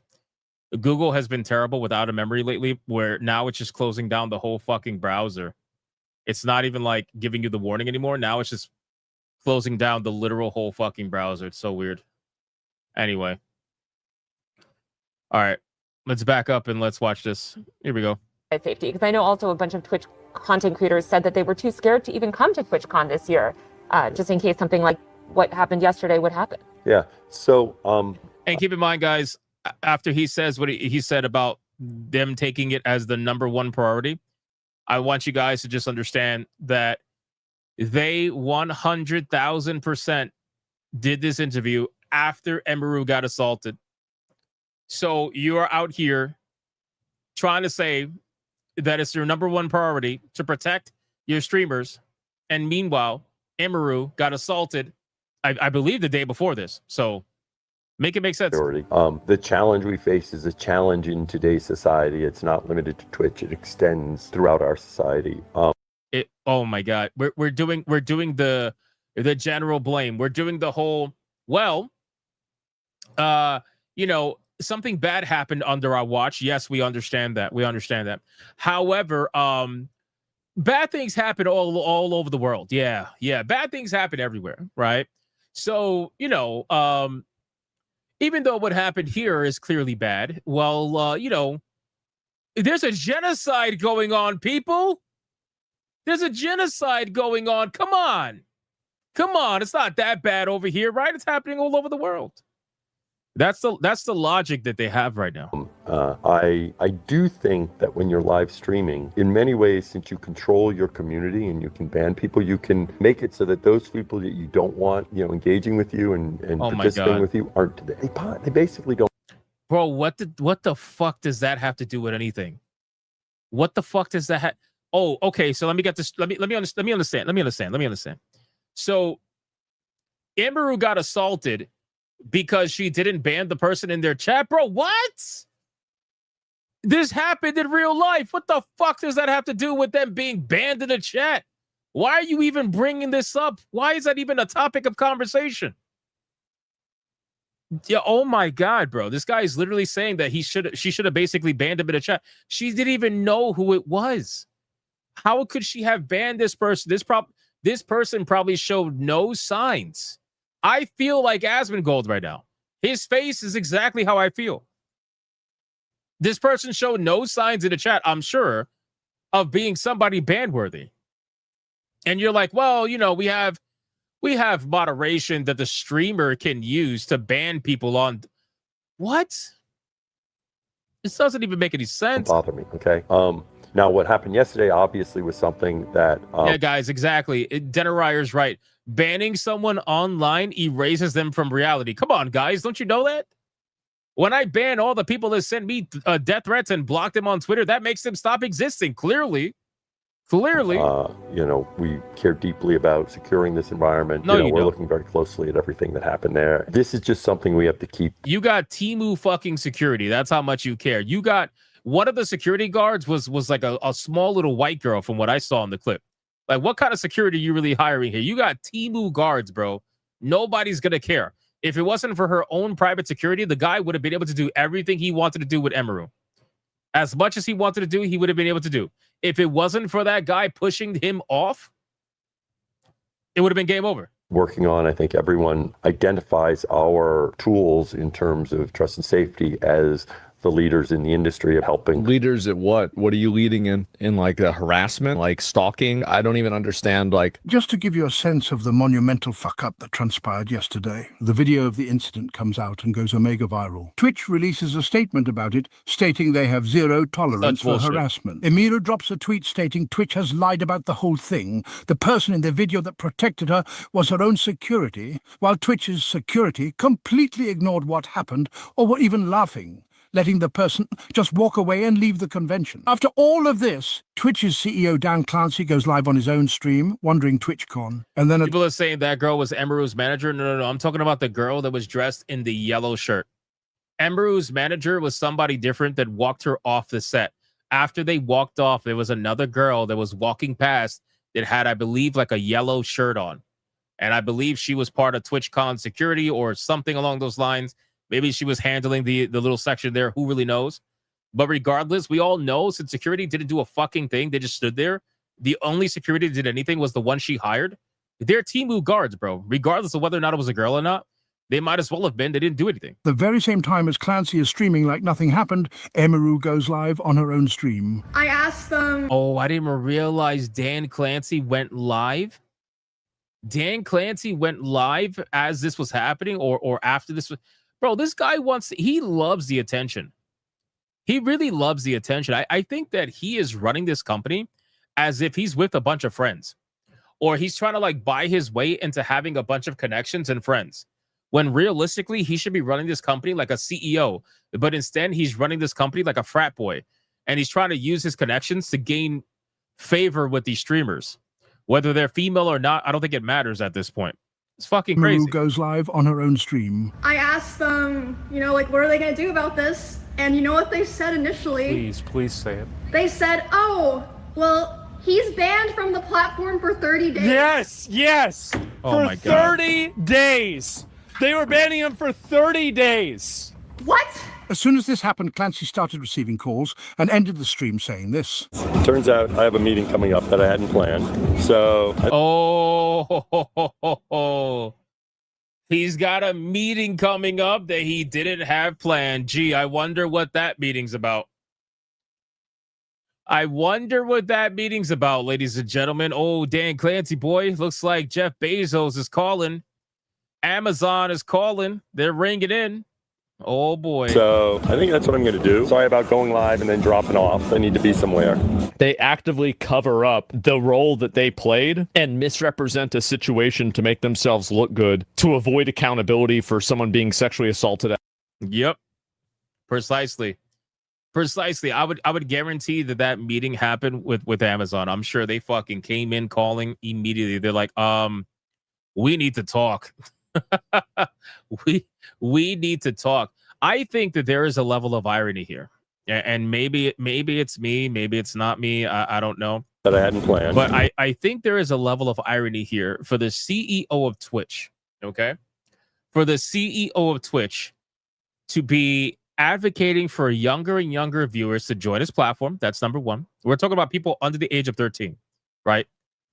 Google has been terrible with out of memory lately, where now it's just closing down the whole fucking browser. It's not even like giving you the warning anymore. Now it's just closing down the literal whole fucking browser. It's so weird. Anyway. All right. Let's back up and let's watch this. Here we go. Safety, because I know also a bunch of Twitch content creators said that they were too scared to even come to TwitchCon this year, just in case something like what happened yesterday would happen. Yeah. So, and keep in mind, guys, after he says what he said about them taking it as the #1 priority, I want you guys to just understand that they 100,000% did this interview after Emiru got assaulted. So you are out here trying to say that it's your #1 priority to protect your streamers. And meanwhile, Emiru got assaulted, I believe, the day before this. So make it make sense. The challenge we face is a challenge in today's society. It's not limited to Twitch. It extends throughout our society. Oh my God, we're doing the general blame. We're doing the whole, well, you know, something bad happened under our watch. Yes, we understand that. However, bad things happen all over the world. Yeah, bad things happen everywhere, right? So, you know, even though what happened here is clearly bad, well, you know, there's a genocide going on, people. There's a genocide going on. Come on. It's not that bad over here, right? It's happening all over the world. That's the logic that they have right now. I do think that when you're live streaming, in many ways, since you control your community and you can ban people, you can make it so that those people that you don't want, engaging with you and participating with you aren't. They basically don't. Bro, what the fuck does that have to do with anything? What the fuck does that? Oh, okay. So let me get this. Let me understand. So, Emiru got assaulted because she didn't ban the person in their chat, bro. What? This happened in real life. What the fuck does that have to do with them being banned in the chat? Why are you even bringing this up? Why is that even a topic of conversation? Yeah. Oh my God, bro. This guy is literally saying that she should have basically banned him in the chat. She didn't even know who it was. How could she have banned this person? This person probably showed no signs. I feel like Asmongold right now. His face is exactly how I feel. This person showed no signs in the chat, I'm sure, of being somebody ban-worthy. And you're like, well, we have moderation that the streamer can use to ban people on. What? This doesn't even make any sense. Don't bother me, okay? Now, what happened yesterday obviously was something that... yeah, guys, exactly. Dennerier's right. Banning someone online erases them from reality. Come on, guys. Don't you know that? When I ban all the people that send me death threats and block them on Twitter, that makes them stop existing. Clearly. We care deeply about securing this environment. No, we're looking very closely at everything that happened there. This is just something we have to keep. You got Temu fucking security. That's how much you care. You got one of the security guards was like a small little white girl from what I saw in the clip. Like, what kind of security are you really hiring here? You got Temu guards, bro. Nobody's going to care. If it wasn't for her own private security, the guy would have been able to do everything he wanted to do with Emiru. As much as he wanted to do, he would have been able to do. If it wasn't for that guy pushing him off, it would have been game over. Working on, I think everyone identifies our tools in terms of trust and safety as the leaders in the industry of helping. Leaders at what? What are you leading in like harassment, like stalking? I don't even understand. Just to give you a sense of the monumental fuck up that transpired yesterday, the video of the incident comes out and goes omega viral. Twitch releases a statement about it, stating they have zero tolerance for harassment. Emiru drops a tweet stating Twitch has lied about the whole thing. The person in the video that protected her was her own security, while Twitch's security completely ignored what happened or were even laughing, letting the person just walk away and leave the convention. After all of this, Twitch's CEO Dan Clancey goes live on his own stream, wondering TwitchCon. And then people are saying that girl was Emiru's manager. No. I'm talking about the girl that was dressed in the yellow shirt. Emiru's manager was somebody different that walked her off the set. After they walked off, there was another girl that was walking past that had, I believe, like a yellow shirt on. And I believe she was part of TwitchCon security or something along those lines. Maybe she was handling the little section there. Who really knows? But regardless, we all know since security didn't do a fucking thing. They just stood there. The only security that did anything was the one she hired. They're Temu guards, bro. Regardless of whether or not it was a girl or not, they might as well have been. They didn't do anything. The very same time as Clancey is streaming like nothing happened, Emiru goes live on her own stream. I asked them. Oh, I didn't even realize Dan Clancey went live. Dan Clancey went live as this was happening or after this was... Bro, this guy he loves the attention. He really loves the attention. I think that he is running this company as if he's with a bunch of friends. Or he's trying to buy his way into having a bunch of connections and friends. When realistically, he should be running this company like a CEO. But instead, he's running this company like a frat boy. And he's trying to use his connections to gain favor with these streamers. Whether they're female or not, I don't think it matters at this point. It's fucking crazy. Emiru goes live on her own stream. I asked them, what are they going to do about this? And you know what they said initially? Please say it. They said, oh, well, he's banned from the platform for 30 days. Yes. Oh for 30 days. They were banning him for 30 days. What? As soon as this happened, Clancey started receiving calls and ended the stream saying this. Turns out I have a meeting coming up that I hadn't planned. So... He's got a meeting coming up that he didn't have planned. Gee, I wonder what that meeting's about. Ladies and gentlemen. Oh, Dan Clancey, boy. Looks like Jeff Bezos is calling. Amazon is calling. They're ringing in. Oh boy. So I think that's what I'm going to do. Sorry about going live and then dropping off. I need to be somewhere. They actively cover up the role that they played and misrepresent a situation to make themselves look good to avoid accountability for someone being sexually assaulted. Yep. Precisely. I would guarantee that meeting happened with Amazon. I'm sure they fucking came in calling immediately. They're like, we need to talk. we need to talk. I think that there is a level of irony here, and maybe it's me, maybe it's not me. I don't know that I hadn't planned, but I think there is a level of irony here for the CEO of Twitch. Okay, for the CEO of Twitch to be advocating for younger and younger viewers to join his platform. That's number one. We're talking about people under the age of 13, right?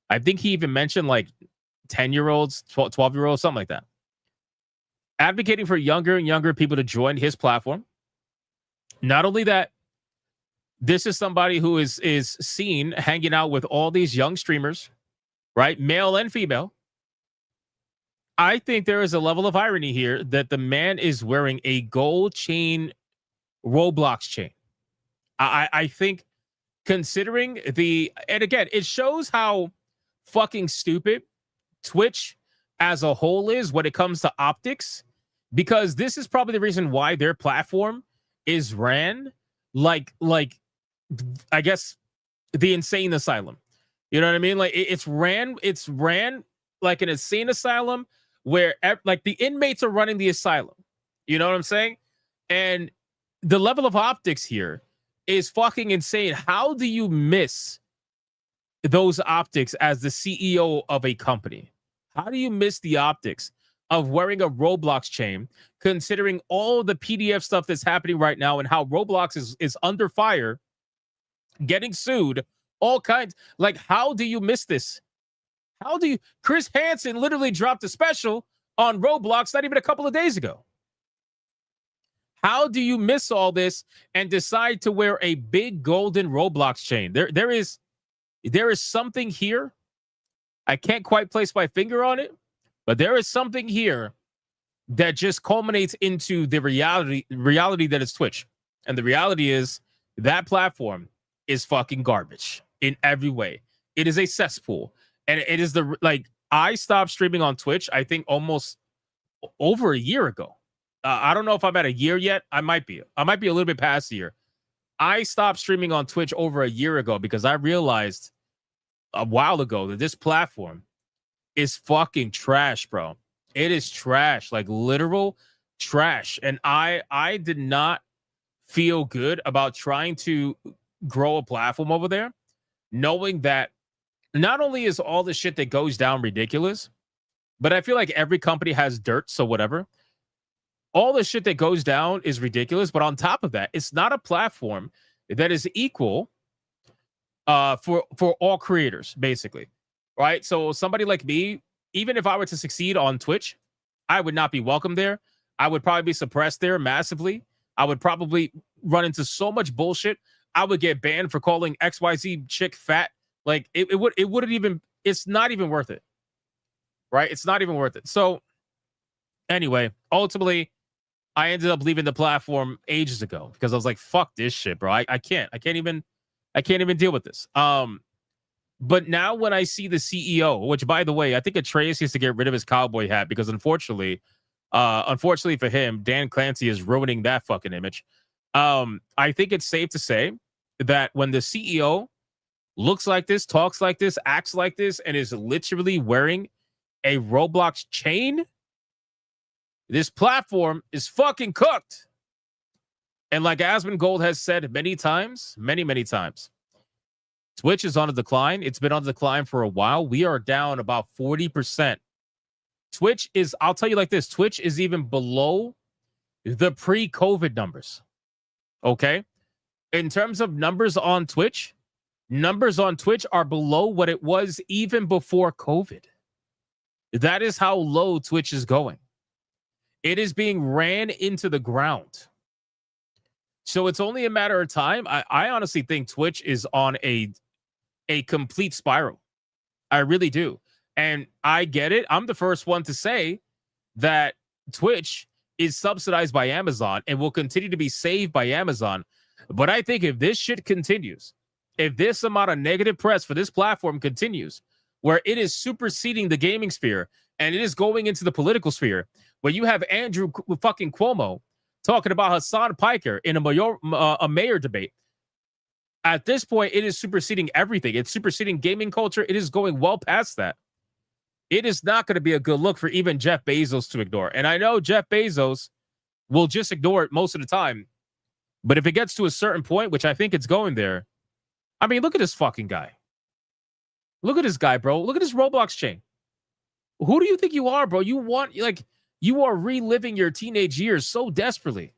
I think he even mentioned like 10-year-olds, 12-year-olds, something like that. Advocating for younger and younger people to join his platform. Not only that, this is somebody who is seen hanging out with all these young streamers, right? Male and female. I think there is a level of irony here that the man is wearing a gold chain Roblox chain. I think considering and again, it shows how fucking stupid Twitch as a whole is when it comes to optics, because this is probably the reason why their platform is ran like I guess the insane asylum. You know what I mean? Like it's ran like an insane asylum where like the inmates are running the asylum. You know what I'm saying? And the level of optics here is fucking insane. How do you miss those optics as the CEO of a company? How do you miss the optics of wearing a Roblox chain, considering all the PDF stuff that's happening right now and how Roblox is under fire, getting sued, all kinds? Like, how do you miss this? How do you? Chris Hansen literally dropped a special on Roblox not even a couple of days ago. How do you miss all this and decide to wear a big golden Roblox chain? There is something here. I can't quite place my finger on it, but there is something here that just culminates into the reality that is Twitch. And the reality is that platform is fucking garbage in every way. It is a cesspool. And it is I stopped streaming on Twitch, I think almost over a year ago. I don't know if I'm at a year yet. I might be a little bit past a year. I stopped streaming on Twitch over a year ago because I realized a while ago that this platform is fucking trash, bro. It is trash, like literal trash. And I did not feel good about trying to grow a platform over there, knowing that not only is all the shit that goes down ridiculous, but I feel like every company has dirt, so whatever. All the shit that goes down is ridiculous, but on top of that, it's not a platform that is equal for all creators, basically, right? So somebody like me, even if I were to succeed on Twitch, I would not be welcome there. I would probably be suppressed there massively. I would probably run into so much bullshit. I would get banned for calling XYZ chick fat. Like it wouldn't even. It's not even worth it, right? It's not even worth it. So anyway, ultimately, I ended up leaving the platform ages ago because I was like, "Fuck this shit, bro. I can't even deal with this." But now when I see the CEO, which by the way, I think Atreus needs to get rid of his cowboy hat because unfortunately for him, Dan Clancy is ruining that fucking image. I think it's safe to say that when the CEO looks like this, talks like this, acts like this, and is literally wearing a Roblox chain, this platform is fucking cooked. And like Asmongold has said many times, many times, Twitch is on a decline. It's been on decline for a while. We are down about 40%. Twitch is, I'll tell you like this, Twitch is even below the pre-COVID numbers. Okay? In terms of numbers on Twitch are below what it was even before COVID. That is how low Twitch is going. It is being ran into the ground. So it's only a matter of time. I honestly think Twitch is on a complete spiral. I really do. And I get it. I'm the first one to say that Twitch is subsidized by Amazon and will continue to be saved by Amazon. But I think if this shit continues, if this amount of negative press for this platform continues, where it is superseding the gaming sphere and it is going into the political sphere, where you have Andrew fucking Cuomo talking about Hassan Piker in a mayor debate. At this point, it is superseding everything. It's superseding gaming culture. It is going well past that. It is not going to be a good look for even Jeff Bezos to ignore. And I know Jeff Bezos will just ignore it most of the time. But if it gets to a certain point, which I think it's going there, I mean, look at this fucking guy. Look at this guy, bro. Look at this Roblox chain. Who do you think you are, bro? You are reliving your teenage years so desperately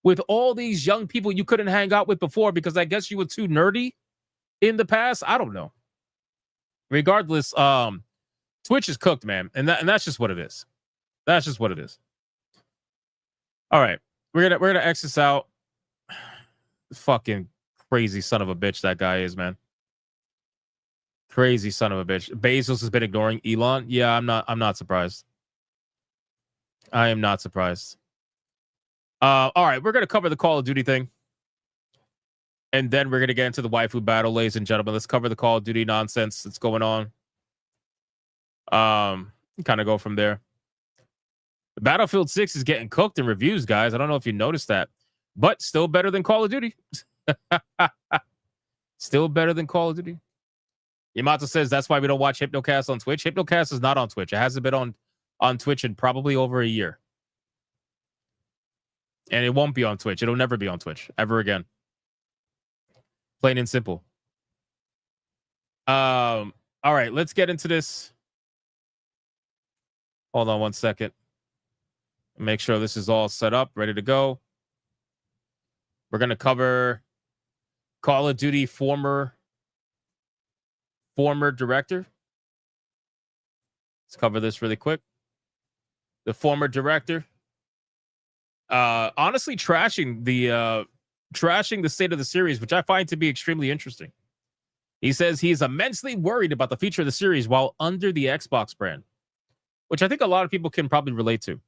with all these young people you couldn't hang out with before because I guess you were too nerdy in the past. I don't know. Regardless, Twitch is cooked, man. And that's just what it is. That's just what it is. All right. We're gonna X this out. Fucking crazy son of a bitch that guy is, man. Crazy son of a bitch. Bezos has been ignoring Elon. Yeah, I'm not surprised. I am not surprised. All right, we're gonna cover the Call of Duty thing. And then we're gonna get into the Waifu Battle, ladies and gentlemen. Let's cover the Call of Duty nonsense that's going on. Kind of go from there. Battlefield 6 is getting cooked in reviews, guys. I don't know if you noticed that, but still better than Call of Duty. Still better than Call of Duty. Yamato says that's why we don't watch Hypnocast on Twitch. Hypnocast is not on Twitch. It hasn't been on Twitch in probably over a year. And it won't be on Twitch. It'll never be on Twitch ever again. Plain and simple. All right, let's get into this. Hold on one second. Make sure this is all set up, ready to go. We're going to cover Call of Duty former director. Let's cover this really quick. The former director honestly trashing the state of the series, which I find to be extremely interesting. He says he is immensely worried about the future of the series while under the Xbox brand, which I think a lot of people can probably relate to.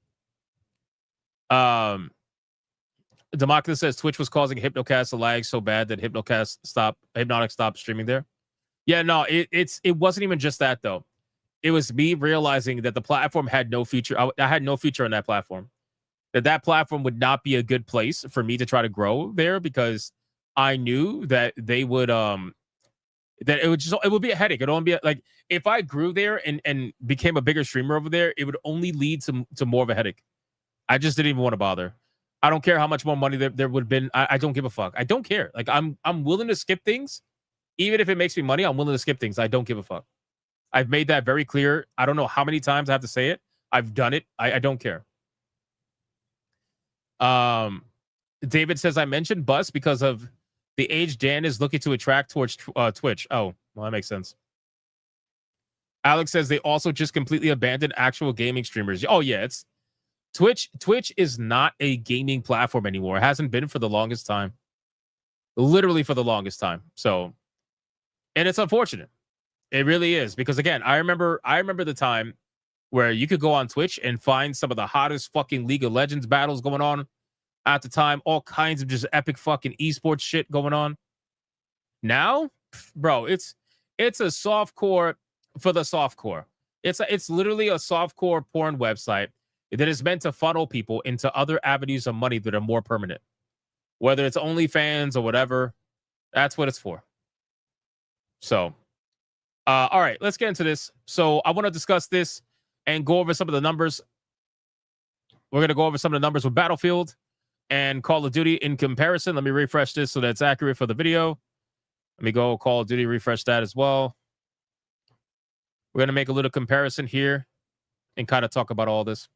Democulus says Twitch was causing Hypnocast to lag so bad that Hypnotic stopped streaming there. Yeah, no, it wasn't even just that though. It was me realizing that the platform had no feature. I had no feature on that platform. That platform would not be a good place for me to try to grow there because I knew that they would that it would be a headache. It'd only be like if I grew there and became a bigger streamer over there, it would only lead to more of a headache. I just didn't even want to bother. I don't care how much more money there would have been. I don't give a fuck. I don't care. Like I'm willing to skip things. Even if it makes me money, I'm willing to skip things. I don't give a fuck. I've made that very clear. I don't know how many times I have to say it. I've done it. I don't care. David says I mentioned Bus because of the age Dan is looking to attract towards Twitch. Oh, well, that makes sense. Alex says they also just completely abandoned actual gaming streamers. Oh, yeah, it's Twitch is not a gaming platform anymore. It hasn't been for the longest time. Literally for the longest time. So, and it's unfortunate. It really is. Because again, I remember the time where you could go on Twitch and find some of the hottest fucking League of Legends battles going on at the time. All kinds of just epic fucking esports shit going on. Now, bro, it's a softcore for the softcore. It's literally a softcore porn website that is meant to funnel people into other avenues of money that are more permanent. Whether it's OnlyFans or whatever, that's what it's for. So, all right, let's get into this. So I want to discuss this and go over some of the numbers. We're going to go over some of the numbers with Battlefield and Call of Duty in comparison. Let me refresh this so that's accurate for the video. Let me go Call of Duty, refresh that as well. We're going to make a little comparison here and kind of talk about all this.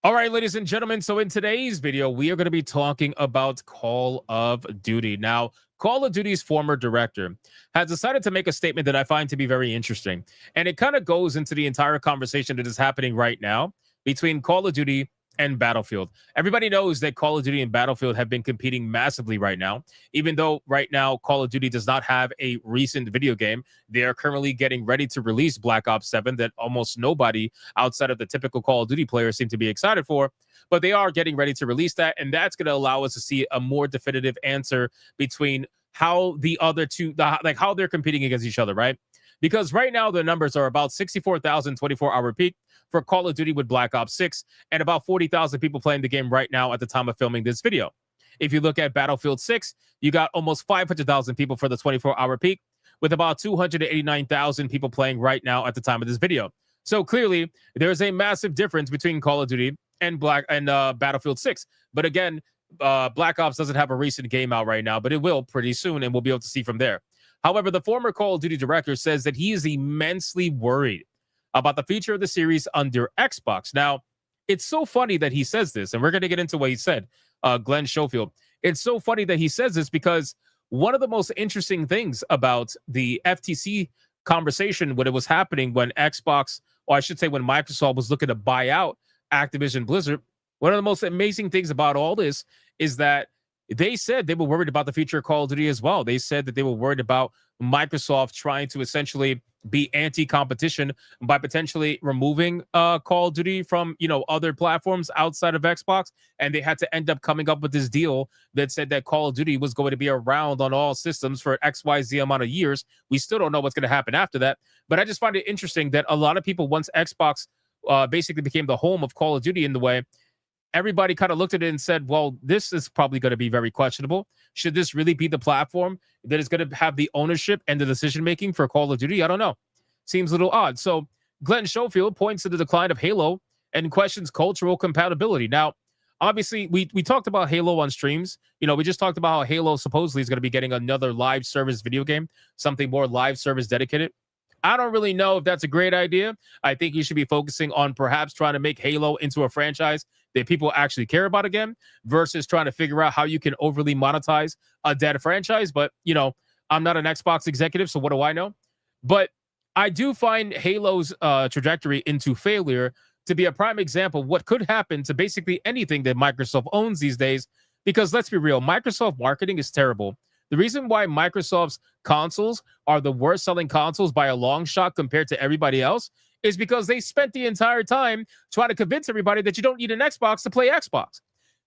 All right, ladies and gentlemen. So in today's video, we are going to be talking about Call of Duty. Now, Call of Duty's former director has decided to make a statement that I find to be very interesting. And it kind of goes into the entire conversation that is happening right now between Call of Duty and Battlefield. Everybody knows that Call of Duty and Battlefield have been competing massively right now. Even though right now Call of Duty does not have a recent video game, they are currently getting ready to release Black Ops 7 that almost nobody outside of the typical Call of Duty players seem to be excited for. But they are getting ready to release that, and that's going to allow us to see a more definitive answer between how the other two, like how they're competing against each other, right? Because right now the numbers are about 64,000 24-hour peak for Call of Duty with Black Ops 6 and about 40,000 people playing the game right now at the time of filming this video. If you look at Battlefield 6, you got almost 500,000 people for the 24-hour peak with about 289,000 people playing right now at the time of this video. So clearly there's a massive difference between Call of Duty and Battlefield 6. But again, Black Ops doesn't have a recent game out right now, but it will pretty soon, and we'll be able to see from there. However, the former Call of Duty director says that he is immensely worried about the future of the series under Xbox. Now, it's so funny that he says this, and we're going to get into what he said, Glenn Schofield. It's so funny that he says this because one of the most interesting things about the FTC conversation when it was happening when Xbox, or I should say when Microsoft was looking to buy out Activision Blizzard, one of the most amazing things about all this is that they said they were worried about the future of Call of Duty as well. They said that they were worried about Microsoft trying to essentially be anti-competition by potentially removing Call of Duty from, other platforms outside of Xbox. And they had to end up coming up with this deal that said that Call of Duty was going to be around on all systems for XYZ amount of years. We still don't know what's going to happen after that. But I just find it interesting that a lot of people, once Xbox basically became the home of Call of Duty in the way, everybody kind of looked at it and said, well, this is probably going to be very questionable. Should this really be the platform that is going to have the ownership and the decision-making for Call of Duty? I don't know. Seems a little odd. So Glenn Schofield points to the decline of Halo and questions cultural compatibility. Now, obviously, we talked about Halo on streams. We just talked about how Halo supposedly is going to be getting another live service video game, something more live service dedicated. I don't really know if that's a great idea. I think you should be focusing on perhaps trying to make Halo into a franchise that people actually care about again versus trying to figure out how you can overly monetize a dead franchise. But, I'm not an Xbox executive, so what do I know? But I do find Halo's trajectory into failure to be a prime example of what could happen to basically anything that Microsoft owns these days. Because let's be real, Microsoft marketing is terrible. The reason why Microsoft's consoles are the worst selling consoles by a long shot compared to everybody else is because they spent the entire time trying to convince everybody that you don't need an Xbox to play Xbox.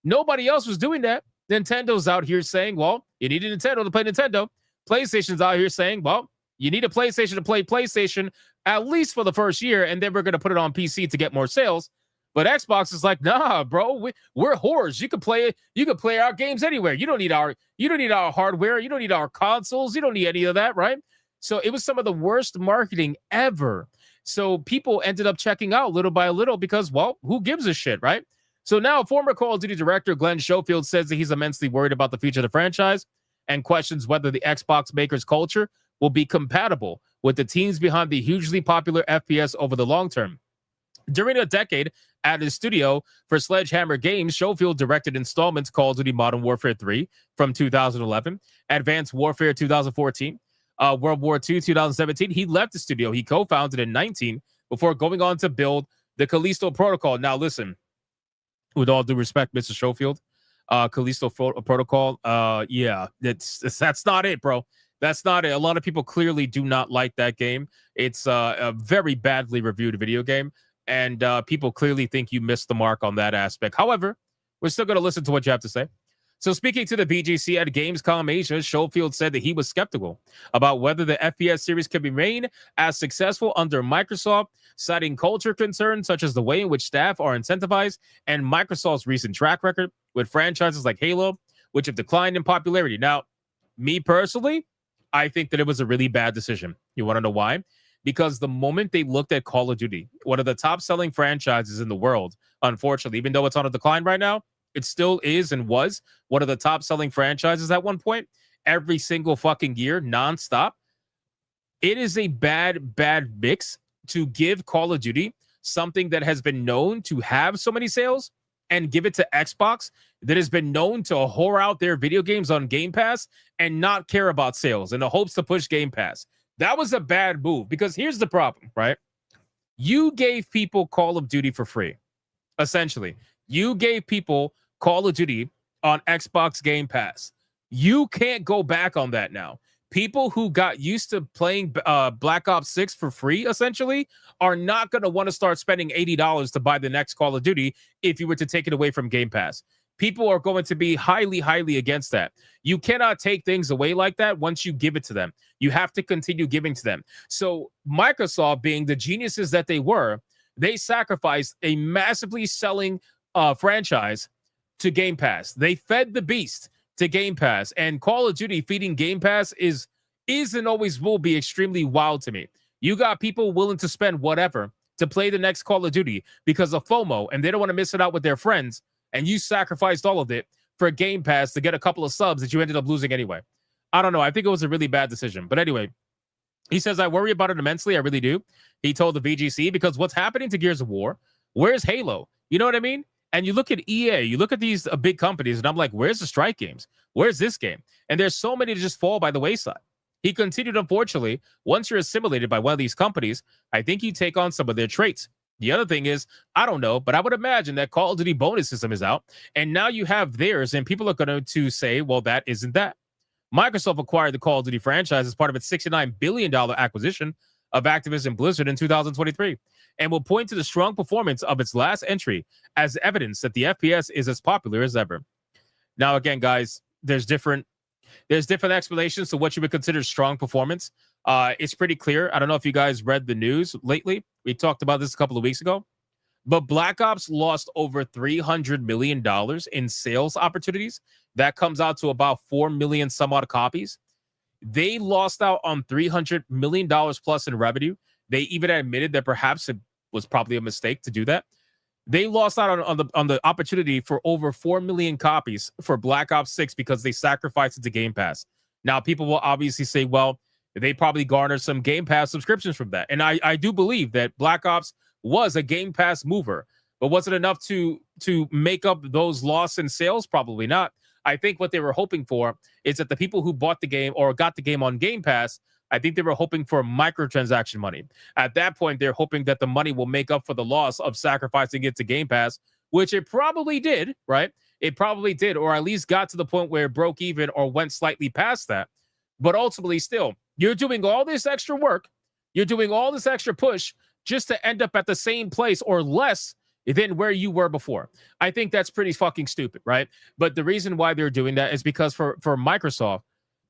Nobody else was doing that. Nintendo's out here saying, well, you need a Nintendo to play Nintendo. PlayStation's out here saying, well, you need a PlayStation to play PlayStation at least for the first year, and then we're going to put it on PC to get more sales. But Xbox is like, nah, bro, we're whores. You can play our games anywhere. You don't need our hardware. You don't need our consoles. You don't need any of that, right? So it was some of the worst marketing ever. So people ended up checking out little by little because, well, who gives a shit, right? So now former Call of Duty director Glenn Schofield says that he's immensely worried about the future of the franchise and questions whether the Xbox makers' culture will be compatible with the teams behind the hugely popular FPS over the long term. During a decade at his studio for Sledgehammer Games, Schofield directed installments Call of Duty Modern Warfare 3 from 2011, Advanced Warfare 2014, World War II 2017. He left the studio. He co-founded in 2019 before going on to build the Callisto Protocol. Now, listen, with all due respect, Mr. Schofield, Callisto Protocol, yeah, that's not it, bro. That's not it. A lot of people clearly do not like that game. It's a very badly reviewed video game. And people clearly think you missed the mark on that aspect. However, we're still going to listen to what you have to say. So speaking to the VGC at Gamescom Asia, Schofield said that he was skeptical about whether the FPS series can remain as successful under Microsoft, citing culture concerns such as the way in which staff are incentivized and Microsoft's recent track record with franchises like Halo, which have declined in popularity. Now, me personally, I think that it was a really bad decision. You want to know why? Because the moment they looked at Call of Duty, one of the top-selling franchises in the world, unfortunately, even though it's on a decline right now, it still is and was one of the top-selling franchises at one point, every single fucking year, nonstop. It is a bad, bad mix to give Call of Duty something that has been known to have so many sales and give it to Xbox that has been known to whore out their video games on Game Pass and not care about sales in the hopes to push Game Pass. That was a bad move because here's the problem, right? You gave people Call of Duty for free, essentially. You gave people Call of Duty on Xbox Game Pass. You can't go back on that now. People who got used to playing Black Ops 6 for free, essentially, are not going to want to start spending $80 to buy the next Call of Duty if you were to take it away from Game Pass. People are going to be highly, highly against that. You cannot take things away like that once you give it to them. You have to continue giving to them. So Microsoft, being the geniuses that they were, they sacrificed a massively selling franchise to Game Pass. They fed the beast to Game Pass, and Call of Duty feeding Game Pass is and always will be extremely wild to me. You got people willing to spend whatever to play the next Call of Duty because of FOMO, and they don't want to miss it out with their friends, and you sacrificed all of it for Game Pass to get a couple of subs that you ended up losing anyway. I don't know. I think it was a really bad decision. But anyway, he says, I worry about it immensely. I really do. He told the VGC, because what's happening to Gears of War? Where's Halo? You know what I mean? And you look at EA, you look at these big companies, and I'm like, where's the Strike games? Where's this game? And there's so many to just fall by the wayside. He continued, unfortunately, once you're assimilated by one of these companies, I think you take on some of their traits. The other thing is, I don't know, but I would imagine that Call of Duty bonus system is out, and now you have theirs, and people are going to say, well, that isn't that. Microsoft acquired the Call of Duty franchise as part of its $69 billion acquisition of Activision Blizzard in 2023, and will point to the strong performance of its last entry as evidence that the FPS is as popular as ever. Now, again, guys, there's different explanations to what you would consider strong performance. It's pretty clear. I don't know if you guys read the news lately. We talked about this a couple of weeks ago, but Black Ops lost over $300 million in sales opportunities. That comes out to about 4 million some odd copies. They lost out on $300 million plus in revenue. They even admitted that perhaps it was probably a mistake to do that. They lost out on the opportunity for over 4 million copies for Black Ops 6 because they sacrificed it to Game Pass. Now, people will obviously say, well, they probably garnered some Game Pass subscriptions from that. And I do believe that Black Ops was a Game Pass mover. But was it enough to make up those loss in sales? Probably not. I think what they were hoping for is that the people who bought the game or got the game on Game Pass, I think they were hoping for microtransaction money. At that point, they're hoping that the money will make up for the loss of sacrificing it to Game Pass, which it probably did, right? It probably did, or at least got to the point where it broke even or went slightly past that. But ultimately, still, you're doing all this extra work. You're doing all this extra push just to end up at the same place or less than where you were before. I think that's pretty fucking stupid, right? But the reason why they're doing that is because for Microsoft,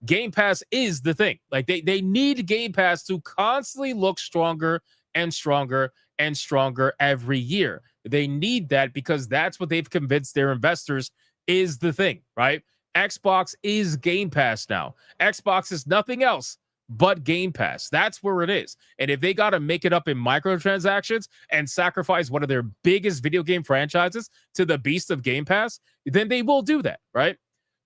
Game Pass is the thing. Like they need Game Pass to constantly look stronger and stronger and stronger every year. They need that because that's what they've convinced their investors is the thing, right? Xbox is Game Pass now. Xbox is nothing else but Game Pass. That's where it is. And if they got to make it up in microtransactions and sacrifice one of their biggest video game franchises to the beast of Game Pass, then they will do that, right?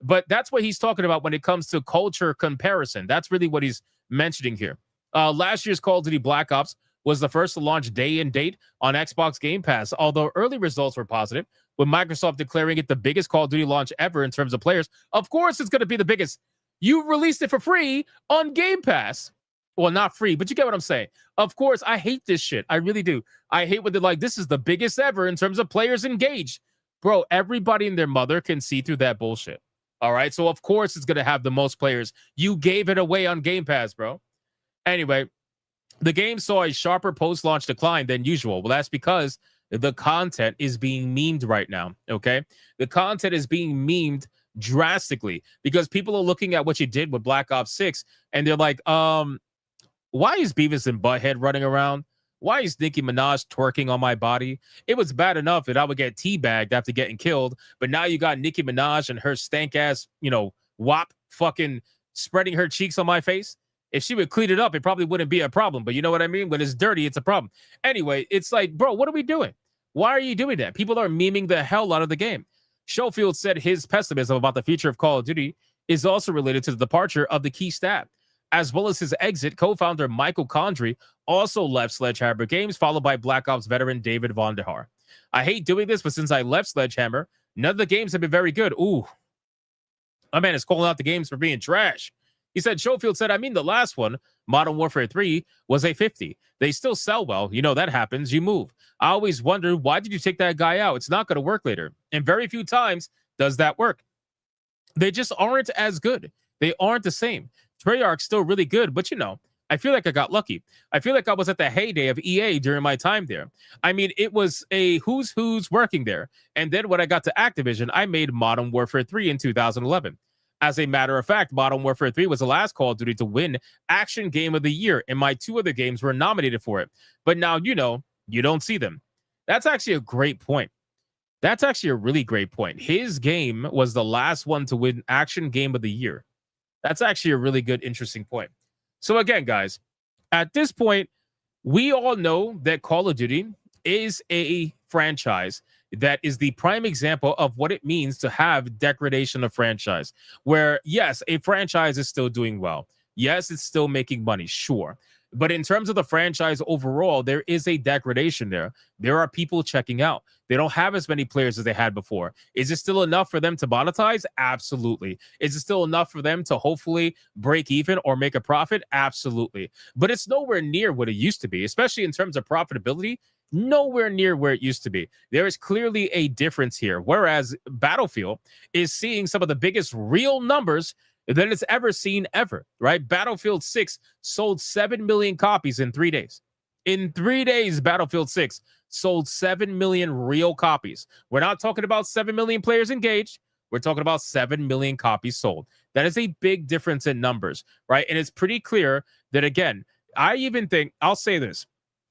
But that's what he's talking about when it comes to culture comparison. That's really what he's mentioning here. Last year's Call of Duty Black Ops was the first to launch day and date on Xbox Game Pass, although early results were positive, with Microsoft declaring it the biggest Call of Duty launch ever in terms of players. Of course, it's going to be the biggest. You released it for free on Game Pass. Well, not free, but you get what I'm saying. Of course, I hate this shit. I really do. I hate when they're like, this is the biggest ever in terms of players engaged. Bro, everybody and their mother can see through that bullshit. All right, so of course it's going to have the most players. You gave it away on Game Pass, bro. Anyway, the game saw a sharper post-launch decline than usual. Well, that's because the content is being memed right now, okay? The content is being memed drastically because people are looking at what you did with Black Ops 6, and they're like, why is Beavis and Butthead running around? Why is Nicki Minaj twerking on my body? It was bad enough that I would get teabagged after getting killed, but now you got Nicki Minaj and her stank ass, wop fucking spreading her cheeks on my face. If she would clean it up, it probably wouldn't be a problem. But you know what I mean? When it's dirty, it's a problem. Anyway, it's like, bro, what are we doing? Why are you doing that? People are memeing the hell out of the game. Schofield said his pessimism about the future of Call of Duty is also related to the departure of the key staff. As well as his exit, co-founder Michael Condrey also left Sledgehammer Games, followed by Black Ops veteran David Vonderhaar. I hate doing this, but since I left Sledgehammer, none of the games have been very good. Ooh. My man is calling out the games for being trash. He said, Schofield said, I mean, the last one, Modern Warfare 3, was a 50. They still sell well. You know, that happens. You move. I always wonder, why did you take that guy out? It's not going to work later. And very few times does that work. They just aren't as good. They aren't the same. Treyarch's still really good, but you know, I feel like I got lucky. I feel like I was at the heyday of EA during my time there. I mean, it was a who's working there. And then when I got to Activision, I made Modern Warfare 3 in 2011. As a matter of fact, Modern Warfare 3 was the last Call of Duty to win Action Game of the Year, and my 2 other games were nominated for it. But now, you know, you don't see them. That's actually a great point. That's actually a really great point. His game was the last one to win Action Game of the Year. That's actually a really good, interesting point. So again, guys, at this point, we all know that Call of Duty is a franchise that is the prime example of what it means to have degradation of franchise, where, yes, a franchise is still doing well. Yes, it's still making money, sure. But in terms of the franchise overall, there is a degradation there. There are people checking out. They don't have as many players as they had before. Is it still enough for them to monetize? Absolutely. Is it still enough for them to hopefully break even or make a profit? Absolutely. But it's nowhere near what it used to be, especially in terms of profitability. Nowhere near where it used to be. There is clearly a difference here. Whereas Battlefield is seeing some of the biggest real numbers that it's ever seen ever, right? Battlefield 6 sold 7 million copies in 3 days. In 3 days, Battlefield 6 sold 7 million real copies. We're not talking about 7 million players engaged. We're talking about 7 million copies sold. That is a big difference in numbers, right? And it's pretty clear that, again, I even think, I'll say this,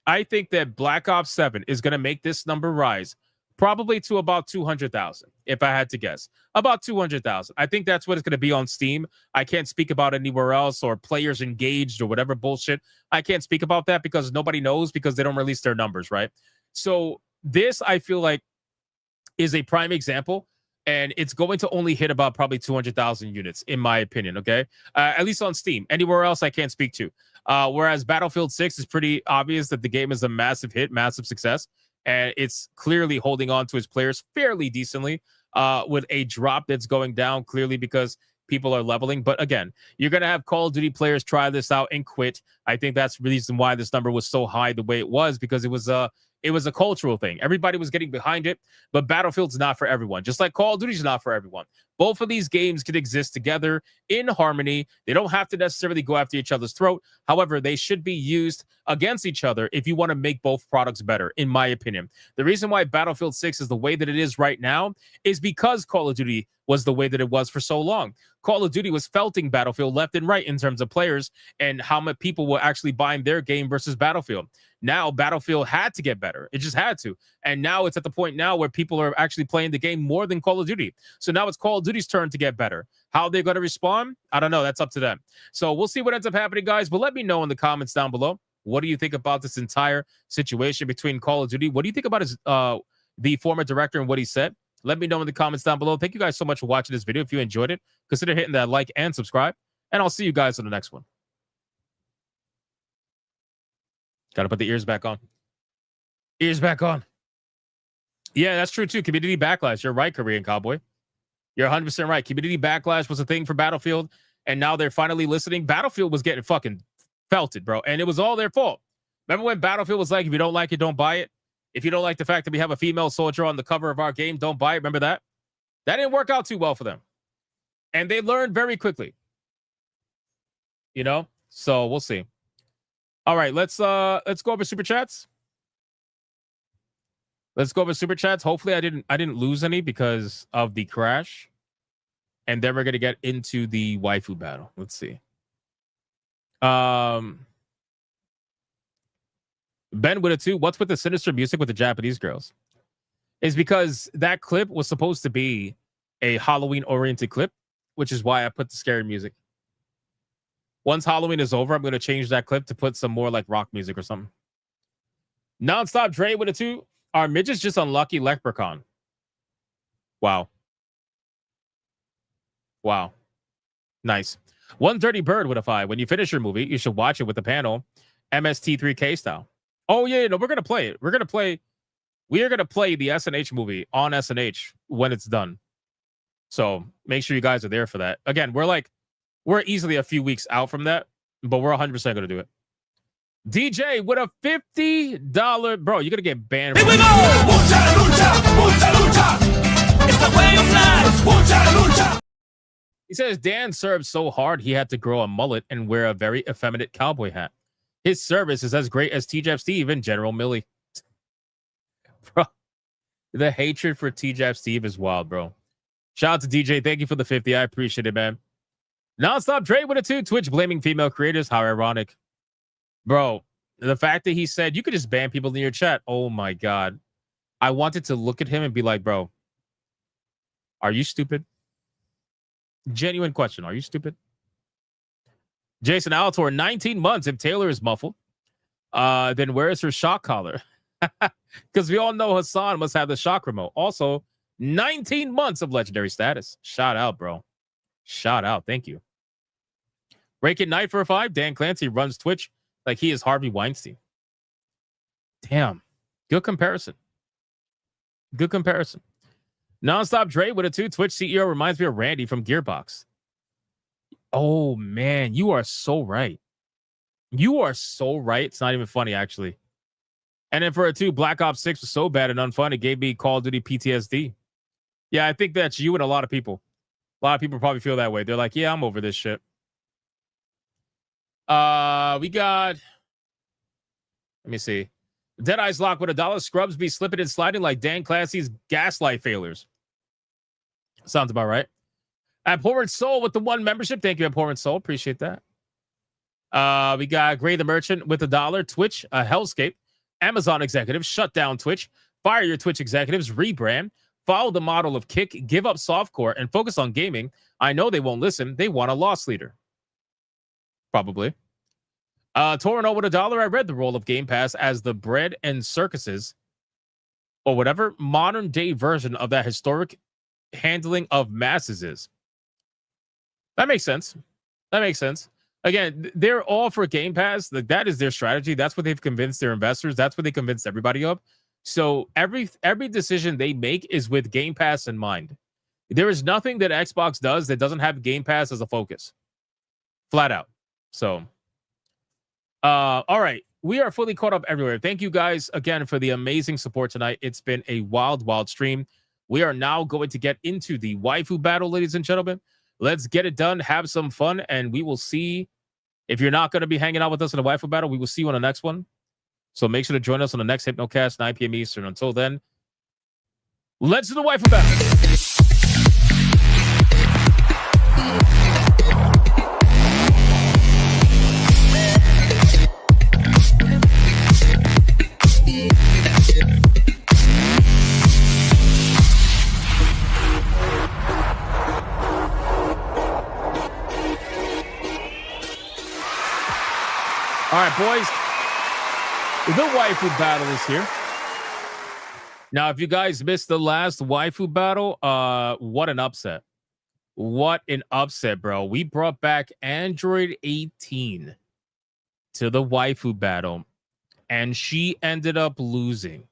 I think that Black Ops 7 is going to make this number rise probably to about 200,000, if I had to guess. About 200,000. I think that's what it's going to be on Steam. I can't speak about anywhere else or players engaged or whatever bullshit. I can't speak about that because nobody knows because they don't release their numbers, right? So this, I feel like, is a prime example, and it's going to only hit about probably 200,000 units, in my opinion, okay? At least on Steam. Anywhere else, I can't speak to. Whereas Battlefield 6 is pretty obvious that the game is a massive hit, massive success, and it's clearly holding on to its players fairly decently with a drop that's going down clearly because people are leveling. But again, you're going to have Call of Duty players try this out and quit. I think that's the reason why this number was so high the way it was, because it was a cultural thing. Everybody was getting behind it, but Battlefield's not for everyone. Just like Call of Duty's not for everyone. Both of these games can exist together in harmony. They don't have to necessarily go after each other's throat. However, they should be used against each other if you want to make both products better, in my opinion. The reason why Battlefield 6 is the way that it is right now is because Call of Duty was the way that it was for so long. Call of Duty was felting Battlefield left and right in terms of players and how many people were actually buying their game versus Battlefield. Now, Battlefield had to get better. It just had to. And now it's at the point now where people are actually playing the game more than Call of Duty. So now it's Call of Duty's turn to get better. How they're going to respond? I don't know. That's up to them. So we'll see what ends up happening, guys. But let me know in the comments down below. What do you think about this entire situation between Call of Duty? What do you think about his the former director and what he said? Let me know in the comments down below. Thank you guys so much for watching this video. If you enjoyed it, consider hitting that like and subscribe. And I'll see you guys in the next one. Got to put the ears back on. Ears back on. Yeah, that's true too. Community backlash. You're right, Korean Cowboy. You're 100% right. Community backlash was a thing for Battlefield, and now they're finally listening. Battlefield was getting fucking felted, bro, and it was all their fault. Remember when Battlefield was like, if you don't like it, don't buy it? If you don't like the fact that we have a female soldier on the cover of our game, don't buy it. Remember that? That didn't work out too well for them. And they learned very quickly. You know? So we'll see. All right, let's go over super chats. Let's go over super chats. Hopefully I didn't lose any because of the crash. And then we're gonna get into the waifu battle. Let's see. Ben with it too. What's with the sinister music with the Japanese girls? Is because that clip was supposed to be a Halloween-oriented clip, which is why I put the scary music. Once Halloween is over, I'm going to change that clip to put some more like rock music or something. Nonstop Dre with it too. Are midgets just unlucky leprechaun? Wow. Wow. Nice. One Dirty Bird with a 5. When you finish your movie, you should watch it with the panel MST3K style. Oh, yeah, no, we're going to play it. We are going to play the SNH movie on SNH when it's done. So make sure you guys are there for that. Again, we're like We're easily a few weeks out from that, but we're 100% going to do it. DJ with a $50, bro, you're going to get banned. Here we go! Mucha lucha, mucha lucha. It's the way of life. Mucha lucha. He says Dan served so hard he had to grow a mullet and wear a very effeminate cowboy hat. His service is as great as T-Jab Steve and General Millie. Bro, the hatred for T-Jab Steve is wild, bro. Shout out to DJ. Thank you for the 50. I appreciate it, man. Nonstop Dre with a 2. Twitch blaming female creators. How ironic. Bro, the fact that he said you could just ban people in your chat. Oh, my God. I wanted to look at him and be like, bro, are you stupid? Genuine question. Are you stupid? Jason Alator, 19 months. If Taylor is muffled, then where is her shock collar? Because we all know Hassan must have the shock remote. Also, 19 months of legendary status. Shout out, bro. Shout out. Thank you. Breaking Night for a 5. Dan Clancy runs Twitch like he is Harvey Weinstein. Damn. Good comparison. Good comparison. Nonstop Dre with a 2. Twitch CEO reminds me of Randy from Gearbox. Oh, man. You are so right. You are so right. It's not even funny, actually. And then for a 2, Black Ops 6 was so bad and unfun, it gave me Call of Duty PTSD. Yeah, I think that's you and a lot of people. A lot of people probably feel that way. They're like, yeah, I'm over this shit. We got... Let me see. Deadeye's Lock with $1. Scrubs be slipping and sliding like Dan Clancy's gaslight failures. Sounds about right. Abhorrent Soul with the 1 membership. Thank you, Abhorrent Soul. Appreciate that. We got Gray the Merchant with $1. Twitch, a hellscape. Amazon executives shut down Twitch. Fire your Twitch executives. Rebrand. Follow the model of Kick. Give up softcore and focus on gaming. I know they won't listen. They want a loss leader. Probably. Torino with $1. I read the role of Game Pass as the bread and circuses or whatever modern day version of that historic handling of masses is. That makes sense. That makes sense. Again, they're all for Game Pass. Like, that is their strategy. That's what they've convinced their investors. That's what they convinced everybody of. So every decision they make is with Game Pass in mind. There is nothing that Xbox does that doesn't have Game Pass as a focus. Flat out. So, all right. We are fully caught up everywhere. Thank you guys again for the amazing support tonight. It's been a wild, wild stream. We are now going to get into the waifu battle, ladies and gentlemen. Let's get it done. Have some fun. And we will see. If you're not going to be hanging out with us in the waifu battle, we will see you on the next one. So make sure to join us on the next Hypnocast, 9 p.m. Eastern. Until then, let's do the waifu battle. All right, boys. The waifu battle is here. Now, if you guys missed the last waifu battle, what an upset. What an upset, bro. We brought back Android 18 to the waifu battle, and she ended up losing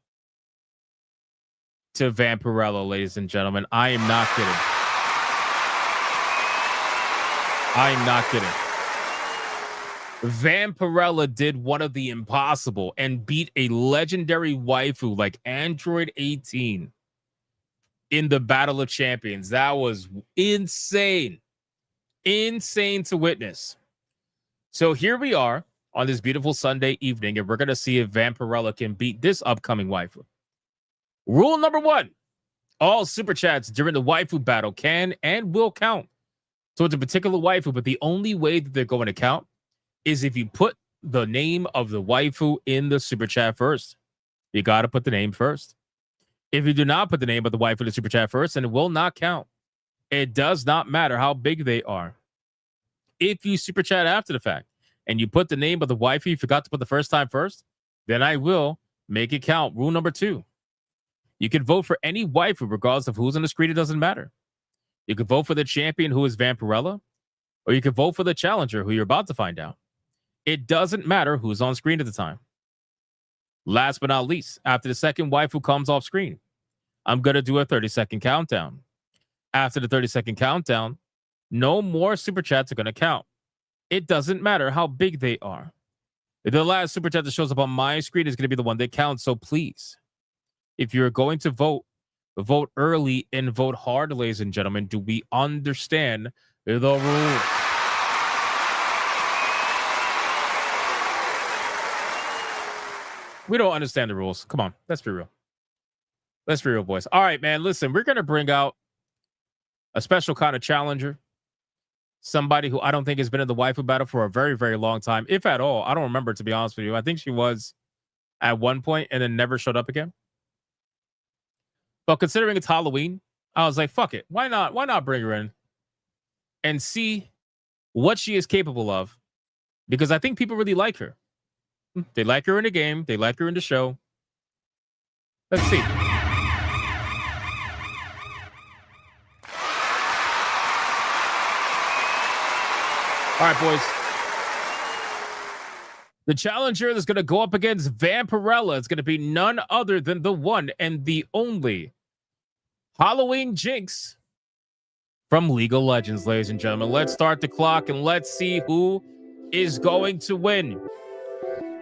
to Vampirella, ladies and gentlemen. I am not kidding. I am not kidding. Vampirella did one of the impossible and beat a legendary waifu like Android 18 in the Battle of Champions. That was insane. Insane to witness. So here we are on this beautiful Sunday evening, and we're going to see if Vampirella can beat this upcoming waifu. Rule number 1. All super chats during the waifu battle can and will count towards a particular waifu, but the only way that they're going to count is if you put the name of the waifu in the super chat first. You got to put the name first. If you do not put the name of the waifu in the super chat first, then it will not count. It does not matter how big they are. If you super chat after the fact and you put the name of the waifu you forgot to put the first time first, then I will make it count. Rule number 2. You can vote for any waifu regardless of who's on the screen. It doesn't matter. You can vote for the champion, who is Vampirella, or you can vote for the challenger, who you're about to find out. It doesn't matter who's on screen at the time. Last but not least, after the second waifu comes off screen, I'm going to do a 30-second countdown. After the 30-second countdown, no more super chats are going to count. It doesn't matter how big they are. The last super chat that shows up on my screen is going to be the one that counts. So please, if you're going to vote, vote early and vote hard, ladies and gentlemen. Do we understand the rules? We don't understand the rules. Come on, let's be real. Let's be real, boys. All right, man. Listen, we're going to bring out a special kind of challenger. Somebody who I don't think has been in the waifu battle for a very, very long time, if at all. I don't remember, to be honest with you. I think she was at one point and then never showed up again. But considering it's Halloween, I was like, fuck it. Why not? Why not bring her in and see what she is capable of? Because I think people really like her. They like her in the game. They like her in the show. Let's see. All right, boys. The challenger that's going to go up against Vampirella is going to be none other than the one and the only Halloween Jinx from League of Legends, ladies and gentlemen. Let's start the clock and let's see who is going to win.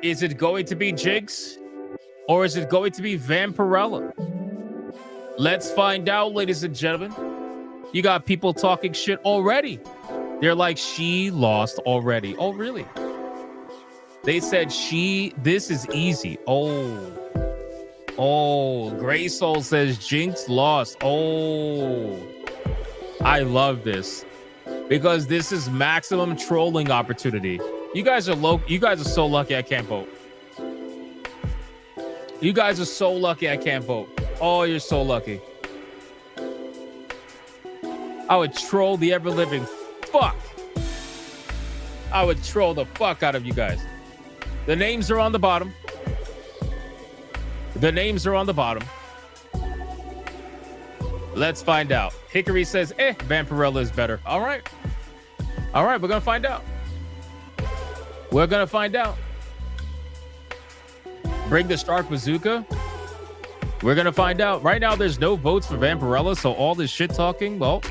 Is it going to be Jinx or is it going to be Vampirella? Let's find out, ladies and gentlemen. You got people talking shit already. They're like, she lost already. Oh, really? They said this is easy. Oh, Gray Soul says Jinx lost. Oh, I love this because this is maximum trolling opportunity. You guys are so lucky I can't vote. You guys are so lucky I can't vote. Oh, you're so lucky. I would troll the ever-living fuck. I would troll the fuck out of you guys. The names are on the bottom. The names are on the bottom. Let's find out. Hickory says, Vampirella is better. All right. All right, we're going to find out. We're going to find out. Bring the Stark Bazooka. We're going to find out. Right now, there's no votes for Vampirella, so all this shit talking, well,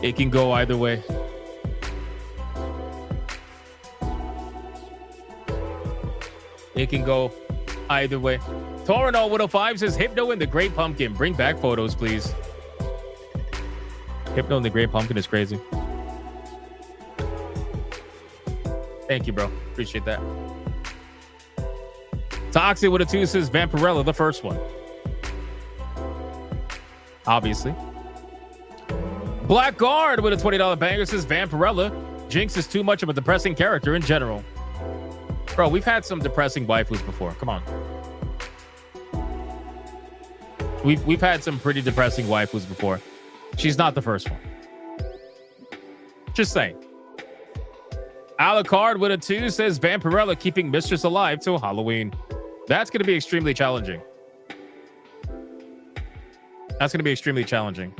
it can go either way. It can go either way. Torino 105 says, Hypno and the Great Pumpkin. Bring back photos, please. Hypno and the Great Pumpkin is crazy. Thank you, bro. Appreciate that. Toxic with a 2 says, Vampirella, the first one. Obviously. Blackguard with a $20 banger says, Vampirella. Jinx is too much of a depressing character in general. Bro, we've had some depressing waifus before. Come on. We've had some pretty depressing waifus before. She's not the first one. Just saying. Alucard with a 2 says Vampirella keeping Mistress alive till Halloween. That's going to be extremely challenging. That's going to be extremely challenging.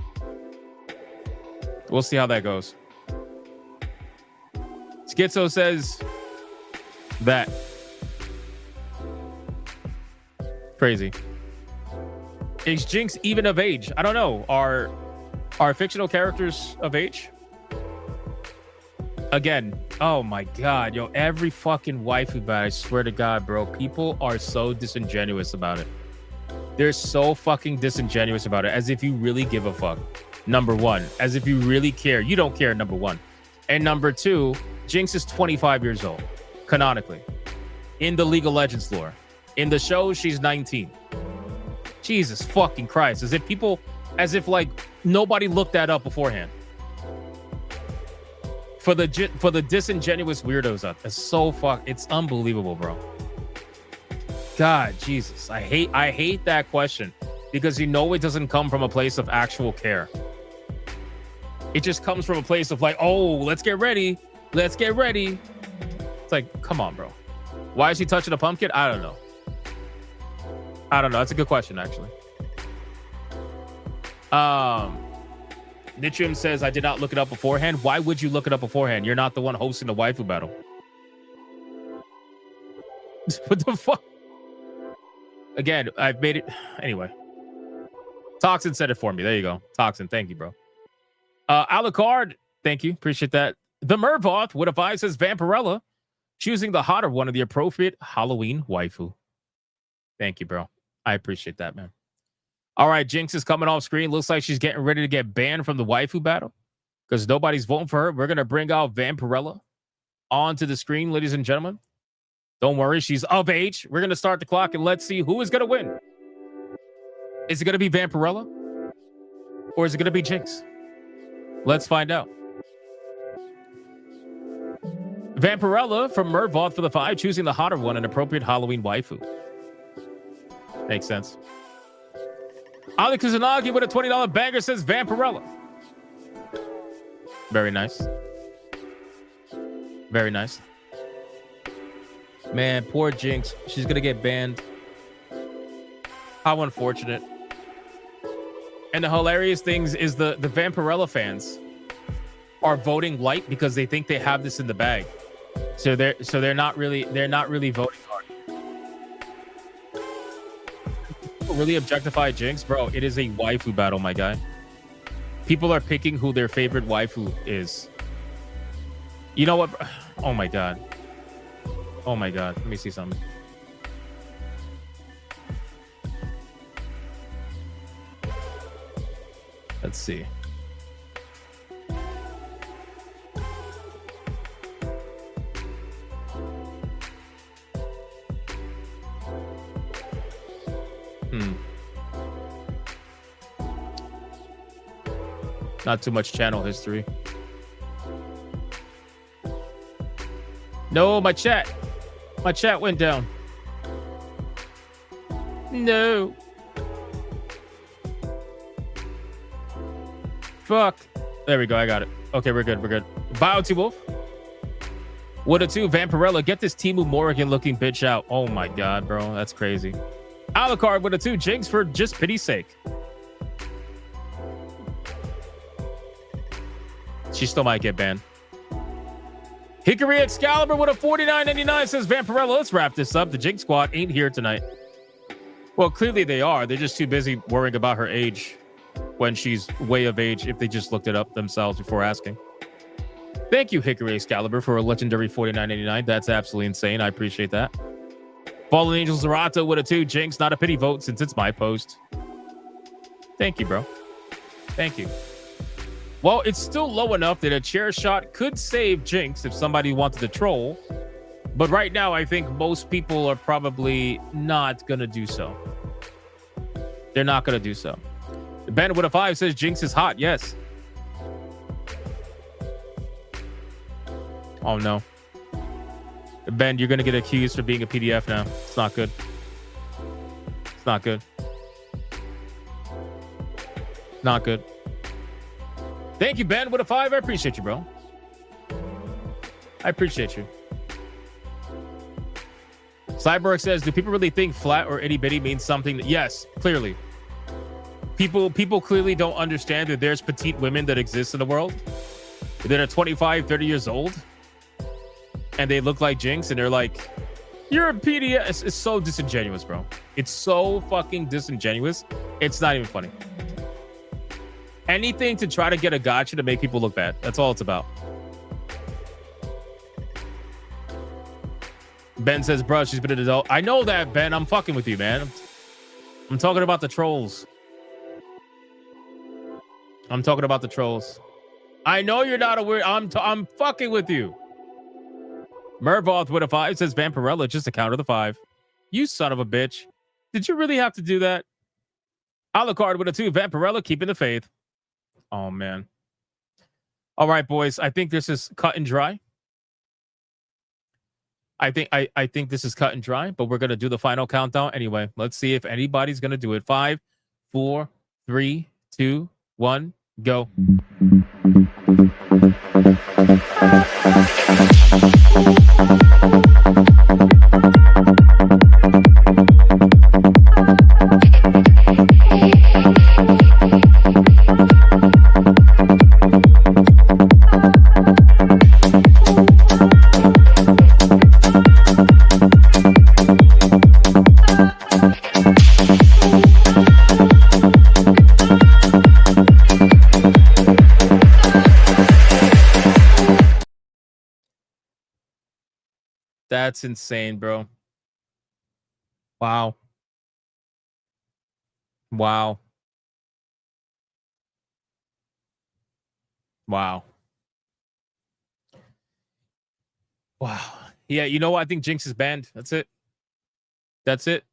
We'll see how that goes. Schizo says that. Crazy. Is Jinx even of age? I don't know. Are fictional characters of age? Again, oh my god, yo, every fucking waifu battle, I swear to god, bro, people are so disingenuous about it. They're so fucking disingenuous about it, as if you really give a fuck. Number one, as if you really care. You don't care, number one. And number two, Jinx is 25 years old, canonically, in the League of Legends lore. In the show, she's 19. Jesus fucking Christ, as if like nobody looked that up beforehand. For the disingenuous weirdos out there, it's unbelievable, bro. God, Jesus, I hate that question because you know it doesn't come from a place of actual care. It just comes from a place of like, oh, let's get ready. It's like, come on, bro. Why is he touching a pumpkin? I don't know. That's a good question, actually. Nitrium says, I did not look it up beforehand. Why would you look it up beforehand? You're not the one hosting the waifu battle. What the fuck? Again, I've made it. Anyway. Toxin said it for me. There you go. Toxin, thank you, bro. Alucard Thank you. Appreciate that. The Mervoth with a 5 says Vampirella, choosing the hotter one of the appropriate Halloween waifu. Thank you, bro. I appreciate that, man. All right, Jinx is coming off screen. Looks like she's getting ready to get banned from the waifu battle because nobody's voting for her. We're going to bring out Vampirella onto the screen, ladies and gentlemen. Don't worry, she's of age. We're going to start the clock, and let's see who is going to win. Is it going to be Vampirella? Or is it going to be Jinx? Let's find out. Vampirella from Mervoth for the 5, choosing the hotter one, an appropriate Halloween waifu. Makes sense. Ali Kusanagi with a $20 banger says Vampirella. Very nice. Very nice. Man, poor Jinx. She's going to get banned. How unfortunate. And the hilarious things is the Vampirella fans are voting light because they think they have this in the bag. So they're not really voting hard. Really objectify Jinx, bro. It is a waifu battle, my guy. People are picking who their favorite waifu is. You know what? Oh my god. Oh my god. Let me see something. Let's see. Not too much channel history. No, my chat went down. No. Fuck. There we go. I got it. Okay, we're good. We're good. Bounty Wolf. What a 2. Vampirella. Get this Timu Morrigan looking bitch out. Oh my god, bro. That's crazy. Alucard with a 2. Jinx for just pity's sake. She still might get banned. Hickory Excalibur with a $49.99 says Vampirella. Let's wrap this up. The Jinx squad ain't here tonight. Well, clearly they are. They're just too busy worrying about her age when she's way of age if they just looked it up themselves before asking. Thank you, Hickory Excalibur, for a legendary $49.99. That's absolutely insane. I appreciate that. Fallen Angel Zerato with a 2. Jinx, not a pity vote since it's my post. Thank you, bro. Thank you. Well, it's still low enough that a chair shot could save Jinx if somebody wanted to troll. But right now, I think most people are probably not going to do so. They're not going to do so. Ben with a 5 says Jinx is hot. Yes. Oh, no. Ben, you're going to get accused for being a PDF now. It's not good. It's not good. Not good. Thank you, Ben, with a 5. I appreciate you, bro. I appreciate you. Cyborg says, do people really think flat or itty bitty means something? Yes, clearly. People clearly don't understand that there's petite women that exist in the world that are 25, 30 years old. And they look like Jinx and they're like, you're a PDF. It's so disingenuous, bro. It's so fucking disingenuous. It's not even funny. Anything to try to get a gotcha to make people look bad. That's all it's about. Ben says, bro, she's been an adult. I know that, Ben. I'm fucking with you, man. I'm talking about the trolls. I'm talking about the trolls. I know you're not aware. I'm fucking with you. Mervoth with a 5 says Vampirella just to counter the 5. You son of a bitch. Did you really have to do that? Alucard with a 2. Vampirella keeping the faith. Oh, man. All right, boys. I think this is cut and dry. I think this is cut and dry, but we're going to do the final countdown anyway. Let's see if anybody's going to do it. 5, 4, 3, 2, 1, go. That's insane, bro. Wow. Wow. Wow. Wow. Yeah, you know what? I think Jinx is banned. That's it. That's it.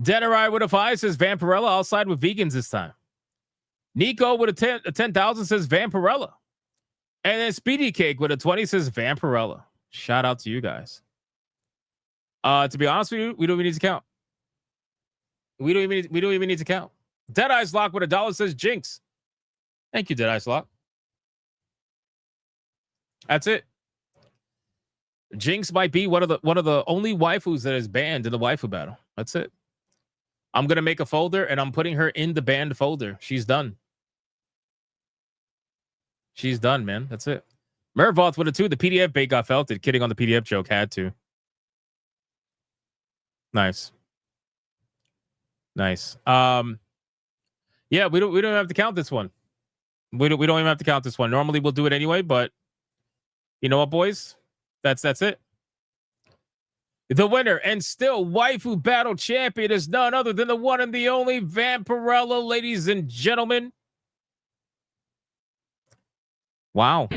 Denarai with a 5 says Vampirella. I'll side with vegans this time. Nico with a 10,000 says Vampirella. And then Speedy Cake with a 20 says Vampirella. Shout out to you guys. To be honest with you, we don't even need to count. We don't even need to count. Deadeye's Lock with $1 says Jinx. Thank you, Deadeye's Lock. That's it. Jinx might be one of the only waifus that is banned in the waifu battle. That's it. I'm gonna make a folder and I'm putting her in the banned folder. She's done. She's done, man. That's it. Mervoth with a 2. The PDF bait got felted. Kidding on the PDF joke. Had to. Nice. Nice. Yeah, we don't have to count this one. We don't even have to count this one. Normally we'll do it anyway, but you know what, boys? That's it. The winner and still waifu battle champion is none other than the one and the only Vampirella, ladies and gentlemen. Wow.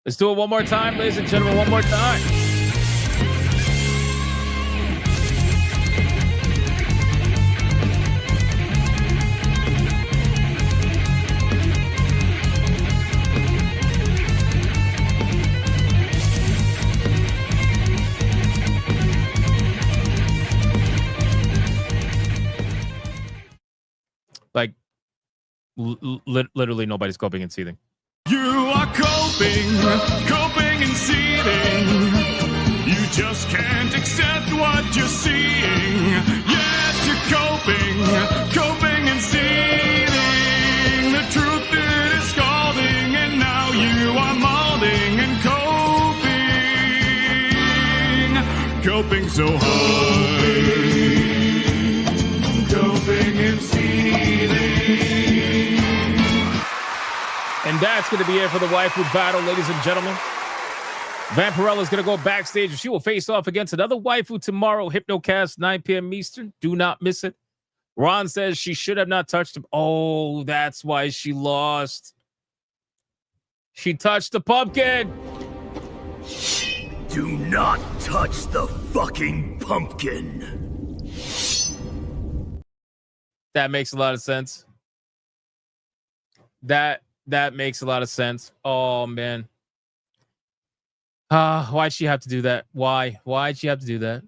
Let's do it one more time, ladies and gentlemen. One more time. Like, literally nobody's coping and seething. You are coping and seething. You just can't accept what you're seeing. Yes, you're coping and seething. The truth is scalding, and now you are molding and coping so hard. Coping and seething. And that's going to be it for the waifu battle, ladies and gentlemen. Vampirella is going to go backstage. She will face off against another waifu tomorrow. Hypnocast, 9 p.m. Eastern. Do not miss it. Ron says she should have not touched him. Oh, that's why she lost. She touched the pumpkin. Do not touch the fucking pumpkin. That makes a lot of sense. That makes a lot of sense. Oh, man. Why'd she have to do that? Why'd she have to do that?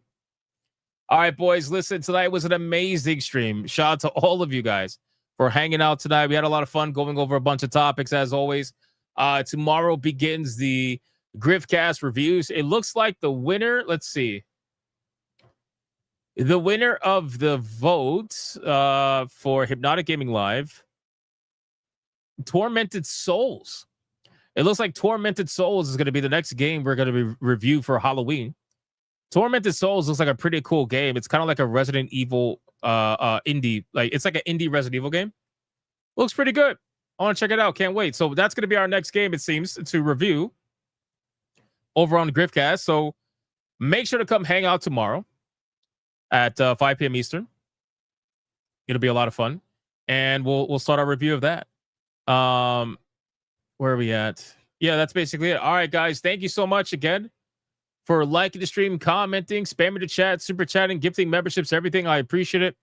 All right, boys, listen, tonight was an amazing stream. Shout out to all of you guys for hanging out tonight. We had a lot of fun going over a bunch of topics, as always. Tomorrow begins the Griffcast reviews. It looks like the winner, let's see. The winner of the vote for Hypnotic Gaming Live, Tormented Souls. It looks like Tormented Souls is going to be the next game we're going to review for Halloween. Tormented Souls looks like a pretty cool game. It's kind of like a Resident Evil indie. Like, it's like an indie Resident Evil game. Looks pretty good. I want to check it out. Can't wait. So that's going to be our next game, it seems, to review over on Griffcast. So make sure to come hang out tomorrow at 5 p.m. Eastern. It'll be a lot of fun. And we'll start our review of that. Where are we at? Yeah, that's basically it. All right, guys. Thank you so much again for liking the stream, commenting, spamming the chat, super chatting, gifting memberships, everything. I appreciate it.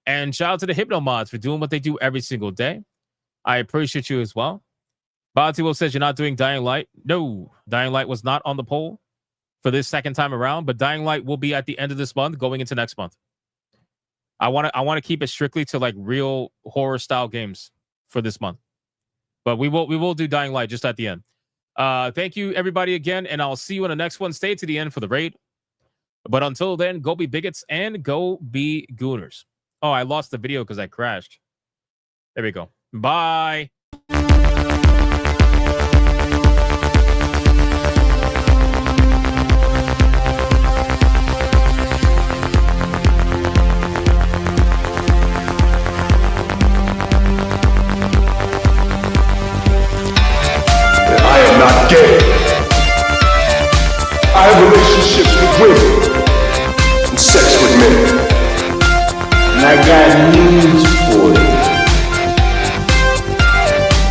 And shout out to the Hypno Mods for doing what they do every single day. I appreciate you as well. Baltimore says you're not doing Dying Light. No, Dying Light was not on the poll for this second time around, but Dying Light will be at the end of this month, going into next month. I want to keep it strictly to like real horror style games for this month. But we will do Dying Light just at the end. Thank you, everybody, again, and I'll see you in the next one. Stay to the end for the raid. But until then, go be bigots and go be gooners. Oh, I lost the video because I crashed. There we go. Bye. I am not gay. I have relationships with women and sex with men. And I got news for you.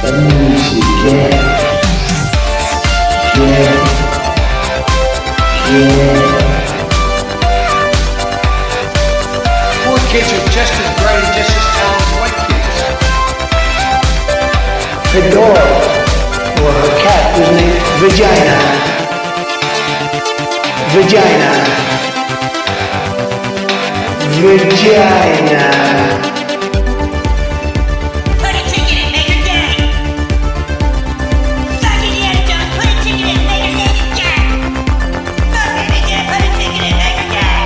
That means you gay. Poor kids are just as bright and just as talented as white kids. The dog, or her cat, was named Vagina. Vagina. Vagina. Put a ticket in, make her gay. Suck it in, John. Put a ticket in, make her gay. Fuck it again, put a ticket in, make her gay.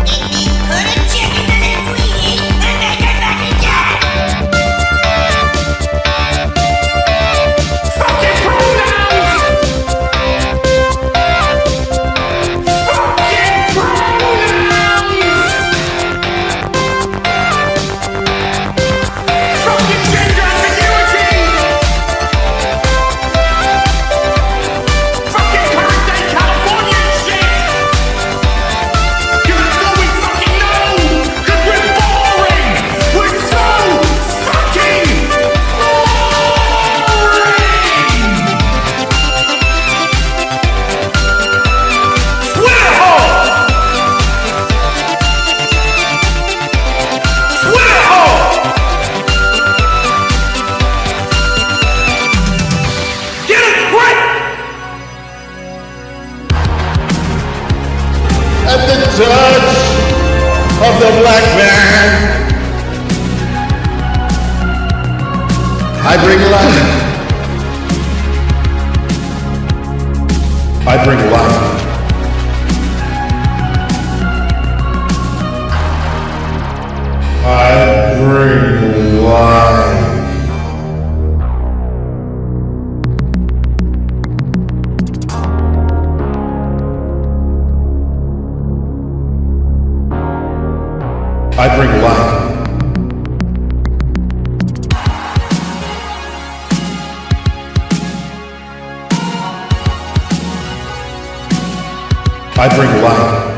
It means put a chicken in a queenie and make her fucking gay. Fucking pronouns! Fucking pronouns! Fucking gender ambiguity! Fucking current day Californian shit! Even though we fucking know, 'cause we're boring! We're so fucking Twitter hole! Twitter hole! Get a grip! At the touch of the black man, I bring life. I bring life. I bring life. I bring life. I bring life.